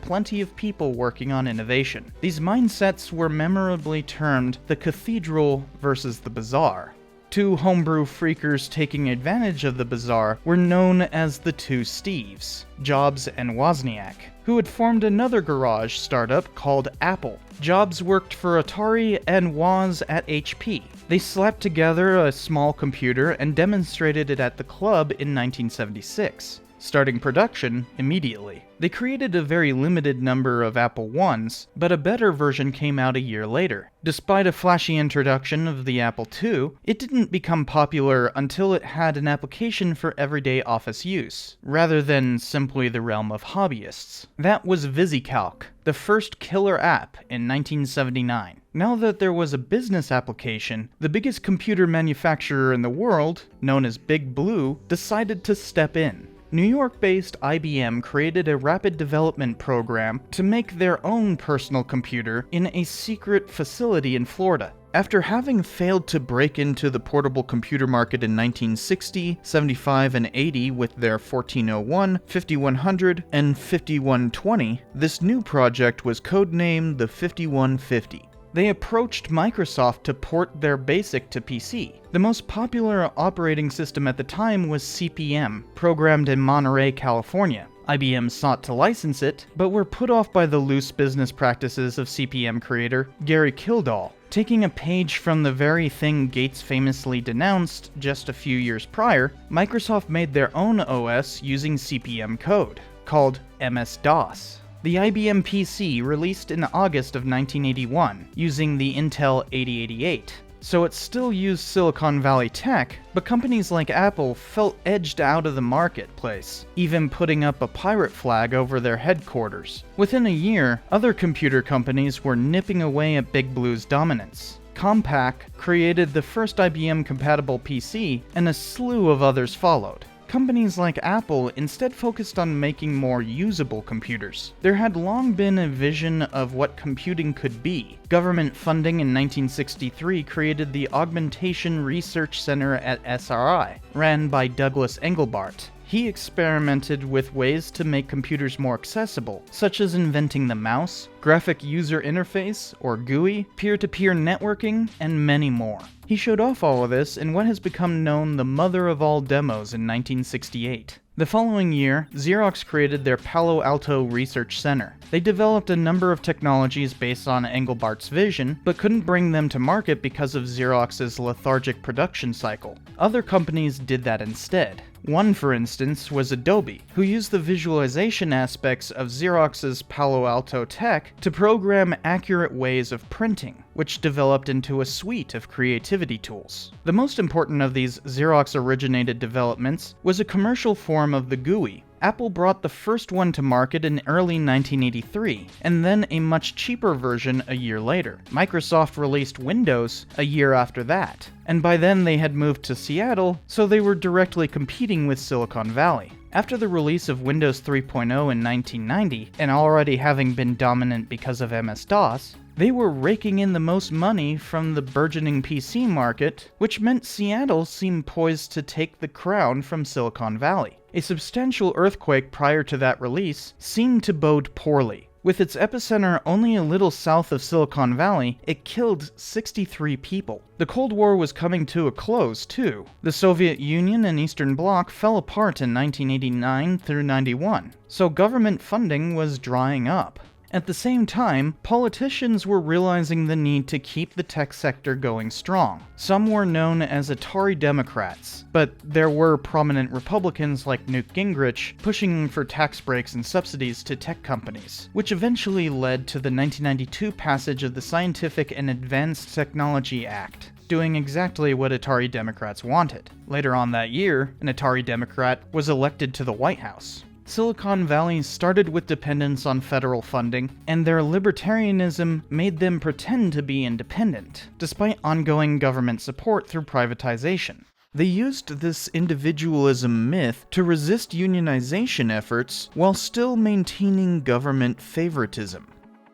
plenty of people working on innovation. These mindsets were memorably termed the cathedral versus the bazaar. Two homebrew freakers taking advantage of the bazaar were known as the Two Steves, Jobs and Wozniak, who had formed another garage startup called Apple. Jobs worked for Atari and Woz at HP. They slapped together a small computer and demonstrated it at the club in 1976, starting production immediately. They created a very limited number of Apple I's, but a better version came out a year later. Despite a flashy introduction of the Apple II, it didn't become popular until it had an application for everyday office use, rather than simply the realm of hobbyists. That was VisiCalc, the first killer app in 1979. Now that there was a business application, the biggest computer manufacturer in the world, known as Big Blue, decided to step in. New York-based IBM created a rapid development program to make their own personal computer in a secret facility in Florida. After having failed to break into the portable computer market in 1960, 75, and 80 with their 1401, 5100, and 5120, this new project was codenamed the 5150. They approached Microsoft to port their BASIC to PC. The most popular operating system at the time was CP/M, programmed in Monterey, California. IBM sought to license it, but were put off by the loose business practices of CP/M creator Gary Kildall. Taking a page from the very thing Gates famously denounced just a few years prior, Microsoft made their own OS using CP/M code, called MS-DOS. The IBM PC released in August of 1981, using the Intel 8088. So it still used Silicon Valley tech, but companies like Apple felt edged out of the marketplace, even putting up a pirate flag over their headquarters. Within a year, other computer companies were nipping away at Big Blue's dominance. Compaq created the first IBM-compatible PC, and a slew of others followed. Companies like Apple instead focused on making more usable computers. There had long been a vision of what computing could be. Government funding in 1963 created the Augmentation Research Center at SRI, ran by Douglas Engelbart. he experimented with ways to make computers more accessible, such as inventing the mouse, graphic user interface, or GUI, peer-to-peer networking, and many more. He showed off all of this in what has become known the mother of all demos in 1968. The following year, Xerox created their Palo Alto Research Center. They developed a number of technologies based on Engelbart's vision, but couldn't bring them to market because of Xerox's lethargic production cycle. Other companies did that instead. One, for instance, was Adobe, who used the visualization aspects of Xerox's Palo Alto tech to program accurate ways of printing, which developed into a suite of creativity tools. The most important of these Xerox-originated developments was a commercial form of the GUI. Apple brought the first one to market in early 1983, and then a much cheaper version a year later. Microsoft released Windows a year after that, and by then they had moved to Seattle, so they were directly competing with Silicon Valley. After the release of Windows 3.0 in 1990, and already having been dominant because of MS-DOS, they were raking in the most money from the burgeoning PC market, which meant Seattle seemed poised to take the crown from Silicon Valley. A substantial earthquake prior to that release seemed to bode poorly. With its epicenter only a little south of Silicon Valley, it killed 63 people. The Cold War was coming to a close, too. The Soviet Union and Eastern Bloc fell apart in 1989 through 91, so government funding was drying up. At the same time, politicians were realizing the need to keep the tech sector going strong. Some were known as Atari Democrats, but there were prominent Republicans like Newt Gingrich pushing for tax breaks and subsidies to tech companies, which eventually led to the 1992 passage of the Scientific and Advanced Technology Act, doing exactly what Atari Democrats wanted. Later on that year, an Atari Democrat was elected to the White House. Silicon Valley started with dependence on federal funding, and their libertarianism made them pretend to be independent, despite ongoing government support through privatization. They used this individualism myth to resist unionization efforts while still maintaining government favoritism.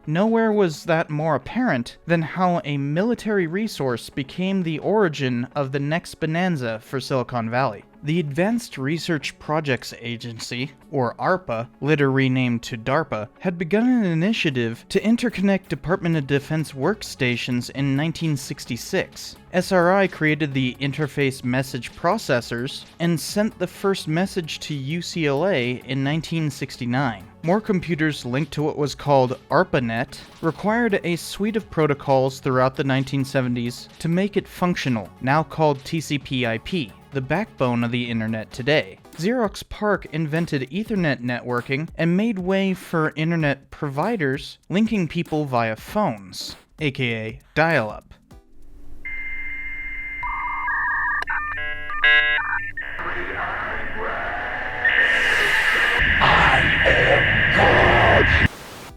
Nowhere was that more apparent than how a military resource became the origin of the next bonanza for Silicon Valley. The Advanced Research Projects Agency, or ARPA, later renamed to DARPA, had begun an initiative to interconnect Department of Defense workstations in 1966. SRI created the Interface Message Processors and sent the first message to UCLA in 1969. More computers linked to what was called ARPANET required a suite of protocols throughout the 1970s to make it functional, now called TCP/IP, the backbone of the internet today. Xerox PARC invented Ethernet networking and made way for internet providers linking people via phones, aka dial-up.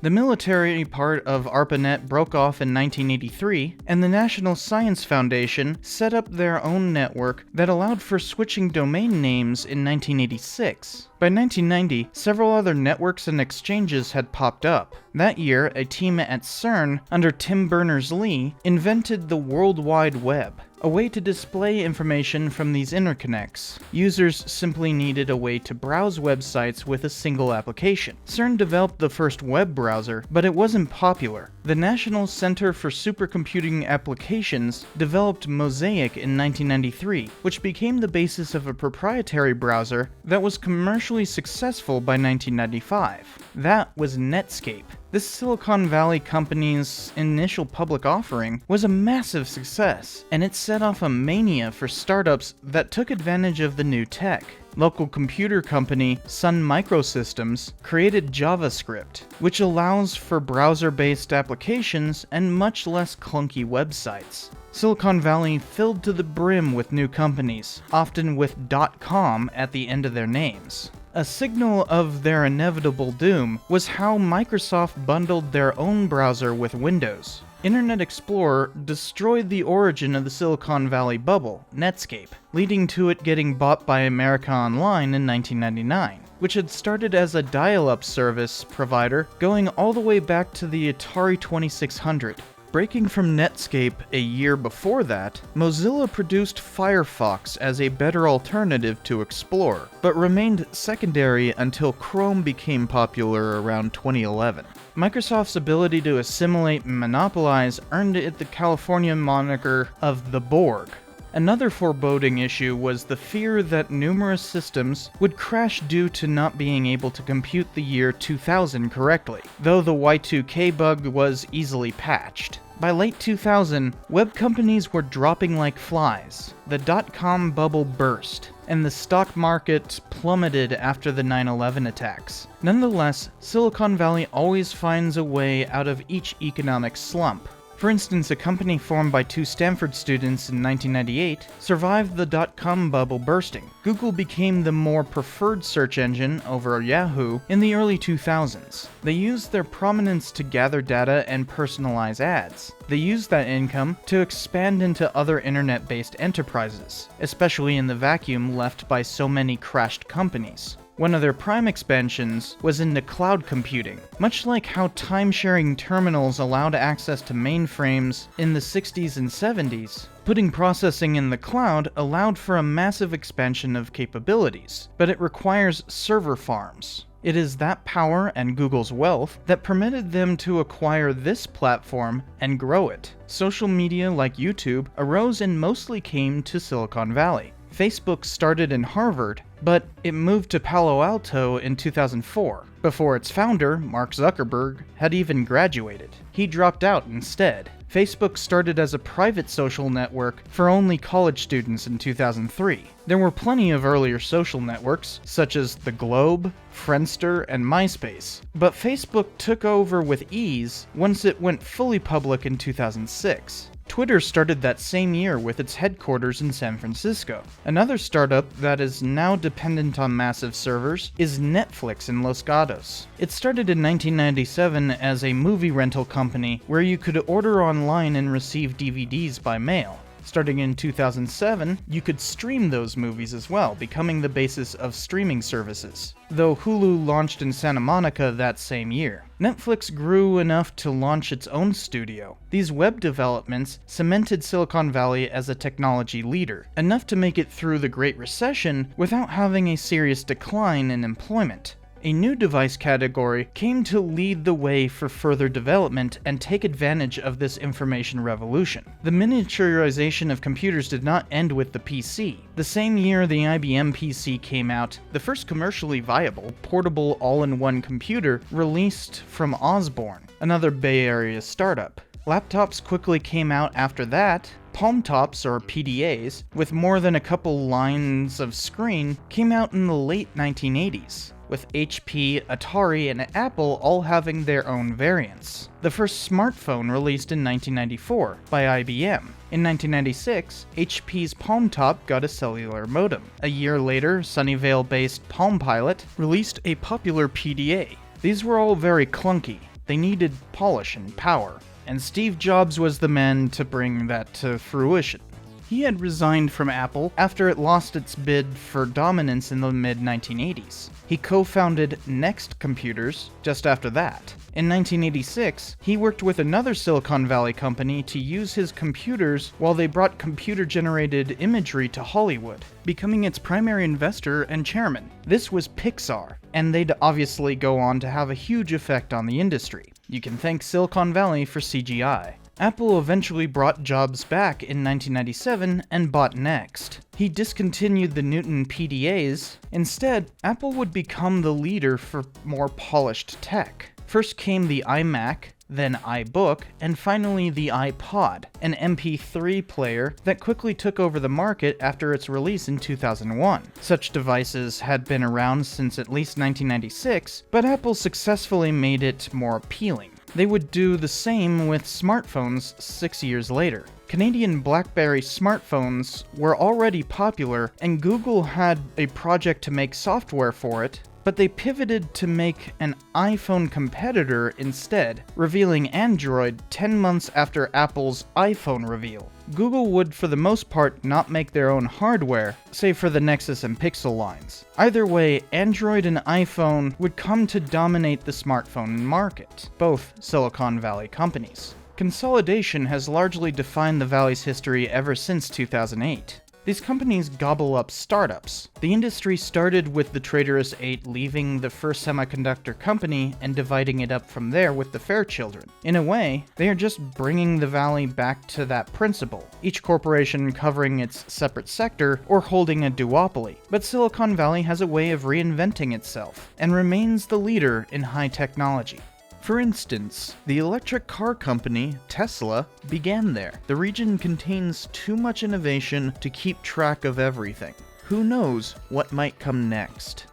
The military part of ARPANET broke off in 1983, and the National Science Foundation set up their own network that allowed for switching domain names in 1986. By 1990, several other networks and exchanges had popped up. That year, a team at CERN, under Tim Berners-Lee, invented the World Wide Web, a way to display information from these interconnects. Users simply needed a way to browse websites with a single application. CERN developed the first web browser, but it wasn't popular. The National Center for Supercomputing Applications developed Mosaic in 1993, which became the basis of a proprietary browser that was commercially successful by 1995. That was Netscape. This Silicon Valley company's initial public offering was a massive success, and it set off a mania for startups that took advantage of the new tech. Local computer company Sun Microsystems created JavaScript, which allows for browser-based applications and much less clunky websites. Silicon Valley filled to the brim with new companies, often with .com at the end of their names. A signal of their inevitable doom was how Microsoft bundled their own browser with Windows. Internet Explorer destroyed the origin of the Silicon Valley bubble, Netscape, leading to it getting bought by America Online in 1999, which had started as a dial-up service provider going all the way back to the Atari 2600. Breaking from Netscape a year before that, Mozilla produced Firefox as a better alternative to Explorer, but remained secondary until Chrome became popular around 2011. Microsoft's ability to assimilate and monopolize earned it the California moniker of the Borg. Another foreboding issue was the fear that numerous systems would crash due to not being able to compute the year 2000 correctly, though the Y2K bug was easily patched. By late 2000, web companies were dropping like flies, the dot-com bubble burst, and the stock market plummeted after the 9/11 attacks. Nonetheless, Silicon Valley always finds a way out of each economic slump. For instance, a company formed by two Stanford students in 1998 survived the dot-com bubble bursting. Google became the more preferred search engine over Yahoo in the early 2000s. They used their prominence to gather data and personalize ads. They used that income to expand into other internet-based enterprises, especially in the vacuum left by so many crashed companies. One of their prime expansions was into cloud computing, much like how time-sharing terminals allowed access to mainframes in the 60s and 70s. Putting processing in the cloud allowed for a massive expansion of capabilities, but it requires server farms. It is that power and Google's wealth that permitted them to acquire this platform and grow it. Social media like YouTube arose and mostly came to Silicon Valley. Facebook started in Harvard, but it moved to Palo Alto in 2004, before its founder, Mark Zuckerberg, had even graduated. He dropped out instead. Facebook started as a private social network for only college students in 2003. There were plenty of earlier social networks, such as The Globe, Friendster, and MySpace, but Facebook took over with ease once it went fully public in 2006. Twitter started that same year with its headquarters in San Francisco. Another startup that is now dependent on massive servers is Netflix in Los Gatos. It started in 1997 as a movie rental company where you could order online and receive DVDs by mail. Starting in 2007, you could stream those movies as well, becoming the basis of streaming services, though Hulu launched in Santa Monica that same year. Netflix grew enough to launch its own studio. These web developments cemented Silicon Valley as a technology leader, enough to make it through the Great Recession without having a serious decline in employment. A new device category came to lead the way for further development and take advantage of this information revolution. The miniaturization of computers did not end with the PC. The same year the IBM PC came out, the first commercially viable, portable all-in-one computer released from Osborne, another Bay Area startup. Laptops quickly came out after that. Palm tops, or PDAs, with more than a couple lines of screen, came out in the late 1980s. With HP, Atari, and Apple all having their own variants. The first smartphone released in 1994 by IBM. In 1996, HP's Palm Top got a cellular modem. A year later, Sunnyvale-based Palm Pilot released a popular PDA. These were all very clunky. They needed polish and power, and Steve Jobs was the man to bring that to fruition. He had resigned from Apple after it lost its bid for dominance in the mid-1980s. He co-founded Next Computers just after that. In 1986, he worked with another Silicon Valley company to use his computers while they brought computer-generated imagery to Hollywood, becoming its primary investor and chairman. This was Pixar, and they'd obviously go on to have a huge effect on the industry. You can thank Silicon Valley for CGI. Apple eventually brought Jobs back in 1997 and bought Next. He discontinued the Newton PDAs. Instead, Apple would become the leader for more polished tech. First came the iMac, then iBook, and finally the iPod, an MP3 player that quickly took over the market after its release in 2001. Such devices had been around since at least 1996, but Apple successfully made it more appealing. They would do the same with smartphones 6 years later. Canadian BlackBerry smartphones were already popular, and Google had a project to make software for it, but they pivoted to make an iPhone competitor instead, revealing Android 10 months after Apple's iPhone reveal. Google would, for the most part, not make their own hardware, save for the Nexus and Pixel lines. Either way, Android and iPhone would come to dominate the smartphone market, both Silicon Valley companies. Consolidation has largely defined the Valley's history ever since 2008. These companies gobble up startups. The industry started with the traitorous 8 leaving the first semiconductor company and dividing it up from there with the Fairchildren. In a way, they are just bringing the Valley back to that principle, each corporation covering its separate sector or holding a duopoly. But Silicon Valley has a way of reinventing itself, and remains the leader in high technology. For instance, the electric car company, Tesla, began there. The region contains too much innovation to keep track of everything. Who knows what might come next?